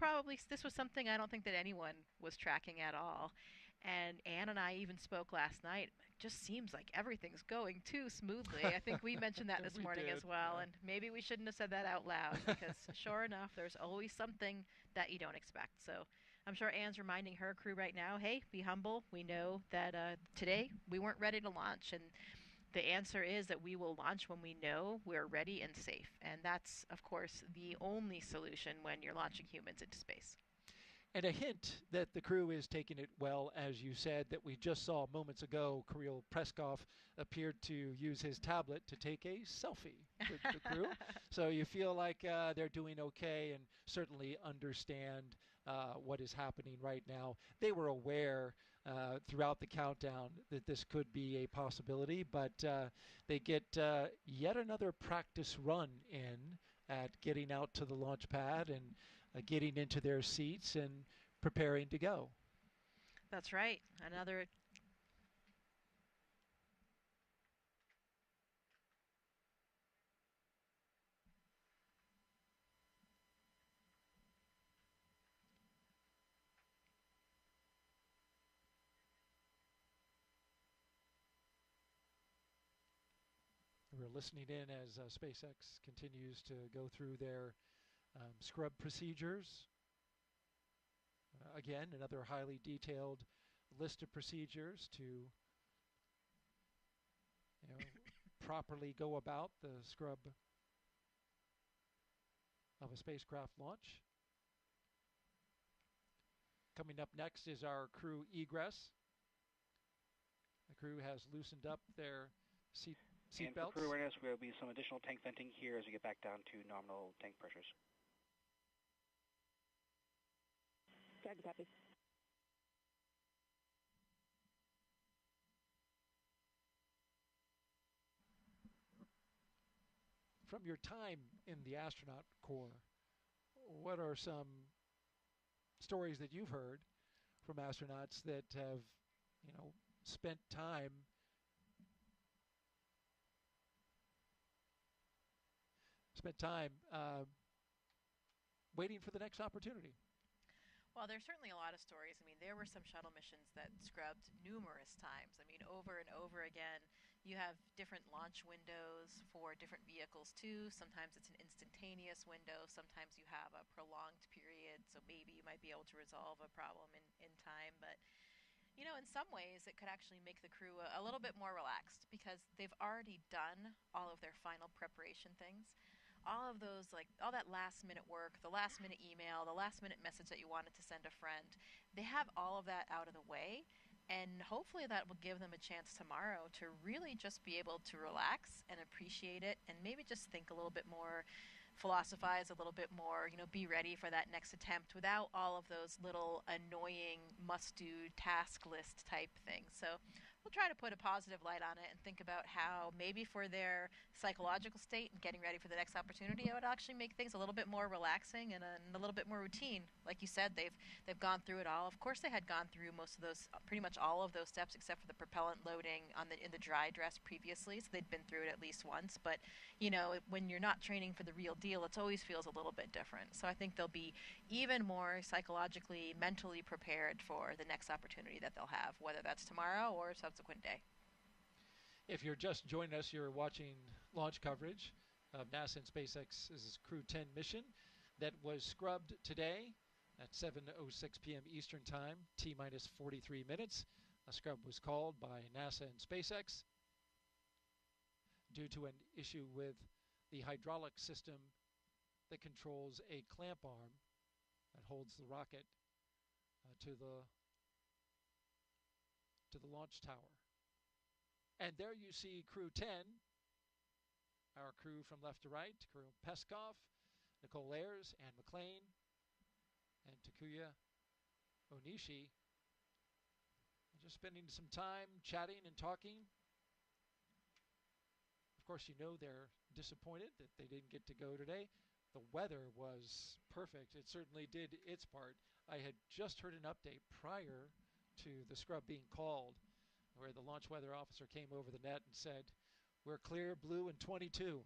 something I don't think that anyone was tracking at all. And Anne and I even spoke last night. It just seems like everything's going too smoothly. I think we mentioned that this morning as well. And maybe we shouldn't have said that out loud, because sure enough, there's always something that you don't expect. So I'm sure Anne's reminding her crew right now, hey, be humble. We know that today we weren't ready to launch, and the answer is that we will launch when we know we're ready and safe. And that's, of course, the only solution when you're launching humans into space. And a hint that the crew is taking it well, as you said, that we just saw moments ago. Kirill Peskov appeared to use his tablet to take a selfie with the crew. So you feel like they're doing okay and certainly understand what is happening right now. They were aware throughout the countdown that this could be a possibility, but they get yet another practice run in at getting out to the launch pad and getting into their seats and preparing to go. That's right. Another. We're listening in as SpaceX continues to go through their scrub procedures. Again, another highly detailed list of procedures to properly go about the scrub of a spacecraft launch. Coming up next is our crew egress. The crew has loosened up their seat belts. For crew awareness, there will be some additional tank venting here as we get back down to nominal tank pressures. Copy. From your time in the astronaut corps, what are some stories that you've heard from astronauts that have, spent time waiting for the next opportunity? Well, there's certainly a lot of stories. I mean, there were some shuttle missions that scrubbed numerous times. I mean, over and over again. You have different launch windows for different vehicles, too. Sometimes it's an instantaneous window. Sometimes you have a prolonged period, so maybe you might be able to resolve a problem in time. But, in some ways, it could actually make the crew a little bit more relaxed because they've already done all of their final preparation things. All of those, all that last-minute work, the last-minute email, the last-minute message that you wanted to send a friend, they have all of that out of the way, and hopefully that will give them a chance tomorrow to really just be able to relax and appreciate it and maybe just think a little bit more, philosophize a little bit more, be ready for that next attempt without all of those little annoying must-do task list type things. So we'll try to put a positive light on it and think about how maybe for their psychological state and getting ready for the next opportunity, it would actually make things a little bit more relaxing and a little bit more routine. Like you said, they've gone through it all. Of course, they had gone through most of those, pretty much all of those steps except for the propellant loading in the dry dress previously. So they'd been through it at least once. But when you're not training for the real deal, it always feels a little bit different. So I think they'll be even more psychologically, mentally prepared for the next opportunity that they'll have, whether that's tomorrow or subsequent day. If you're just joining us, you're watching launch coverage of NASA and SpaceX's Crew 10 mission that was scrubbed today at 7:06 p.m. Eastern Time, T-minus 43 minutes. A scrub was called by NASA and SpaceX due to an issue with the hydraulic system that controls a clamp arm that holds the rocket to the launch tower. And there you see Crew 10, our crew from left to right, Kirill Peskov, Nichole, Ayers, and McClain, and Takuya, Onishi, just spending some time chatting and talking. Of course, they're disappointed that they didn't get to go today. The weather was perfect. It certainly did its part. I had just heard an update prior to the scrub being called where the launch weather officer came over the net and said, "We're clear, blue, and 22."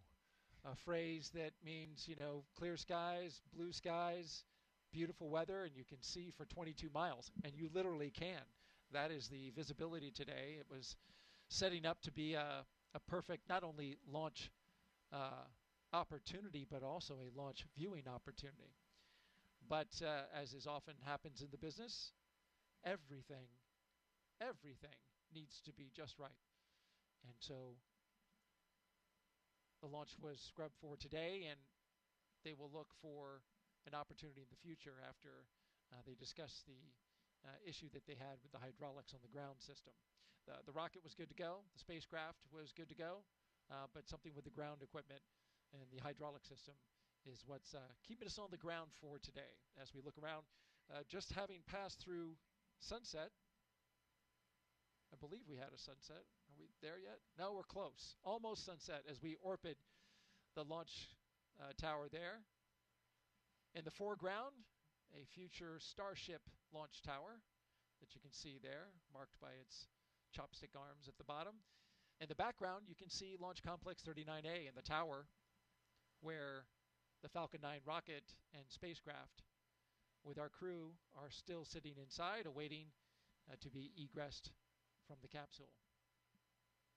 A phrase that means, clear skies, blue skies, beautiful weather, and you can see for 22 miles. And you literally can. That is the visibility today. It was setting up to be a perfect, not only launch opportunity, but also a launch viewing opportunity. But as is often happens in the business, everything needs to be just right. And so the launch was scrubbed for today, and they will look for an opportunity in the future after they discuss the issue that they had with the hydraulics on the ground system. The rocket was good to go. The spacecraft was good to go, but something with the ground equipment and the hydraulic system is what's keeping us on the ground for today. As we look around, just having passed through sunset, I believe we had a sunset. Are we there yet? No, we're close. Almost sunset as we orbit the launch tower there. In the foreground, a future Starship launch tower that you can see there, marked by its chopstick arms at the bottom. In the background, you can see Launch Complex 39A and the tower where the Falcon 9 rocket and spacecraft with our crew are still sitting inside awaiting to be egressed from the capsule.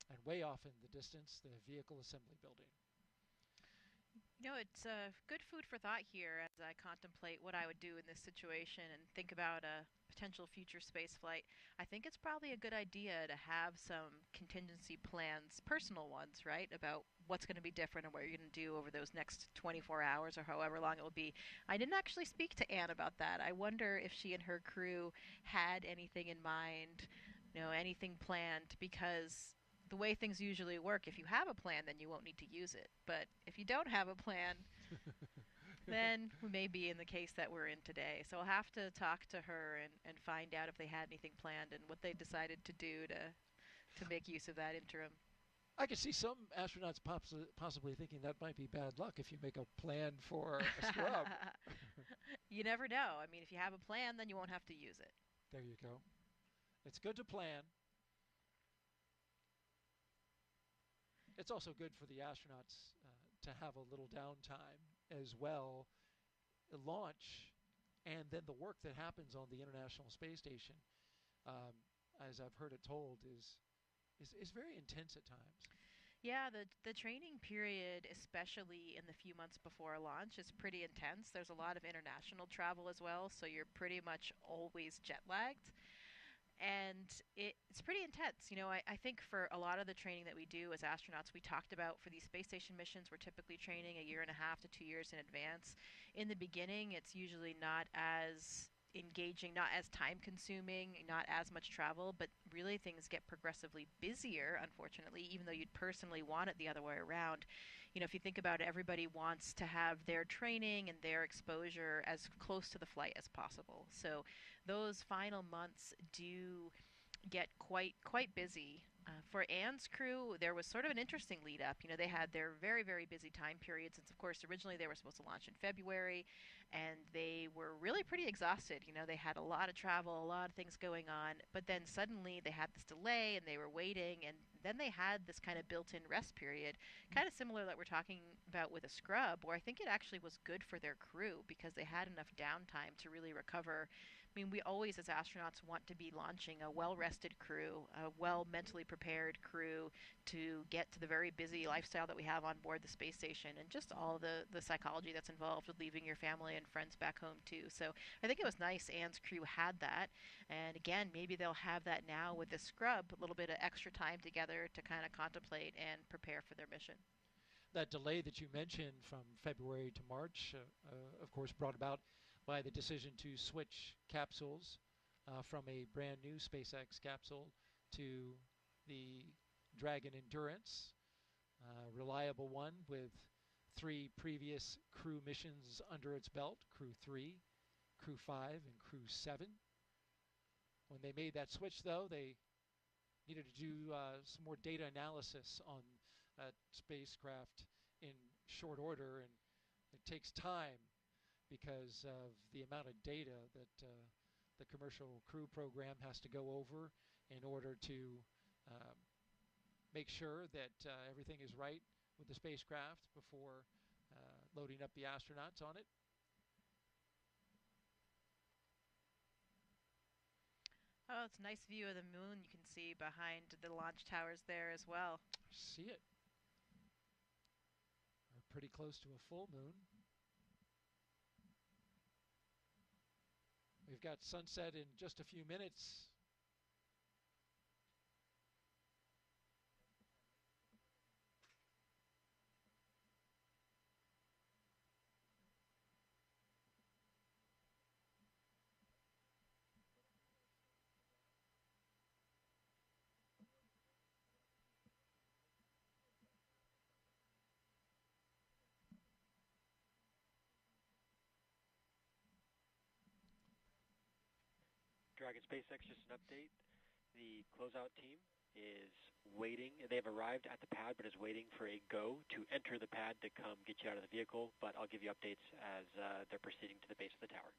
And way off in the distance, the vehicle assembly building. You know, it's good food for thought here as I contemplate what I would do in this situation and think about a potential future space flight. I think it's probably a good idea to have some contingency plans, personal ones, right, about what's going to be different and what you're going to do over those next 24 hours or however long it will be. I didn't actually speak to Anne about that. I wonder if she and her crew had anything in mind, you know, anything planned, because the way things usually work, if you have a plan, then you won't need to use it. But if you don't have a plan, then we may be in the case that we're in today. So I'll have to talk to her and find out if they had anything planned and what they decided to do to make use of that interim. I could see some astronauts possibly thinking that might be bad luck if you make a plan for a scrub. You never know. I mean, if you have a plan, then you won't have to use it. There you go. It's good to plan. It's also good for the astronauts to have a little downtime as well. Launch and then the work that happens on the International Space Station, as I've heard it told, is very intense at times. Yeah, the training period, especially in the few months before launch, is pretty intense. There's a lot of international travel as well, so you're pretty much always jet lagged. And it's pretty intense. You know, I think for a lot of the training that we do as astronauts, we talked about for these space station missions, we're typically training 1.5 to 2 years in advance. In the beginning, it's usually not as engaging, not as time consuming, not as much travel, but really things get progressively busier, unfortunately, even though you'd personally want it the other way around. You know, if you think about it, everybody wants to have their training and their exposure as close to the flight as possible. So those final months do get quite busy. For Anne's crew, there was sort of an interesting lead up. You know, they had their very, very busy time period since, of course, originally they were supposed to launch in February, and they were really pretty exhausted. You know, they had a lot of travel, a lot of things going on, but then suddenly they had this delay and they were waiting, and then they had this kind of built-in rest period, kind of similar that we're talking about with a scrub, where I think it actually was good for their crew because they had enough downtime to really recover. I mean, we always, as astronauts, want to be launching a well-rested crew, a well-mentally prepared crew to get to the very busy lifestyle that we have on board the space station, and just all the psychology that's involved with leaving your family and friends back home, too. So I think it was nice Anne's crew had that. And again, maybe they'll have that now with the scrub, a little bit of extra time together to kind of contemplate and prepare for their mission. That delay that you mentioned from February to March, of course, brought about by the decision to switch capsules from a brand new SpaceX capsule to the Dragon Endurance, reliable one with 3 previous crew missions under its belt, Crew 3, Crew 5, and Crew 7. When they made that switch, though, they needed to do some more data analysis on that spacecraft in short order, and it takes time because of the amount of data that the commercial crew program has to go over in order to make sure that everything is right with the spacecraft before loading up the astronauts on it. Oh, it's a nice view of the moon you can see behind the launch towers there as well. See it. We're pretty close to a full moon. We've got sunset in just a few minutes. Dragon SpaceX, just an update. The closeout team is waiting. They've arrived at the pad, but is waiting for a go to enter the pad to come get you out of the vehicle. But I'll give you updates as they're proceeding to the base of the tower.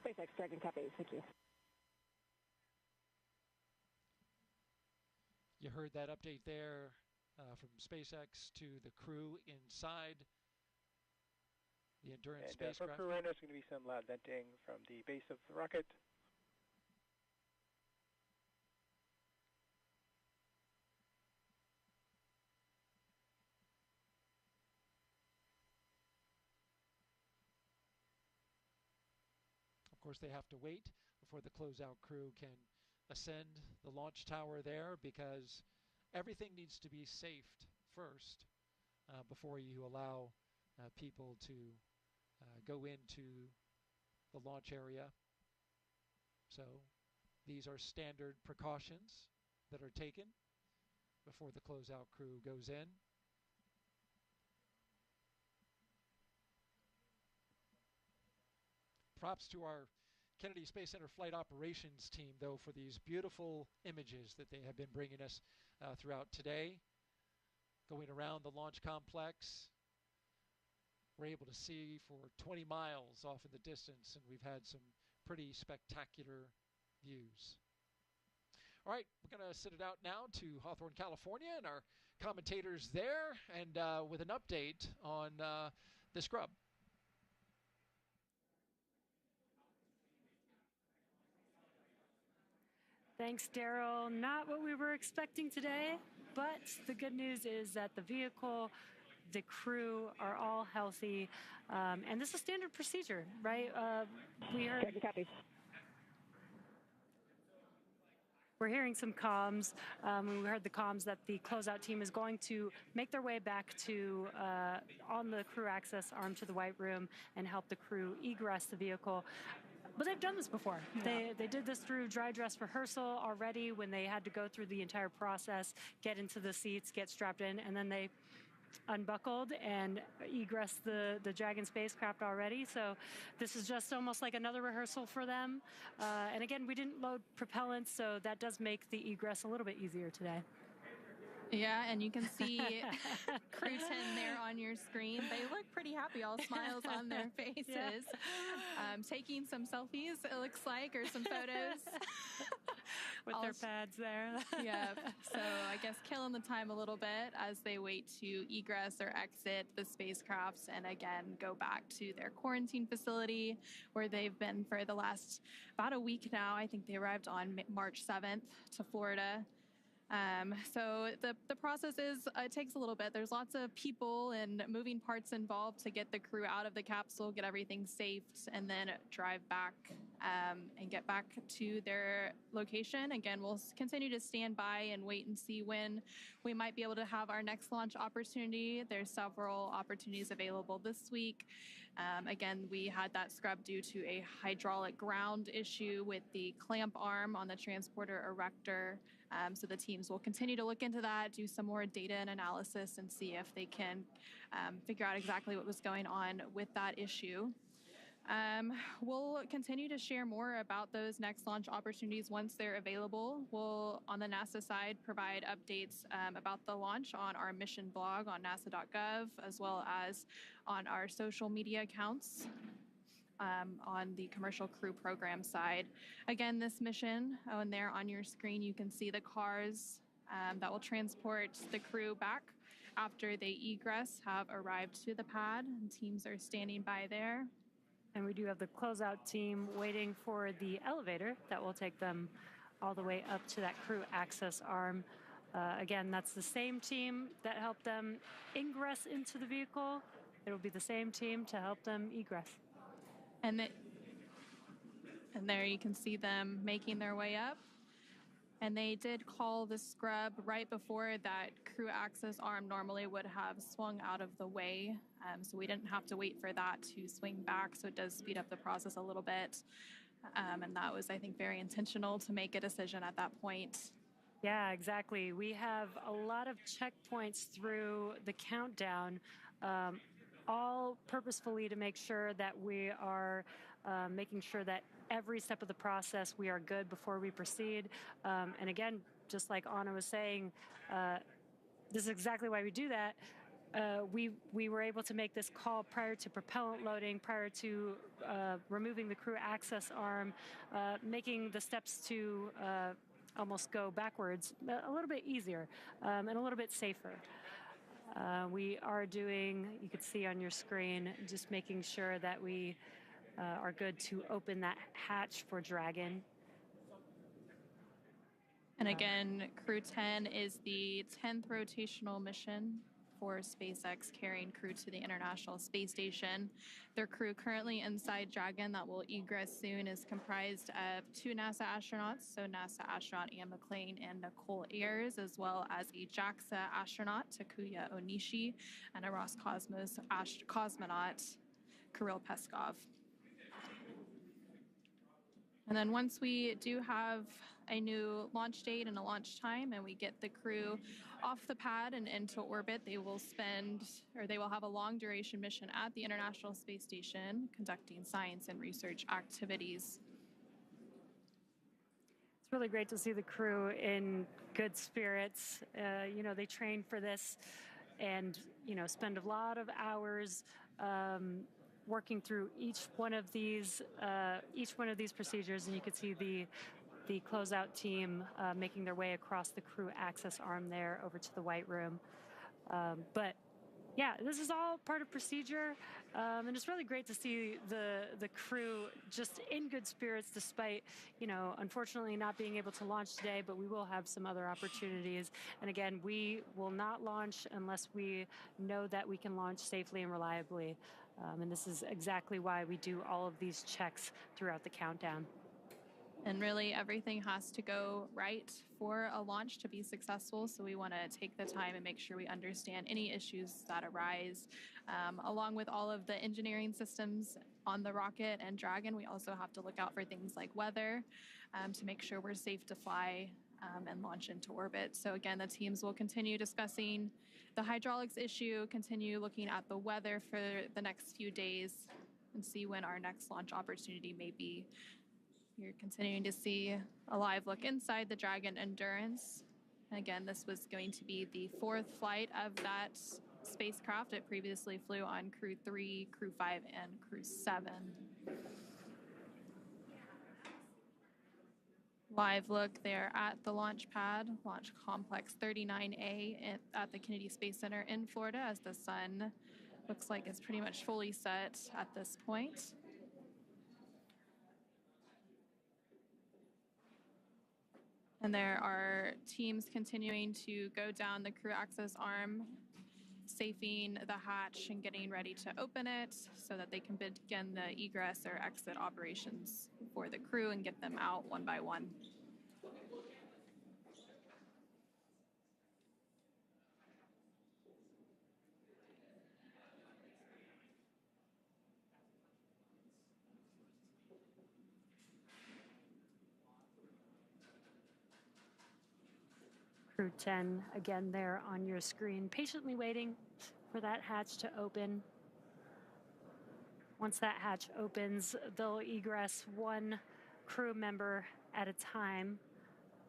SpaceX Dragon, copy. Thank you. You heard that update there from SpaceX to the crew inside the Endurance And for spacecraft. crew right now, there's going to be some loud venting from the base of the rocket. Of course, they have to wait before the closeout crew can ascend the launch tower there, because everything needs to be safed first before you allow people to go into the launch area. So these are standard precautions that are taken before the closeout crew goes in. Props to our Kennedy Space Center Flight Operations team, though, for these beautiful images that they have been bringing us throughout today. Going around the launch complex, we're able to see for 20 miles off in the distance, and we've had some pretty spectacular views. All right, we're going to send it out now to Hawthorne, California, and our commentators there, and with an update on the scrub. Thanks, Daryl. Not what we were expecting today, but the good news is that the vehicle, the crew are all healthy, and this is standard procedure, right? We heard. We're hearing some comms. We heard the comms that the closeout team is going to make their way back to on the crew access arm to the White Room and help the crew egress the vehicle. But they've done this before. Yeah. They did this through dry dress rehearsal already when they had to go through the entire process, get into the seats, get strapped in, and then they unbuckled and egressed the Dragon spacecraft already. So this is just almost like another rehearsal for them. And again, we didn't load propellant, so that does make the egress a little bit easier today. Yeah, and you can see Crew 10 there on your screen. They look pretty happy, all smiles on their faces. Yeah. Taking some selfies, it looks like, or some photos. With their pads there. Yeah, so I guess killing the time a little bit as they wait to egress or exit the spacecrafts and again go back to their quarantine facility where they've been for the last about a week now. I think they arrived on March 7th to Florida. So the process is, it takes a little bit. There's lots of people and moving parts involved to get the crew out of the capsule, get everything safed, and then drive back and get back to their location. Again, we'll continue to stand by and wait and see when we might be able to have our next launch opportunity. There's several opportunities available this week. Again, we had that scrub due to a hydraulic ground issue with the clamp arm on the transporter erector. So the teams will continue to look into that, do some more data and analysis, and see if they can figure out exactly what was going on with that issue. We'll continue to share more about those next launch opportunities once they're available. We'll, on the NASA side, provide updates about the launch on our mission blog on nasa.gov, as well as on our social media accounts. On the commercial crew program side. Again, this mission, and there on your screen, you can see the cars that will transport the crew back after they egress have arrived to the pad. And teams are standing by there. And we do have the closeout team waiting for the elevator that will take them all the way up to that crew access arm. Again, that's the same team that helped them ingress into the vehicle. It'll be the same team to help them egress. And there you can see them making their way up. And they did call the scrub right before that crew access arm normally would have swung out of the way. So we didn't have to wait for that to swing back. So it does speed up the process a little bit. And that was, I think, very intentional to make a decision at that point. Yeah, exactly. We have a lot of checkpoints through the countdown, all purposefully to make sure that we are making sure that every step of the process we are good before we proceed. And again, just like Anna was saying, this is exactly why we do that. We were able to make this call prior to propellant loading, prior to removing the crew access arm, making the steps to almost go backwards a little bit easier and a little bit safer. We are doing, you can see on your screen, just making sure that we are good to open that hatch for Dragon. And again, Crew 10 is the 10th rotational mission for SpaceX carrying crew to the International Space Station. Their crew currently inside Dragon that will egress soon is comprised of 2 NASA astronauts, so NASA astronaut Ian McClain and Nichole Ayers, as well as a JAXA astronaut, Takuya Onishi, and a Roscosmos cosmonaut, Kirill Peskov. And then once we do have a new launch date and a launch time and we get the crew off the pad and into orbit, they will have a long duration mission at the International Space Station conducting science and research activities. It's really great to see the crew in good spirits. They train for this and, spend a lot of hours working through each one of these procedures, and you can see the closeout team making their way across the crew access arm there over to the White Room. But yeah, this is all part of procedure, and it's really great to see the crew just in good spirits despite, unfortunately not being able to launch today, but we will have some other opportunities. And again, we will not launch unless we know that we can launch safely and reliably. And this is exactly why we do all of these checks throughout the countdown. And really everything has to go right for a launch to be successful. So we want to take the time and make sure we understand any issues that arise. Along with all of the engineering systems on the rocket and Dragon, we also have to look out for things like weather to make sure we're safe to fly and launch into orbit. So again, the teams will continue discussing the hydraulics issue, continue looking at the weather for the next few days, and see when our next launch opportunity may be. You're continuing to see a live look inside the Dragon Endurance. And again, this was going to be the 4th flight of that spacecraft. It previously flew on Crew 3, Crew 5, and Crew 7. Live look there at the launch pad, Launch Complex 39A at the Kennedy Space Center in Florida, as the sun looks like it's pretty much fully set at this point. And there are teams continuing to go down the crew access arm, safing the hatch and getting ready to open it so that they can begin the egress or exit operations for the crew and get them out one by one. Crew 10, again there on your screen, patiently waiting for that hatch to open. Once that hatch opens, they'll egress 1 crew member at a time.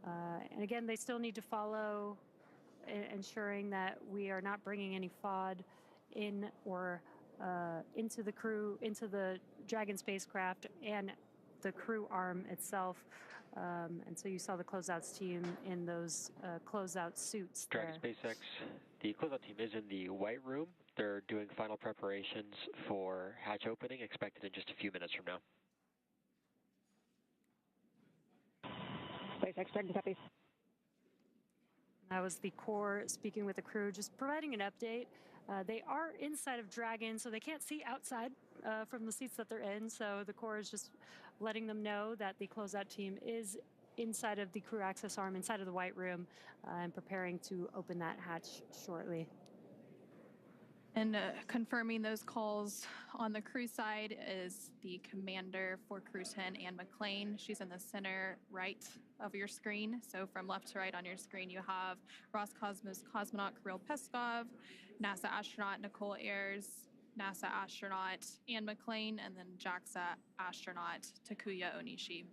And again, they still need to follow, ensuring that we are not bringing any FOD in or into the Dragon spacecraft and the crew arm itself. And so you saw the closeouts team in those closeout suits there. Dragon SpaceX, the closeout team is in the White Room. They're doing final preparations for hatch opening, expected in just a few minutes from now. SpaceX Dragon copies. That was the Corps speaking with the crew, just providing an update. They are inside of Dragon, so they can't see outside from the seats that they're in. So the Corps is just letting them know that the closeout team is inside of the crew access arm, inside of the White Room, and preparing to open that hatch shortly. And confirming those calls on the crew side is the commander for Crew 10, Anne McClain. She's in the center right of your screen. So from left to right on your screen, you have Roscosmos cosmonaut Kirill Peskov, NASA astronaut Nichole Ayers, NASA astronaut Anne McClain, and then JAXA astronaut Takuya Onishi.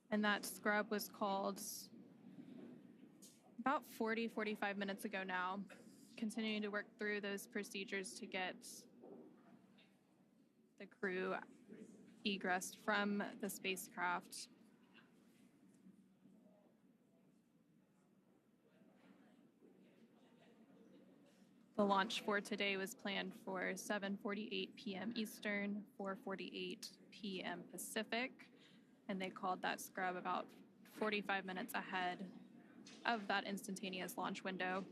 And that scrub was called about 45 minutes ago now, continuing to work through those procedures to get the crew egressed from the spacecraft. The launch for today was planned for 7:48 p.m. Eastern, 4:48 p.m. Pacific, and they called that scrub about 45 minutes ahead of that instantaneous launch window.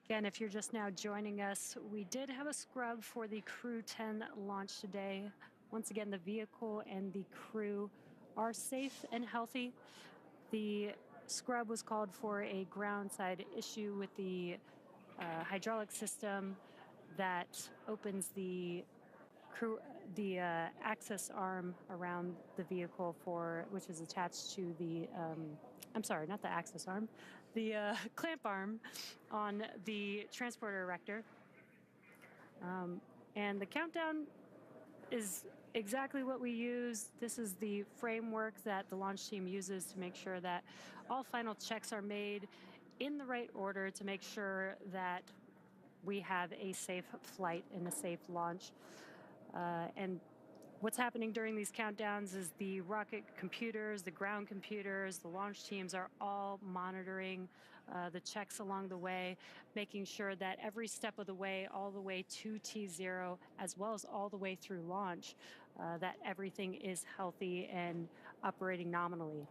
Again, if you're just now joining us, we did have a scrub for the Crew 10 launch today. Once again, the vehicle and the crew are safe and healthy. The scrub was called for a ground side issue with the hydraulic system that opens the access arm around the vehicle which is attached to the, I'm sorry, not the access arm, the clamp arm on the transporter erector. And the countdown is exactly what we use. This is the framework that the launch team uses to make sure that all final checks are made in the right order to make sure that we have a safe flight and a safe launch. And what's happening during these countdowns is the rocket computers, the ground computers, the launch teams are all monitoring the checks along the way, making sure that every step of the way, all the way to T0, as well as all the way through launch, that everything is healthy and operating nominally.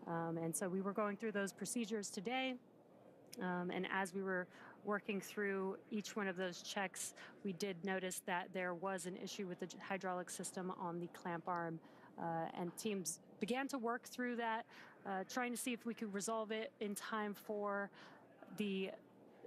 And so we were going through those procedures today. And as we were working through each one of those checks, we did notice that there was an issue with the hydraulic system on the clamp arm. And teams began to work through that, trying to see if we could resolve it in time for the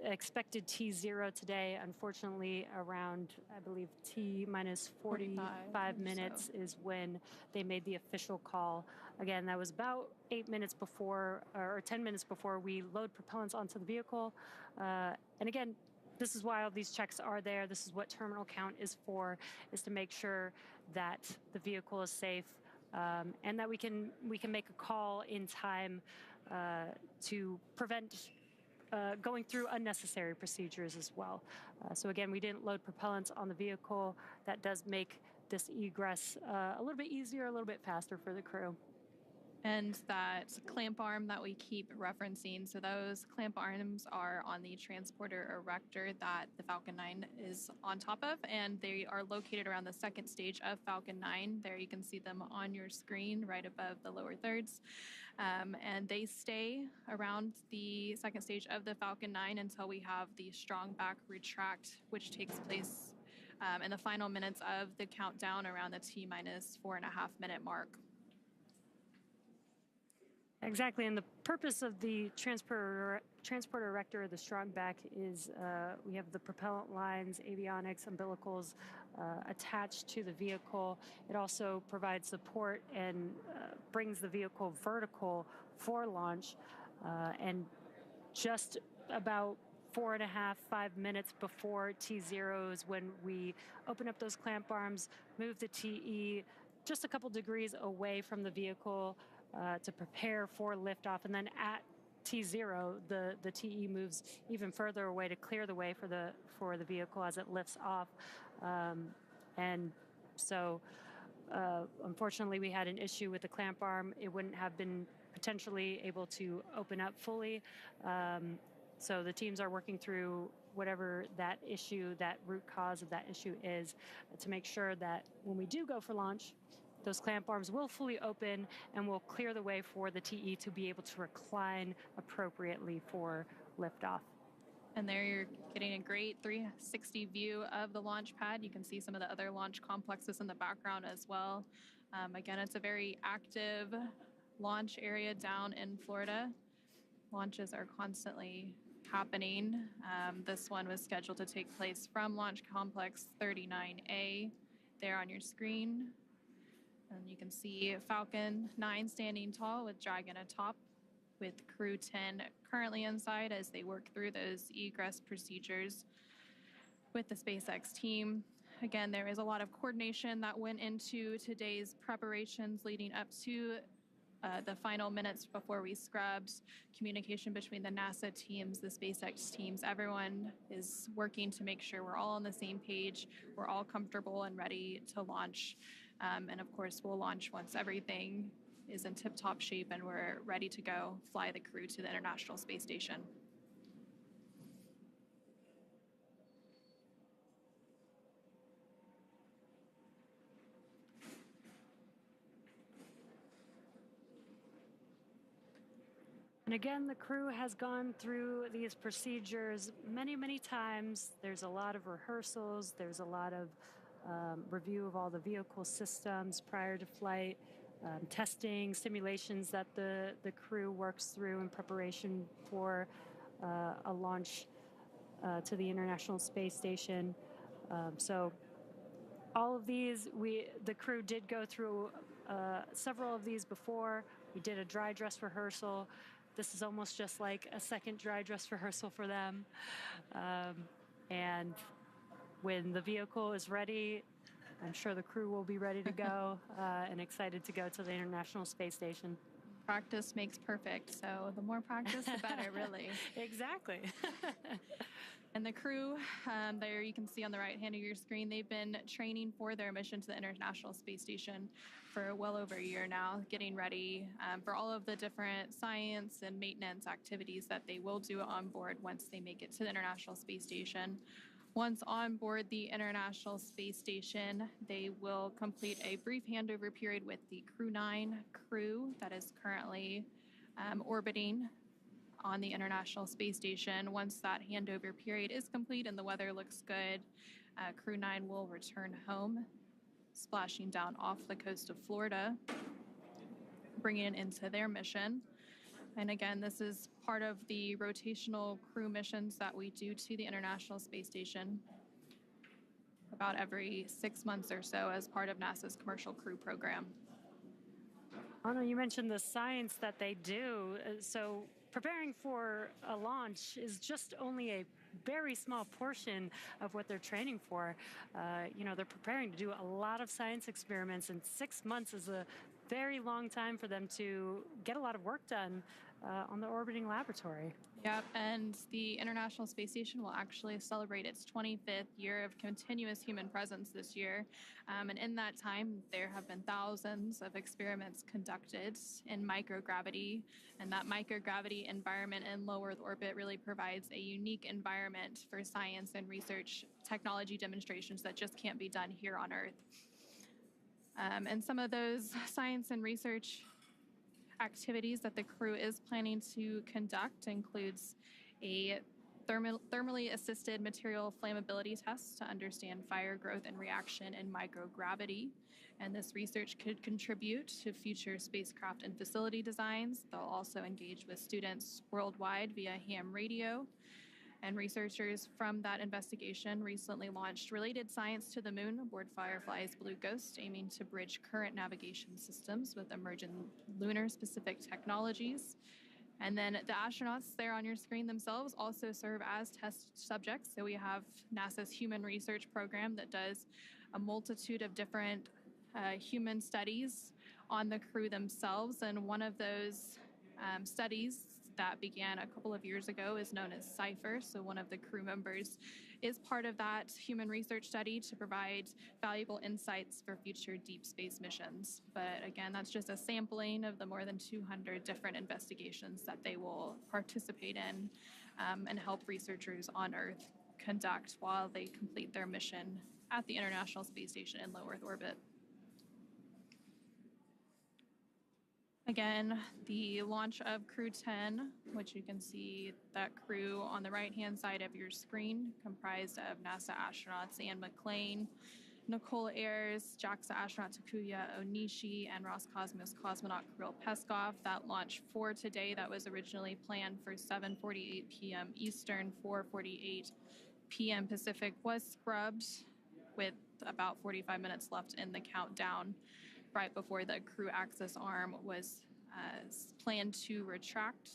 expected T0 today. Unfortunately, around, I believe, T minus 45 minutes is when they made the official call. Again, that was about 8 minutes before, or 10 minutes before we load propellants onto the vehicle. And again, this is why all these checks are there. This is what terminal count is for, is to make sure that the vehicle is safe, and that we can make a call in time to prevent going through unnecessary procedures as well. So again, we didn't load propellants on the vehicle. That does make this egress a little bit easier, a little bit faster for the crew. And that clamp arm that we keep referencing, so those clamp arms are on the transporter erector that the Falcon 9 is on top of, and they are located around the second stage of Falcon 9. There you can see them on your screen right above the lower thirds. And they stay around the second stage of the Falcon 9 until we have the strong back retract, which takes place in the final minutes of the countdown around the T minus 4.5 minute mark. Exactly, and the purpose of the transporter erector, the strong back, is we have the propellant lines, avionics, umbilicals attached to the vehicle. It also provides support and brings the vehicle vertical for launch. And just about 4.5, 5 minutes before T0 is when we open up those clamp arms, move the TE just a couple degrees away from the vehicle to prepare for liftoff. And then at T0, the TE moves even further away to clear the way for the vehicle as it lifts off. And so, unfortunately, we had an issue with the clamp arm. It wouldn't have been potentially able to open up fully. So the teams are working through whatever that issue, that root cause of that issue is, to make sure that when we do go for launch, those clamp arms will fully open and will clear the way for the TE to be able to recline appropriately for liftoff. And there you're getting a great 360 view of the launch pad. You can see some of the other launch complexes in the background as well. Again, it's a very active launch area down in Florida. Launches are constantly happening. This one was scheduled to take place from Launch Complex 39A there on your screen. And you can see Falcon 9 standing tall with Dragon atop, with Crew 10 currently inside as they work through those egress procedures with the SpaceX team. Again, there is a lot of coordination that went into today's preparations leading up to the final minutes before we scrubbed. Communication between the NASA teams, the SpaceX teams, everyone is working to make sure we're all on the same page, we're all comfortable and ready to launch. And of course, we'll launch once everything is in tip-top shape and we're ready to go fly the crew to the International Space Station. And again, the crew has gone through these procedures many, many times. There's a lot of rehearsals. There's a lot of review of all the vehicle systems prior to flight, testing, simulations that the crew works through in preparation for a launch to the International Space Station. So all of these, the crew did go through several of these before. We did a dry dress rehearsal. This is almost just like a second dry dress rehearsal for them. And when the vehicle is ready, I'm sure the crew will be ready to go and excited to go to the International Space Station. Practice makes perfect, so the more practice, the better, really. Exactly. And the crew, there you can see on the right hand of your screen, they've been training for their mission to the International Space Station for well over a year now, getting ready for all of the different science and maintenance activities that they will do on board once they make it to the International Space Station. Once on board the International Space Station, they will complete a brief handover period with the Crew 9 crew that is currently orbiting on the International Space Station. Once that handover period is complete and the weather looks good, Crew 9 will return home, splashing down off the coast of Florida, bringing it into their mission. And again, this is part of the rotational crew missions that we do to the International Space Station about every 6 months or so as part of NASA's Commercial Crew Program. Anna, you mentioned the science that they do. So preparing for a launch is just only a very small portion of what they're training for. They're preparing to do a lot of science experiments, and 6 months is a very long time for them to get a lot of work done on the orbiting laboratory. Yep, and the International Space Station will actually celebrate its 25th year of continuous human presence this year. And in that time, there have been thousands of experiments conducted in microgravity. And that microgravity environment in low Earth orbit really provides a unique environment for science and research technology demonstrations that just can't be done here on Earth. And some of those science and research activities that the crew is planning to conduct includes a thermally assisted material flammability tests to understand fire growth and reaction in microgravity. And this research could contribute to future spacecraft and facility designs. They'll also engage with students worldwide via ham radio. And researchers from that investigation recently launched related science to the moon aboard Firefly's Blue Ghost, aiming to bridge current navigation systems with emerging lunar-specific technologies. And then the astronauts there on your screen themselves also serve as test subjects. So we have NASA's Human Research Program that does a multitude of different human studies on the crew themselves. And one of those studies that began a couple of years ago is known as CIPHER. So one of the crew members is part of that human research study to provide valuable insights for future deep space missions. But again, that's just a sampling of the more than 200 different investigations that they will participate in and help researchers on Earth conduct while they complete their mission at the International Space Station in low Earth orbit. Again, the launch of Crew 10, which you can see that crew on the right-hand side of your screen, comprised of NASA astronauts and McClain, Nichole, Ayers, JAXA astronaut Takuya, Onishi, and Roscosmos cosmonaut Kirill Peskov. That launch for today that was originally planned for 7:48 p.m. Eastern, 4:48 p.m. Pacific was scrubbed with about 45 minutes left in the countdown, right before the crew access arm was planned to retract.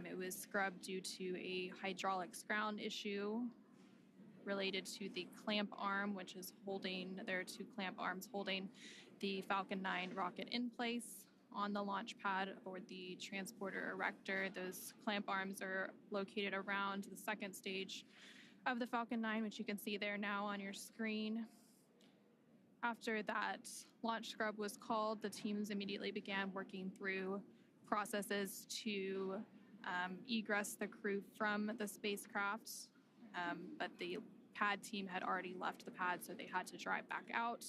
It was scrubbed due to a hydraulics ground issue related to the clamp arm, which is holding, there are two clamp arms holding the Falcon 9 rocket in place on the launch pad or the transporter erector. Those clamp arms are located around the second stage of the Falcon 9, which you can see there now on your screen. After that launch scrub was called, the teams immediately began working through processes to egress the crew from the spacecraft, but the pad team had already left the pad, so they had to drive back out.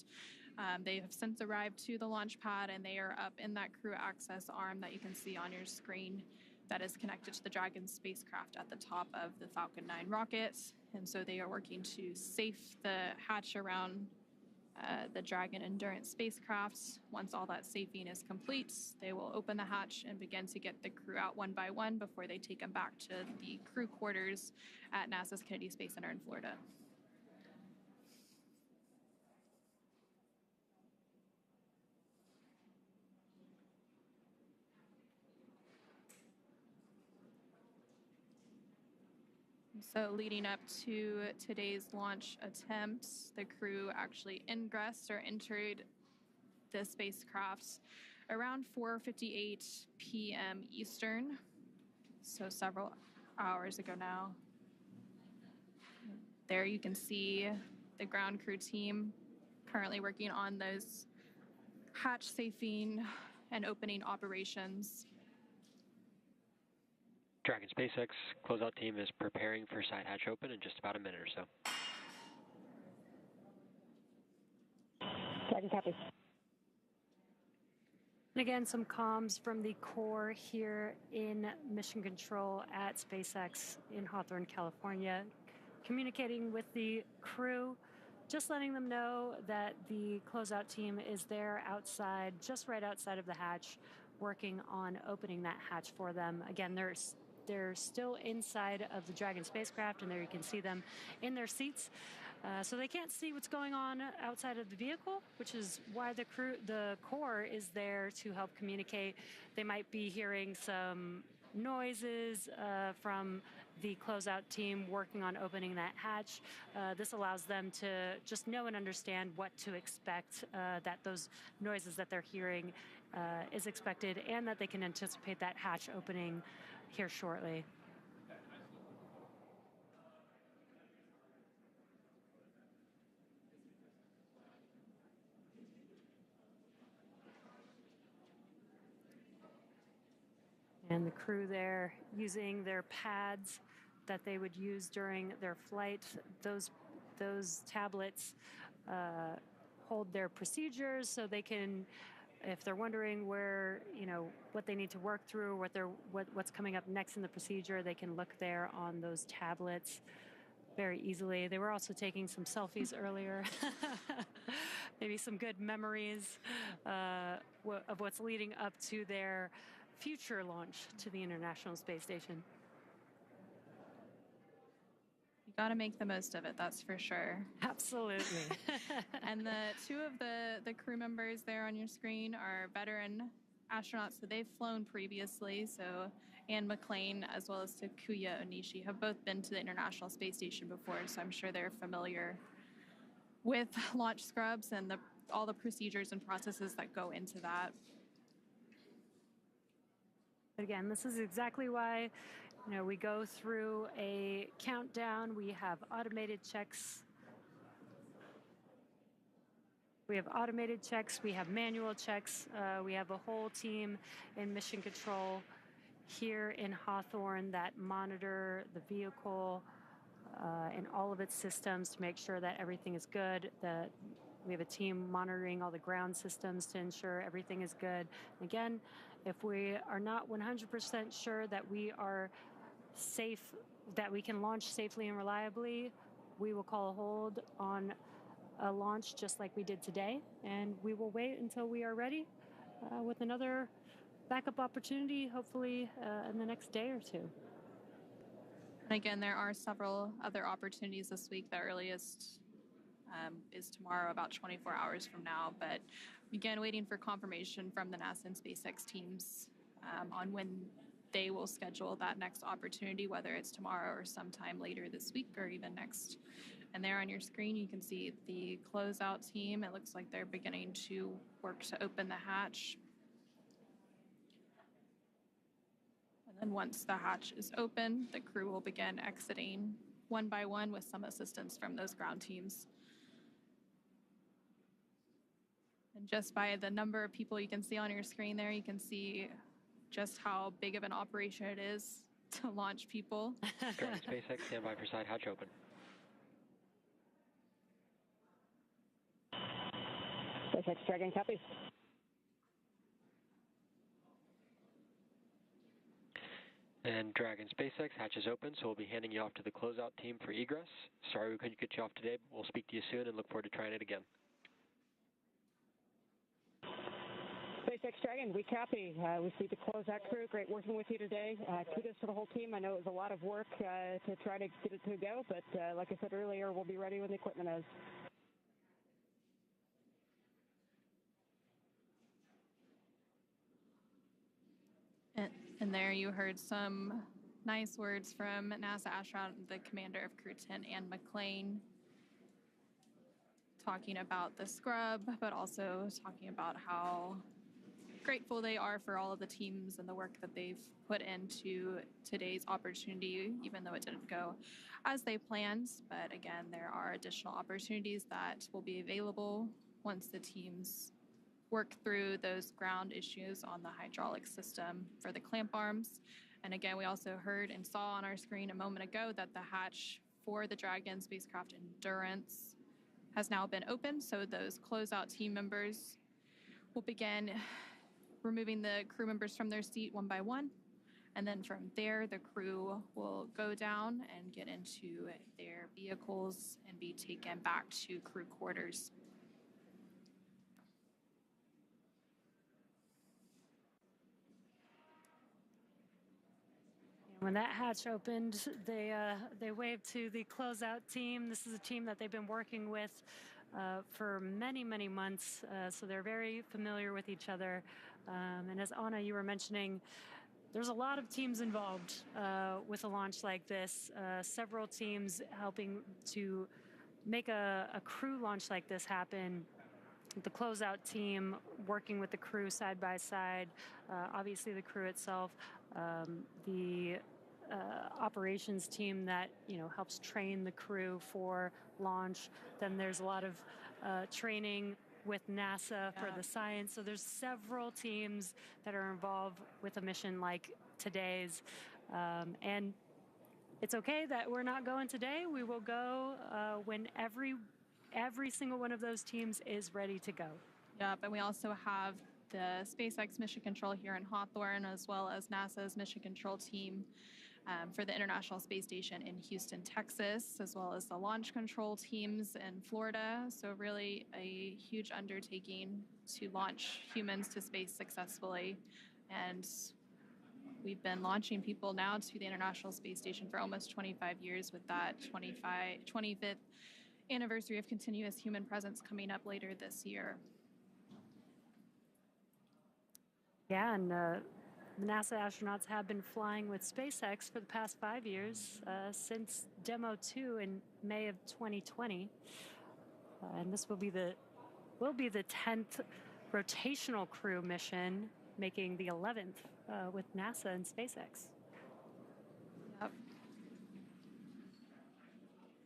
They have since arrived to the launch pad, and they are up in that crew access arm that you can see on your screen that is connected to the Dragon spacecraft at the top of the Falcon 9 rocket. And so they are working to safe the hatch around the Dragon Endurance spacecraft. Once all that safing is complete, they will open the hatch and begin to get the crew out one by one before they take them back to the crew quarters at NASA's Kennedy Space Center in Florida. So leading up to today's launch attempts, the crew actually ingressed or entered the spacecraft around 4:58 p.m. Eastern, so several hours ago now. There you can see the ground crew team currently working on those hatch safing and opening operations. Dragon SpaceX closeout team is preparing for side hatch open in just about a minute or so. Dragon copy. And again, some comms from the core here in Mission Control at SpaceX in Hawthorne, California, communicating with the crew, just letting them know that the closeout team is there outside, just right outside of the hatch, working on opening that hatch for them. Again, they're still inside of the Dragon spacecraft, and there you can see them in their seats. So they can't see what's going on outside of the vehicle, which is why the core is there to help communicate. They might be hearing some noises from the closeout team working on opening that hatch. This allows them to just know and understand what to expect, that those noises that they're hearing is expected, and that they can anticipate that hatch opening here shortly. And the crew there using their pads that they would use during their flight. Those tablets hold their procedures so they can if they're wondering where, what they need to work through, what's coming up next in the procedure, they can look there on those tablets very easily. They were also taking some selfies earlier, maybe some good memories of what's leading up to their future launch to the International Space Station. You got to make the most of it, that's for sure. Absolutely. And the two of the crew members there on your screen are veteran astronauts, so they've flown previously. So and McClain, as well as Takuya Onishi, have both been to the International Space Station before, so I'm sure they're familiar with launch scrubs and all the procedures and processes that go into that. Again, this is exactly why we go through a countdown. We have automated checks. We have automated checks. We have manual checks. We have a whole team in mission control here in Hawthorne that monitor the vehicle and all of its systems to make sure that everything is good. We have a team monitoring all the ground systems to ensure everything is good. Again, if we are not 100% sure that we are safe, that we can launch safely and reliably, we will call a hold on a launch just like we did today, and we will wait until we are ready with another backup opportunity, hopefully in the next day or two. And again, there are several other opportunities this week. The earliest is tomorrow, about 24 hours from now. But again, waiting for confirmation from the NASA and SpaceX teams on when they will schedule that next opportunity, whether it's tomorrow or sometime later this week or even next. And there on your screen, you can see the closeout team. It looks like they're beginning to work to open the hatch. And then once the hatch is open, the crew will begin exiting one by one with some assistance from those ground teams. And just by the number of people you can see on your screen there, you can see just how big of an operation it is to launch people. Dragon SpaceX, stand by for side hatch open. SpaceX Dragon, copy. And Dragon SpaceX, hatch is open, so we'll be handing you off to the closeout team for egress. Sorry we couldn't get you off today, but we'll speak to you soon and look forward to trying it again. SpaceX Dragon, we copy. We see the closeout crew. Great working with you today. Kudos to the whole team. I know it was a lot of work to try to get it to go, but like I said earlier, we'll be ready when the equipment is. And there you heard some nice words from NASA astronaut, the commander of Crew 10, and McClain, talking about the scrub, but also talking about how grateful they are for all of the teams and the work that they've put into today's opportunity, even though it didn't go as they planned. But again, there are additional opportunities that will be available once the teams work through those ground issues on the hydraulic system for the clamp arms. And again, we also heard and saw on our screen a moment ago that the hatch for the Dragon spacecraft Endurance has now been opened. So those closeout team members will begin removing the crew members from their seat one by one. And then from there, the crew will go down and get into their vehicles and be taken back to crew quarters. When that hatch opened, they waved to the closeout team. This is a team that they've been working with for many, many months, so they're very familiar with each other. And as Anna, you were mentioning, there's a lot of teams involved with a launch like this. Several teams helping to make a crew launch like this happen. The closeout team working with the crew side by side, obviously the crew itself, the operations team that helps train the crew for launch. Then there's a lot of training with NASA for the science. So there's several teams that are involved with a mission like today's, and it's okay that we're not going today. We will go when every single one of those teams is ready to go. Yep, and we also have the SpaceX Mission Control here in Hawthorne, as well as NASA's Mission Control team for the International Space Station in Houston, Texas, as well as the launch control teams in Florida. So really a huge undertaking to launch humans to space successfully. And we've been launching people now to the International Space Station for almost 25 years, with that 25th anniversary of continuous human presence coming up later this year. Yeah, and the NASA astronauts have been flying with SpaceX for the past 5 years, since Demo 2 in May of 2020. And this will be the 10th rotational crew mission, making the 11th with NASA and SpaceX. Yep.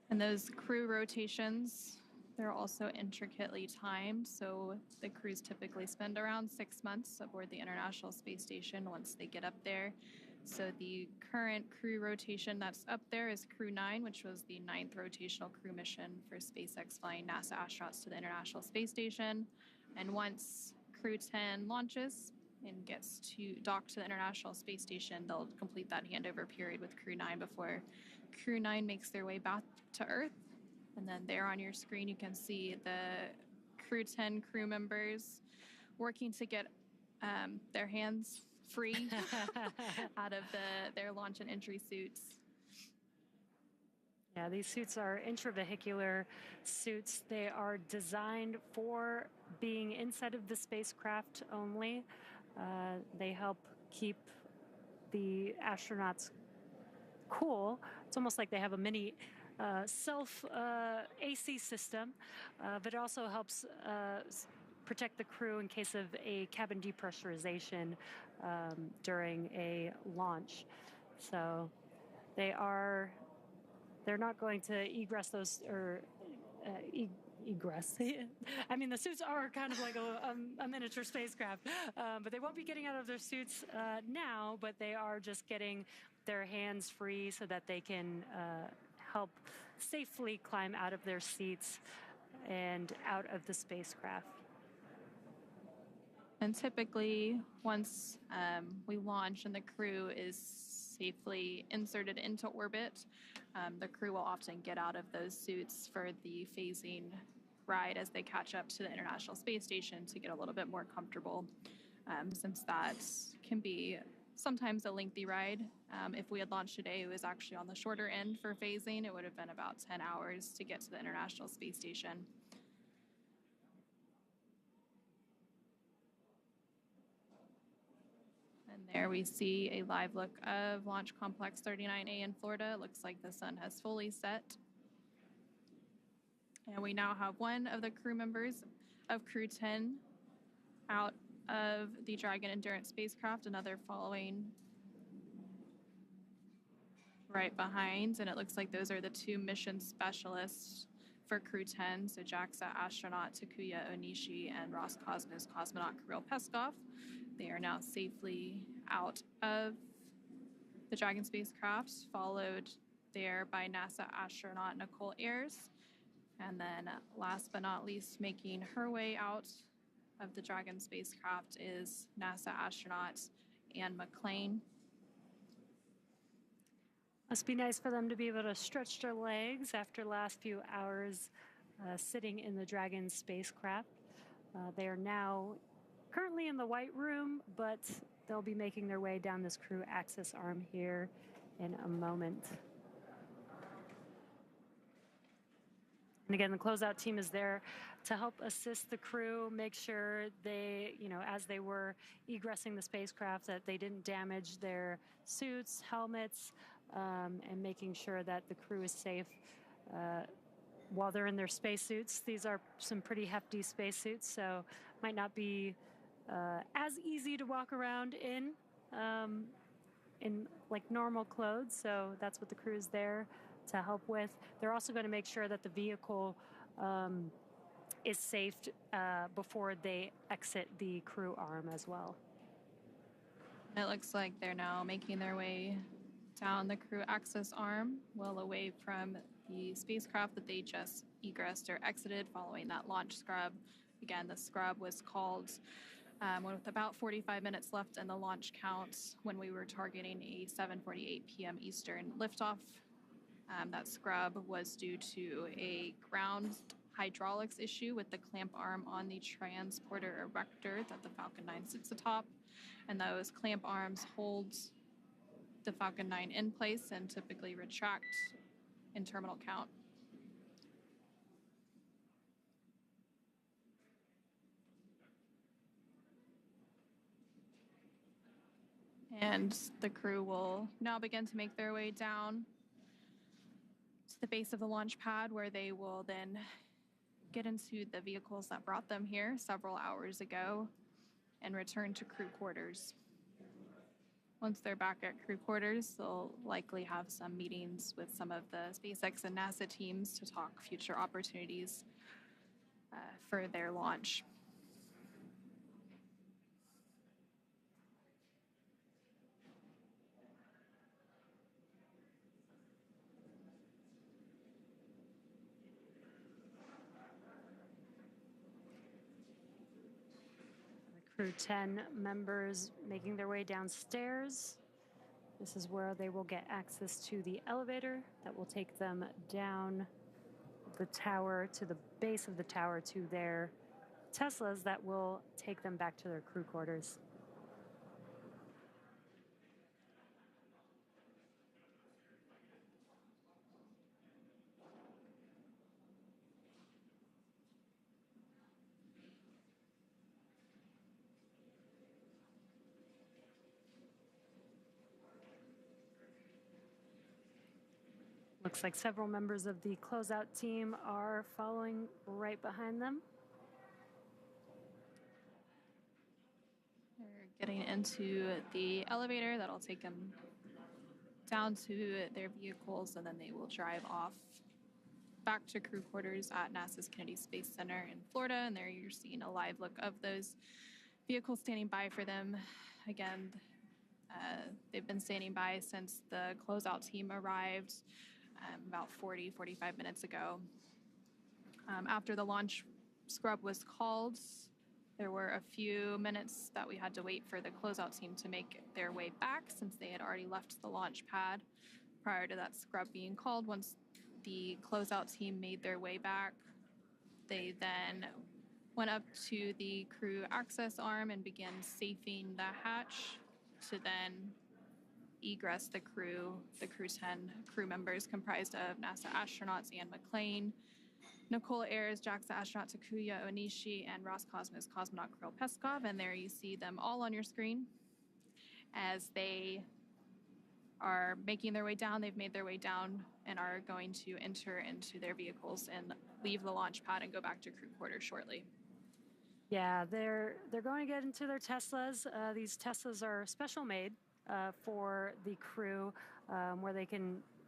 And those crew rotations, they're also intricately timed. So the crews typically spend around 6 months aboard the International Space Station once they get up there. So the current crew rotation that's up there is Crew 9, which was the 9th rotational crew mission for SpaceX flying NASA astronauts to the International Space Station. And once Crew 10 launches and gets to dock to the International Space Station, they'll complete that handover period with Crew 9 before Crew 9 makes their way back to Earth. And then there on your screen, you can see the Crew 10 crew members working to get their hands free out of their launch and entry suits. Yeah, these suits are intravehicular suits. They are designed for being inside of the spacecraft only. They help keep the astronauts cool. It's almost like they have a mini self AC system, but it also helps protect the crew in case of a cabin depressurization during a launch. So they're not going to egress those, or egress. I mean, the suits are kind of like a miniature spacecraft, but they won't be getting out of their suits now, but they are just getting their hands free so that they can help safely climb out of their seats and out of the spacecraft. And typically, once we launch and the crew is safely inserted into orbit, the crew will often get out of those suits for the phasing ride as they catch up to the International Space Station to get a little bit more comfortable, since that can be sometimes a lengthy ride. If we had launched today, it was actually on the shorter end for phasing. It would have been about 10 hours to get to the International Space Station. And there we see a live look of Launch Complex 39A in Florida. It looks like the sun has fully set. And we now have one of the crew members of Crew 10 out of the Dragon Endurance spacecraft, another following right behind. And it looks like those are the two mission specialists for Crew 10. So JAXA Astronaut Takuya Onishi and Roscosmos cosmonaut Kirill Peskov. They are now safely out of the Dragon spacecraft, followed there by NASA astronaut Nichole Ayers. And then last but not least, making her way out of the Dragon spacecraft is NASA astronaut McClain. Must be nice for them to be able to stretch their legs after the last few hours sitting in the Dragon spacecraft. They are now currently in the White Room, but they'll be making their way down this crew access arm here in a moment. And again, the closeout team is there to help assist the crew, make sure they, as they were egressing the spacecraft, that they didn't damage their suits, helmets, and making sure that the crew is safe while they're in their spacesuits. These are some pretty hefty spacesuits, so might not be as easy to walk around in like normal clothes. So that's what the crew is there to help with. They're also going to make sure that the vehicle is safe before they exit the crew arm as well. It looks like they're now making their way down the crew access arm, well away from the spacecraft that they just egressed or exited following that launch scrub. Again, the scrub was called with about 45 minutes left in the launch count when we were targeting a 7:48 p.m. Eastern liftoff. That scrub was due to a ground hydraulics issue with the clamp arm on the transporter erector that the Falcon 9 sits atop. And those clamp arms hold the Falcon 9 in place and typically retract in terminal count. And the crew will now begin to make their way down to the base of the launch pad, where they will then get into the vehicles that brought them here several hours ago and return to crew quarters. Once they're back at crew quarters, they'll likely have some meetings with some of the SpaceX and NASA teams to talk future opportunities for their launch. Crew 10 members making their way downstairs. This is where they will get access to the elevator that will take them down the tower to the base of the tower to their Teslas that will take them back to their crew quarters. Looks like several members of the closeout team are following right behind them. They're getting into the elevator that'll take them down to their vehicles, and then they will drive off back to crew quarters at NASA's Kennedy Space Center in Florida. And there you're seeing a live look of those vehicles standing by for them. Again, they've been standing by since the closeout team arrived about 45 minutes ago. After the launch scrub was called, there were a few minutes that we had to wait for the closeout team to make their way back, since they had already left the launch pad prior to that scrub being called. Once the closeout team made their way back, they then went up to the crew access arm and began safing the hatch to then egress the crew 10 crew members comprised of NASA astronauts and McClain, Nichole, Ayers, JAXA astronaut Takuya, Onishi, and Roscosmos cosmonaut Kirill Peskov. And there you see them all on your screen as they are making their way down. They've made their way down and are going to enter into their vehicles and leave the launch pad and go back to crew quarters shortly. Yeah, they're going to get into their Teslas. These Teslas are special made for the crew, where they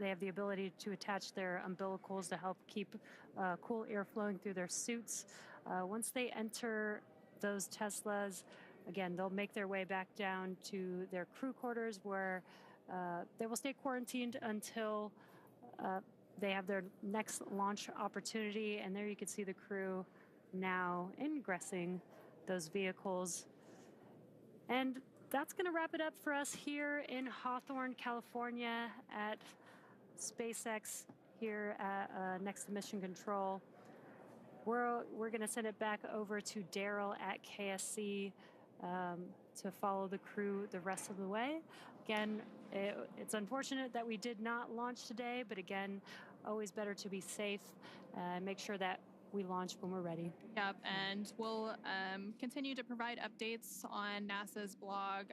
have the ability to attach their umbilicals to help keep cool air flowing through their suits. Once they enter those Teslas, again, they'll make their way back down to their crew quarters, where they will stay quarantined until they have their next launch opportunity. And there you can see the crew now ingressing those vehicles. And that's going to wrap it up for us here in Hawthorne, California at SpaceX here at, next to Mission Control. We're going to send it back over to Daryl at KSC to follow the crew the rest of the way. Again, it's unfortunate that we did not launch today, but again, always better to be safe and make sure that we launch when we're ready. Yep, and we'll continue to provide updates on NASA's blog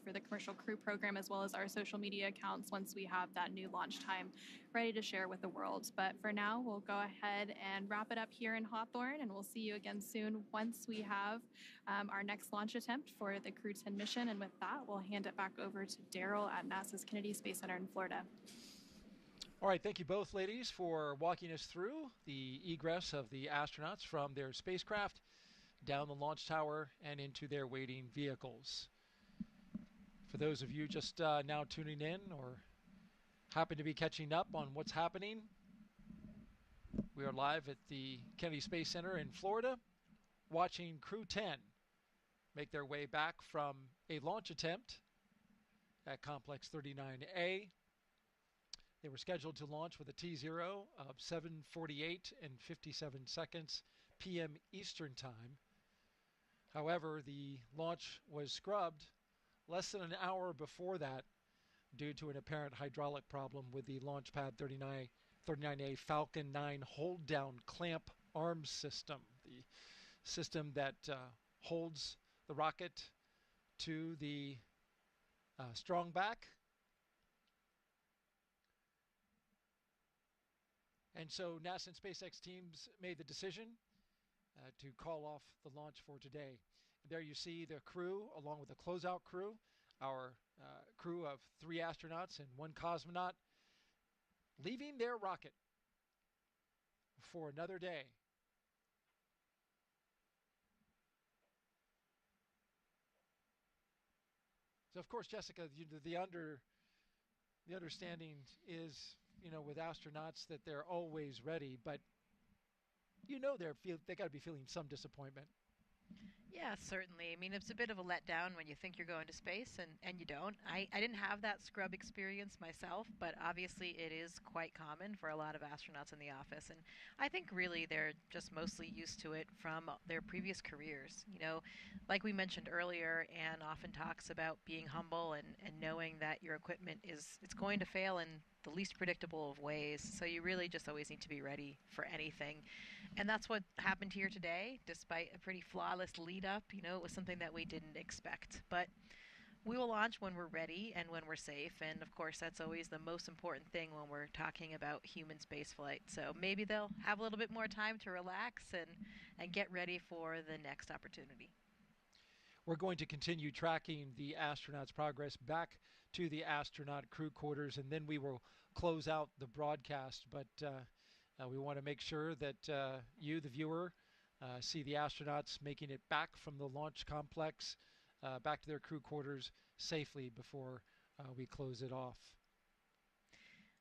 for the commercial crew program, as well as our social media accounts once we have that new launch time ready to share with the world. But for now, we'll go ahead and wrap it up here in Hawthorne, and we'll see you again soon once we have our next launch attempt for the Crew 10 mission. And with that, we'll hand it back over to Daryl at NASA's Kennedy Space Center in Florida. All right, thank you both, ladies, for walking us through the egress of the astronauts from their spacecraft down the launch tower and into their waiting vehicles. For those of you just now tuning in or happen to be catching up on what's happening, we are live at the Kennedy Space Center in Florida, watching Crew 10 make their way back from a launch attempt at Complex 39A. They were scheduled to launch with a T0 of 7:48 and 57 seconds p.m. Eastern Time. However, the launch was scrubbed less than an hour before that due to an apparent hydraulic problem with the Launch Pad 39A Falcon 9 hold-down clamp arm system, the system that holds the rocket to the strong back. And so NASA and SpaceX teams made the decision to call off the launch for today. There you see the crew along with the closeout crew, our crew of 3 astronauts and 1 cosmonaut, leaving their rocket for another day. So of course, Jessica, the understanding is, with astronauts that they're always ready, but they got to be feeling some disappointment. Yeah, certainly. I mean, it's a bit of a letdown when you think you're going to space and you don't. I didn't have that scrub experience myself, but obviously it is quite common for a lot of astronauts in the office. And I think really they're just mostly used to it from their previous careers. Like we mentioned earlier, Anne often talks about being humble and knowing that your equipment it's going to fail in the least predictable of ways. So you really just always need to be ready for anything. And that's what happened here today, despite a pretty flawless lead up. It was something that we didn't expect. But we will launch when we're ready and when we're safe. And of course, that's always the most important thing when we're talking about human spaceflight. So maybe they'll have a little bit more time to relax and get ready for the next opportunity. We're going to continue tracking the astronauts' progress back to the astronaut crew quarters, and then we will close out the broadcast. But we want to make sure that you, the viewer, see the astronauts making it back from the launch complex back to their crew quarters safely before we close it off.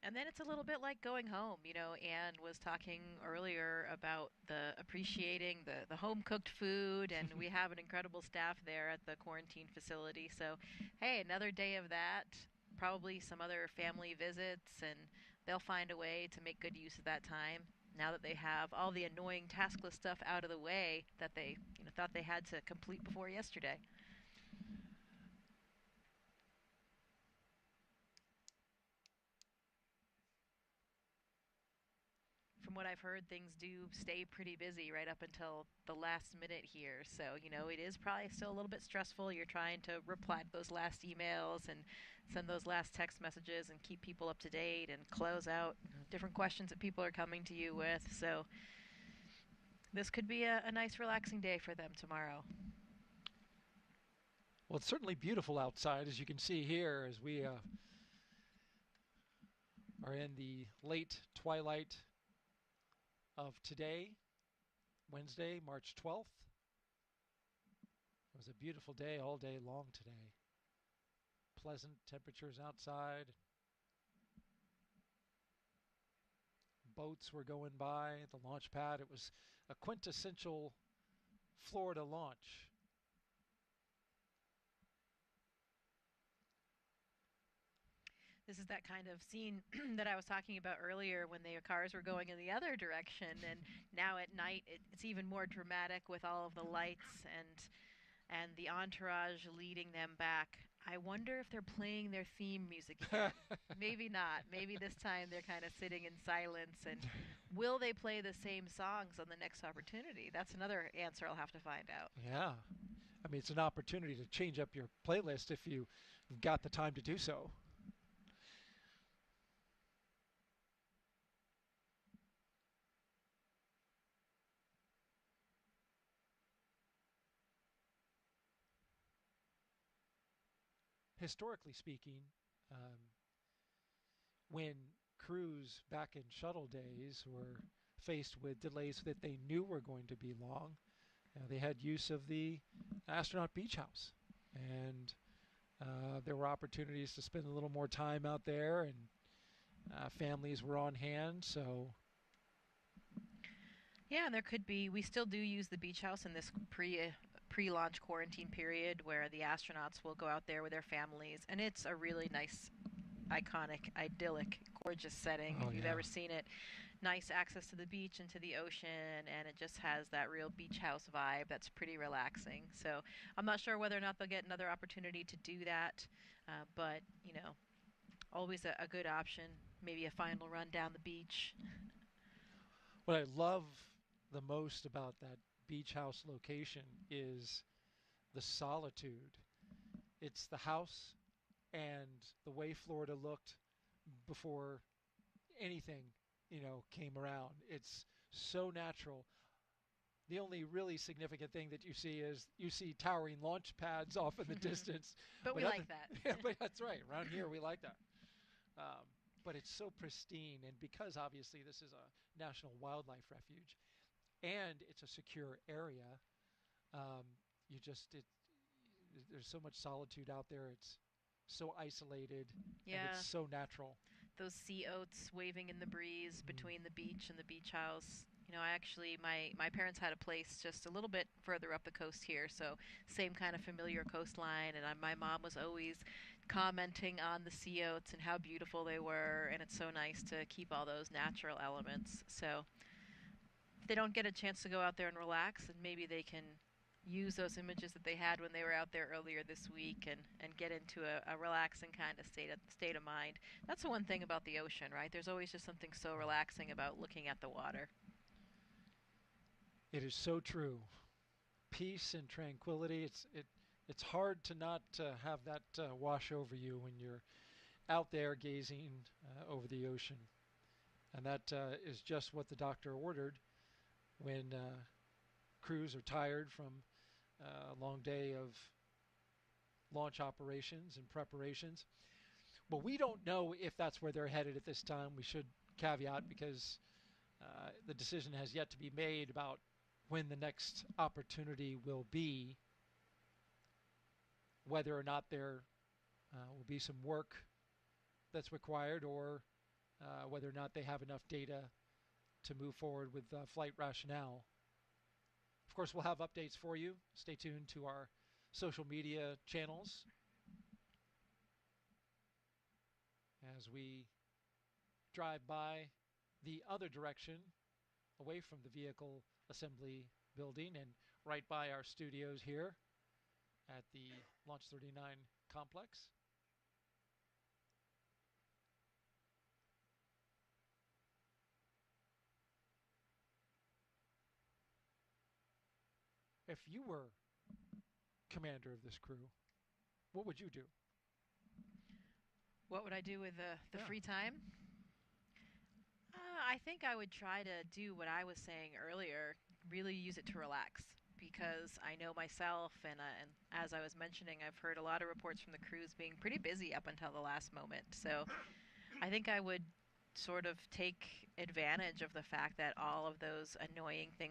And then it's a little bit like going home. Anne was talking earlier about appreciating the home-cooked food, and we have an incredible staff there at the quarantine facility. So, hey, another day of that, probably some other family visits, and they'll find a way to make good use of that time now that they have all the annoying taskless stuff out of the way that they thought they had to complete before yesterday. From what I've heard, things do stay pretty busy right up until the last minute here. So, it is probably still a little bit stressful. You're trying to reply to those last emails and send those last text messages and keep people up to date and close out different questions that people are coming to you with. So this could be a nice relaxing day for them tomorrow. Well, it's certainly beautiful outside, as you can see here, as we are in the late twilight of today, Wednesday, March 12th. It was a beautiful day all day long today. Pleasant temperatures outside. Boats were going by the launch pad. It was a quintessential Florida launch. This is that kind of scene that I was talking about earlier when the cars were going in the other direction, and now at night it's even more dramatic with all of the lights and the entourage leading them back. I wonder if they're playing their theme music again. Maybe not. Maybe this time they're kind of sitting in silence, and will they play the same songs on the next opportunity? That's another answer I'll have to find out. Yeah. I mean, it's an opportunity to change up your playlist if you've got the time to do so. Historically speaking, when crews back in shuttle days were faced with delays that they knew were going to be long, they had use of the astronaut beach house. And there were opportunities to spend a little more time out there, and families were on hand, so... Yeah, and there could be, we still do use the beach house in this pre-launch quarantine period where the astronauts will go out there with their families, and it's a really nice, iconic, idyllic, gorgeous setting if you've ever seen it. Nice access to the beach and to the ocean, and it just has that real beach house vibe that's pretty relaxing. So I'm not sure whether or not they'll get another opportunity to do that, but, you know, always a good option. Maybe a final run down the beach. What I love the most about that beach house location is the solitude. It's the house and the way Florida looked before anything, you know, came around. It's so natural. The only really significant thing that you see is you see towering launch pads off in the distance. But we like that. Yeah, but that's right. Around here, we like that. But it's so pristine, and because obviously this is a national wildlife refuge, and it's a secure area, there's so much solitude out there. It's so isolated, and it's so natural. Those sea oats waving in the breeze between the beach and the beach house. You know, I actually, my parents had a place just a little bit further up the coast here, so same kind of familiar coastline, and my mom was always commenting on the sea oats and how beautiful they were, and it's so nice to keep all those natural elements. So if they don't get a chance to go out there and relax, and maybe they can use those images that they had when they were out there earlier this week and get into a relaxing kind of state of mind. That's the one thing about the ocean, right? There's always just something so relaxing about looking at the water. It is so true. Peace and tranquility. It's hard to not have that wash over you when you're out there gazing over the ocean. And that is just what the doctor ordered when crews are tired from a long day of launch operations and preparations. But we don't know if that's where they're headed at this time. We should caveat, because the decision has yet to be made about when the next opportunity will be, whether or not there will be some work that's required, or whether or not they have enough data to move forward with flight rationale. Of course, we'll have updates for you. Stay tuned to our social media channels as we drive by the other direction, away from the vehicle assembly building and right by our studios here at the Launch 39 complex. If you were commander of this crew, what would you do? What would I do with the free time? I think I would try to do what I was saying earlier, really use it to relax, because I know myself, and as I was mentioning, I've heard a lot of reports from the crews being pretty busy up until the last moment. So I think I would sort of take advantage of the fact that all of those annoying things